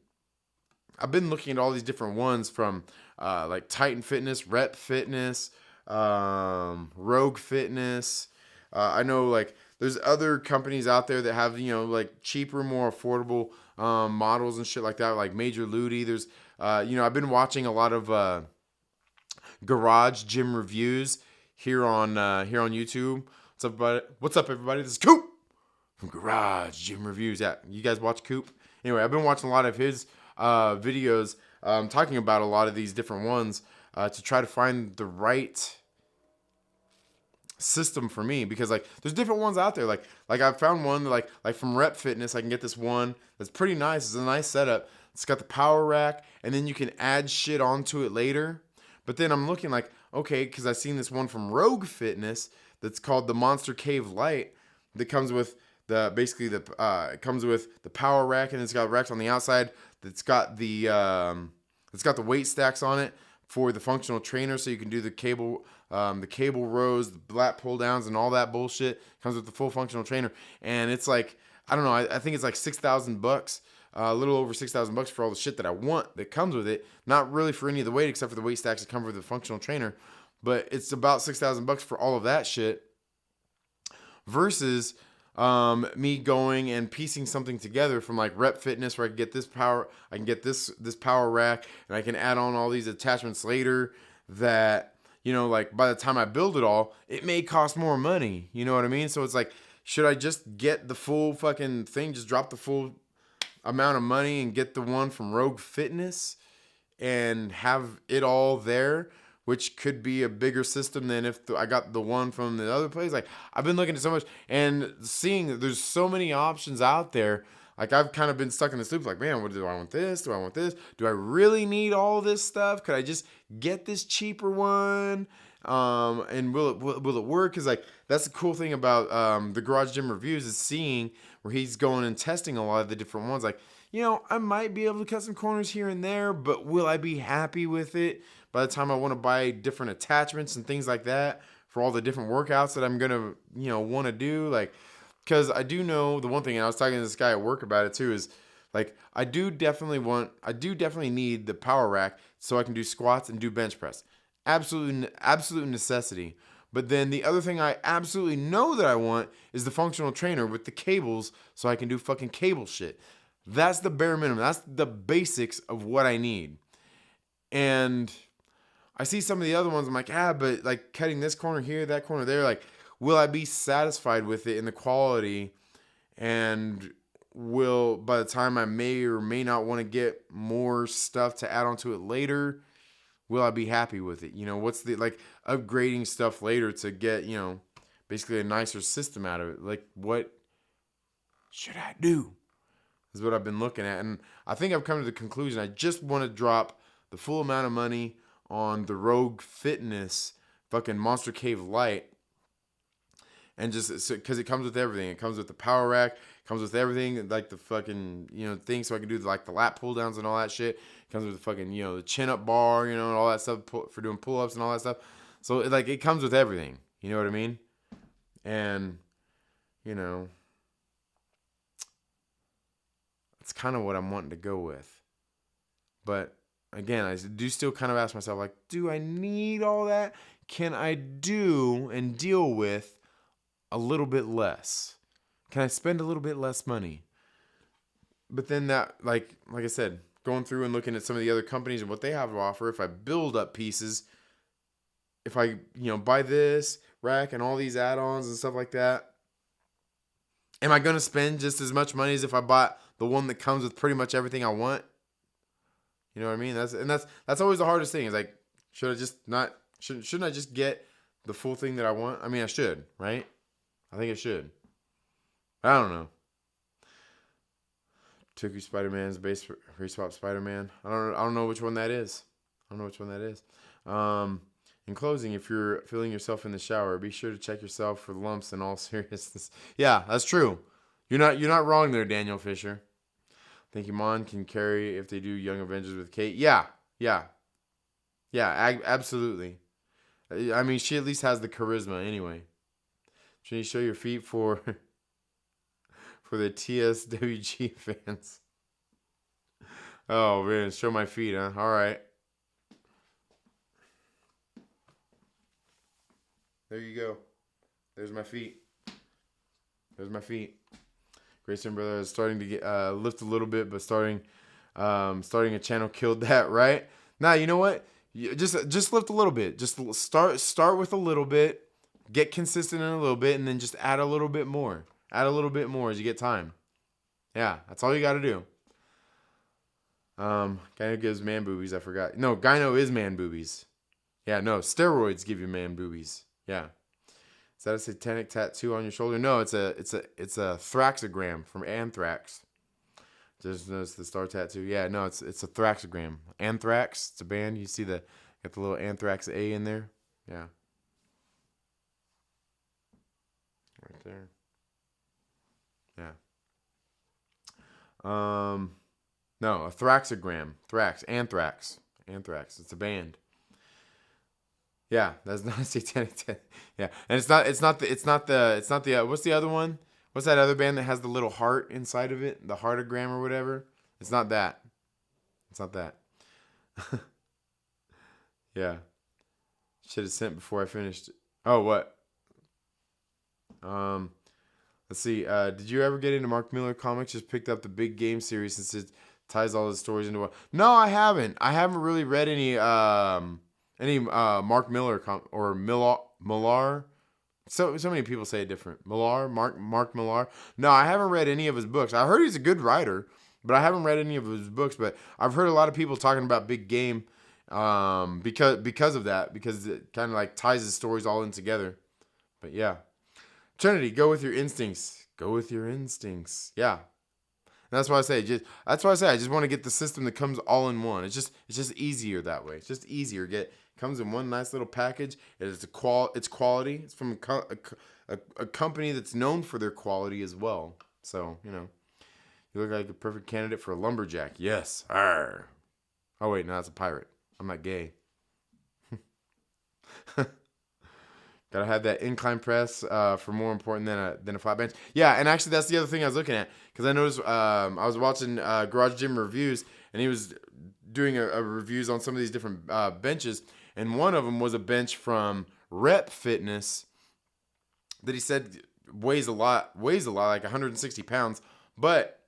[SPEAKER 1] ones from like Titan Fitness, Rep Fitness, Rogue Fitness. I know like there's other companies out there that have, you know, like cheaper, more affordable models and shit like that, like Major Ludi. There's, you know, I've been watching a lot of garage gym reviews here on YouTube. What's up, everybody? This is Coop from Garage Gym Reviews. Yeah, you guys watch Coop? Anyway, I've been watching a lot of his videos talking about a lot of these different ones to try to find the right system for me, because like there's different ones out there. Like I found one like from Rep Fitness. I can get this one that's pretty nice. It's a nice setup. It's got the power rack, and then you can add shit onto it later. But then I'm looking like, okay, because I've seen this one from Rogue Fitness that's called the Monster Cave Light that comes with it comes with the power rack, and it's got racks on the outside that's got the weight stacks on it for the functional trainer, so you can do the cable rows, the lat pull downs, and all that bullshit. Comes with the full functional trainer, and it's like, I don't know, I think it's like $6,000, a little over $6,000 for all the shit that I want that comes with it. Not really for any of the weight, except for the weight stacks that come with the functional trainer, but it's about $6,000 for all of that shit. Versus me going and piecing something together from like Rep Fitness, where I can get this power rack, and I can add on all these attachments later that, you know, like by the time I build it all, it may cost more money. You know what I mean? So it's like, should I just get the full fucking thing, just drop the full amount of money and get the one from Rogue Fitness and have it all there, which could be a bigger system than if I got the one from the other place? Like, I've been looking at so much and seeing that there's so many options out there. Like, I've kind of been stuck in this loop. Like, man, what do I want this? Do I want this? Do I really need all this stuff? Could I just get this cheaper one? And will it work? Because, like, that's the cool thing about the Garage Gym reviews, is seeing where he's going and testing a lot of the different ones. Like, you know, I might be able to cut some corners here and there, but will I be happy with it by the time I want to buy different attachments and things like that for all the different workouts that I'm going to, you know, want to do? Like, because I do know the one thing, and I was talking to this guy at work about it too, is like, I do definitely need the power rack so I can do squats and do bench press. Absolute necessity. But then the other thing I absolutely know that I want is the functional trainer with the cables, so I can do fucking cable shit. That's the bare minimum. That's the basics of what I need. And I see some of the other ones, I'm like, but like cutting this corner here, that corner there, like, will I be satisfied with it in the quality? And will, by the time I may or may not want to get more stuff to add onto it later, will I be happy with it? You know, what's the, like, upgrading stuff later to get, you know, basically a nicer system out of it? Like, what should I do? Is what I've been looking at. And I think I've come to the conclusion I just want to drop the full amount of money on the Rogue Fitness fucking Monster Cave Light, and just because it comes with everything. It comes with the power rack, comes with everything, like the fucking, you know, thing, so I can do like the lat pull downs and all that shit. It comes with the fucking, you know, the chin up bar, you know, and all that stuff for doing pull ups and all that stuff. So like, it comes with everything. You know what I mean? And, you know, it's kind of what I'm wanting to go with. But again, I do still kind of ask myself, like, do I need all that? Can I do and deal with a little bit less? Can I spend a little bit less money? But then that, like I said, going through and looking at some of the other companies and what they have to offer, if I build up pieces, if I, you know, buy this rack and all these add-ons and stuff like that, am I going to spend just as much money as if I bought the one that comes with pretty much everything I want? You know what I mean? That's always the hardest thing. Is like, shouldn't I just get the full thing that I want? I mean, I should, right? I think I should. I don't know. Tuku Spider-Man's base reswap Spider-Man. I don't know which one that is. In closing, if you're feeling yourself in the shower, be sure to check yourself for lumps in all seriousness. Yeah, that's true. You're not wrong there, Daniel Fisher. I think Iman can carry if they do Young Avengers with Kate. Yeah, absolutely. I mean, she at least has the charisma anyway. Should you show your feet for the TSWG fans? Oh, man, show my feet, huh? All right. There you go. There's my feet. Grayson Brother is starting to get lift a little bit, but starting a channel killed that, right? Now, you know what? Just lift a little bit. Just start with a little bit, get consistent in a little bit, and then just add a little bit more. Add a little bit more as you get time. Yeah, that's all you got to do. Gyno gives man boobies. I forgot. No, Gyno is man boobies. Yeah, no, steroids give you man boobies. Yeah. Is that a satanic tattoo on your shoulder? No, it's a thraxogram from Anthrax. Just notice the star tattoo. Yeah, no, it's a thraxogram. Anthrax, it's a band. You see got the little Anthrax A in there. Yeah. there. Yeah. No, a thraxogram. Anthrax. It's a band. Yeah, that's not a satanic tent. Yeah, and it's not the what's the other one? What's that other band that has the little heart inside of it? The heartogram or whatever? It's not that. It's not that. Yeah. Should have sent before I finished. Oh, what? Let's see. Did you ever get into Mark Millar comics? Just picked up the Big Game series since it ties all the stories into one. No, I haven't. I haven't really read any Mark Millar or Millar. So many people say it different. Mark Millar. No, I haven't read any of his books. I heard he's a good writer, but I haven't read any of his books. But I've heard a lot of people talking about Big Game, because of that, because it kind of like ties his stories all in together. But yeah, Trinity, go with your instincts. Go with your instincts. Yeah. And that's why I say I just want to get the system that comes all in one. It's just easier that way. It's just easier. Comes in one nice little package. It's quality. It's from a company that's known for their quality as well. So, you look like a perfect candidate for a lumberjack. Yes. Arr. Oh wait, no, that's a pirate. I'm not gay. Gotta have that incline press for more important than a flat bench. Yeah, and actually that's the other thing I was looking at, because I noticed I was watching Garage Gym Reviews, and he was doing a reviews on some of these different benches, and one of them was a bench from Rep Fitness that he said weighs a lot, like 160 pounds, but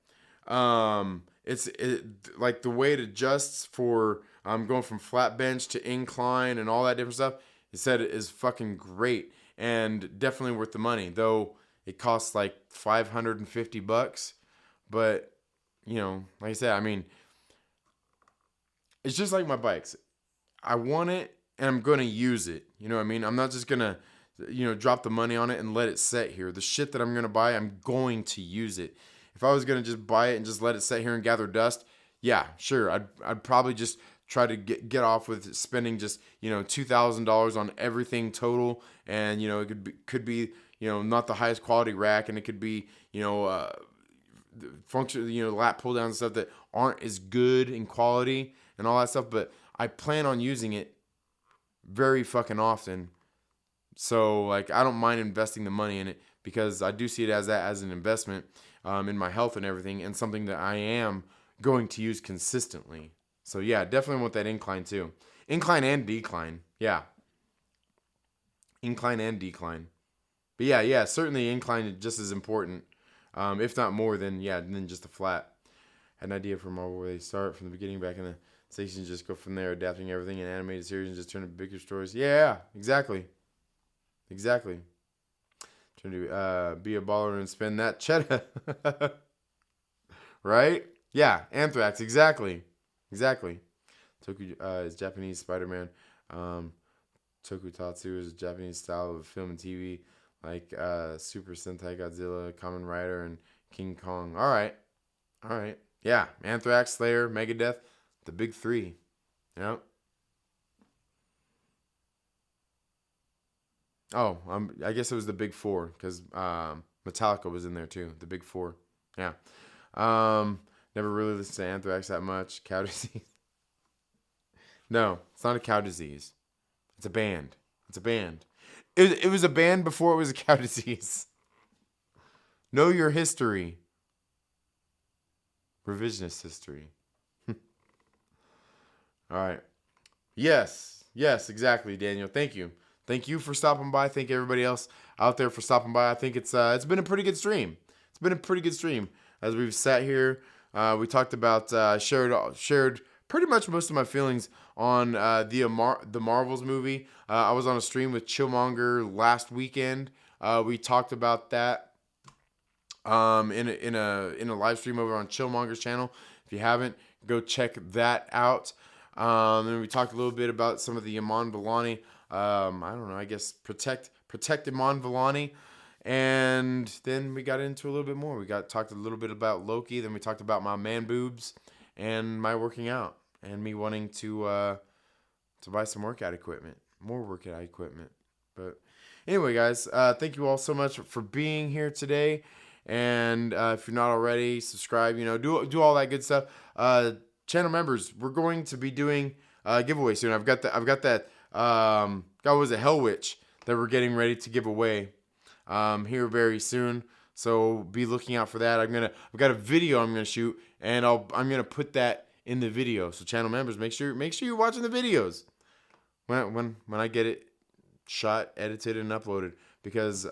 [SPEAKER 1] it's like the way it adjusts for going from flat bench to incline and all that different stuff. He said it is fucking great and definitely worth the money, though it costs like $550. But, like I said, I mean, it's just like my bikes. I want it and I'm going to use it. You know what I mean? I'm not just going to, drop the money on it and let it sit here. The shit that I'm going to buy, I'm going to use it. If I was going to just buy it and just let it sit here and gather dust, yeah, sure. I'd probably just try to get off with spending just, $2,000 on everything total. And, it could be, not the highest quality rack. And it could be, function, lap pull downs and stuff that aren't as good in quality and all that stuff. But I plan on using it very fucking often. So, like, I don't mind investing the money in it, because I do see it as an investment in my health and everything, and something that I am going to use consistently. So, yeah, definitely want that incline, too. Incline and decline. Yeah. Incline and decline. But, yeah, certainly incline is just as important, if not more than just a flat. Had an idea for Marvel where they start from the beginning back in the stations, just go from there, adapting everything in animated series and just turn it bigger stories. Yeah, exactly. Trying to be a baller and spend that cheddar. Right? Yeah, Anthrax, exactly. Toku is Japanese Spider-Man. Tokusatsu is a Japanese style of film and TV, like Super Sentai Godzilla, Kamen Rider, and King Kong. All right. Yeah, Anthrax, Slayer, Megadeth, the big three. Yep. Oh, I guess it was the big four, because Metallica was in there too. The big four. Yeah. Never really listened to Anthrax that much. Cow disease. No, it's not a cow disease. It's a band. It was a band before it was a cow disease. Know your history. Revisionist history. All right. Yes, exactly, Daniel. Thank you. Thank you for stopping by. Thank everybody else out there for stopping by. I think it's been a pretty good stream. As we've sat here. We talked about shared pretty much most of my feelings on the Marvels movie. I was on a stream with Chillmonger last weekend. We talked about that in a live stream over on Chillmonger's channel. If you haven't, go check that out. And we talked a little bit about some of the Iman Vellani. I don't know. I guess protect Iman Vellani. And then we got into a little bit more. We talked a little bit about Loki. Then we talked about my man boobs and my working out and me wanting to buy some workout equipment, more workout equipment. But anyway, guys, thank you all so much for being here today. And if you're not already, subscribe. You know, do all that good stuff. Channel members, we're going to be doing a giveaway soon. I've got that. God, was it Hell Witch that we're getting ready to give away here very soon. So be looking out for that. I've got a video I'm gonna shoot, and I'm gonna put that in the video. So channel members, make sure you're watching the videos when I get it shot, edited, and uploaded, because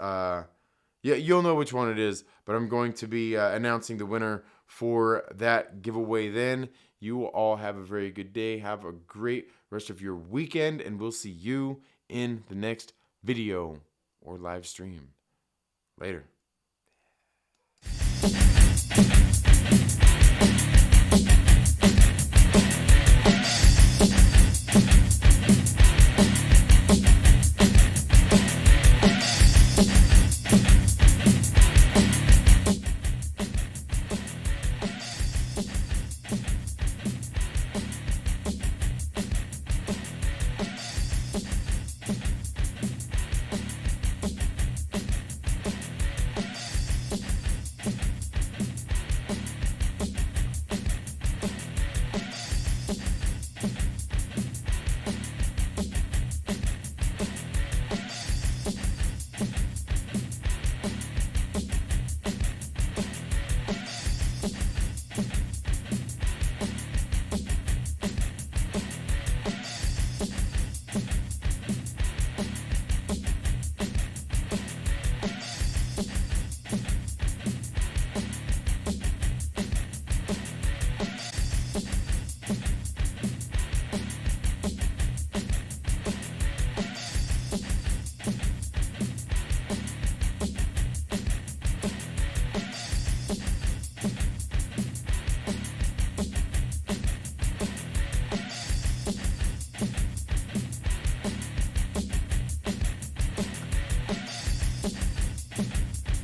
[SPEAKER 1] you'll know which one it is. But I'm going to be announcing the winner for that giveaway then. You will all have a very good day. Have a great rest of your weekend, and we'll see you in the next video or live stream. Later.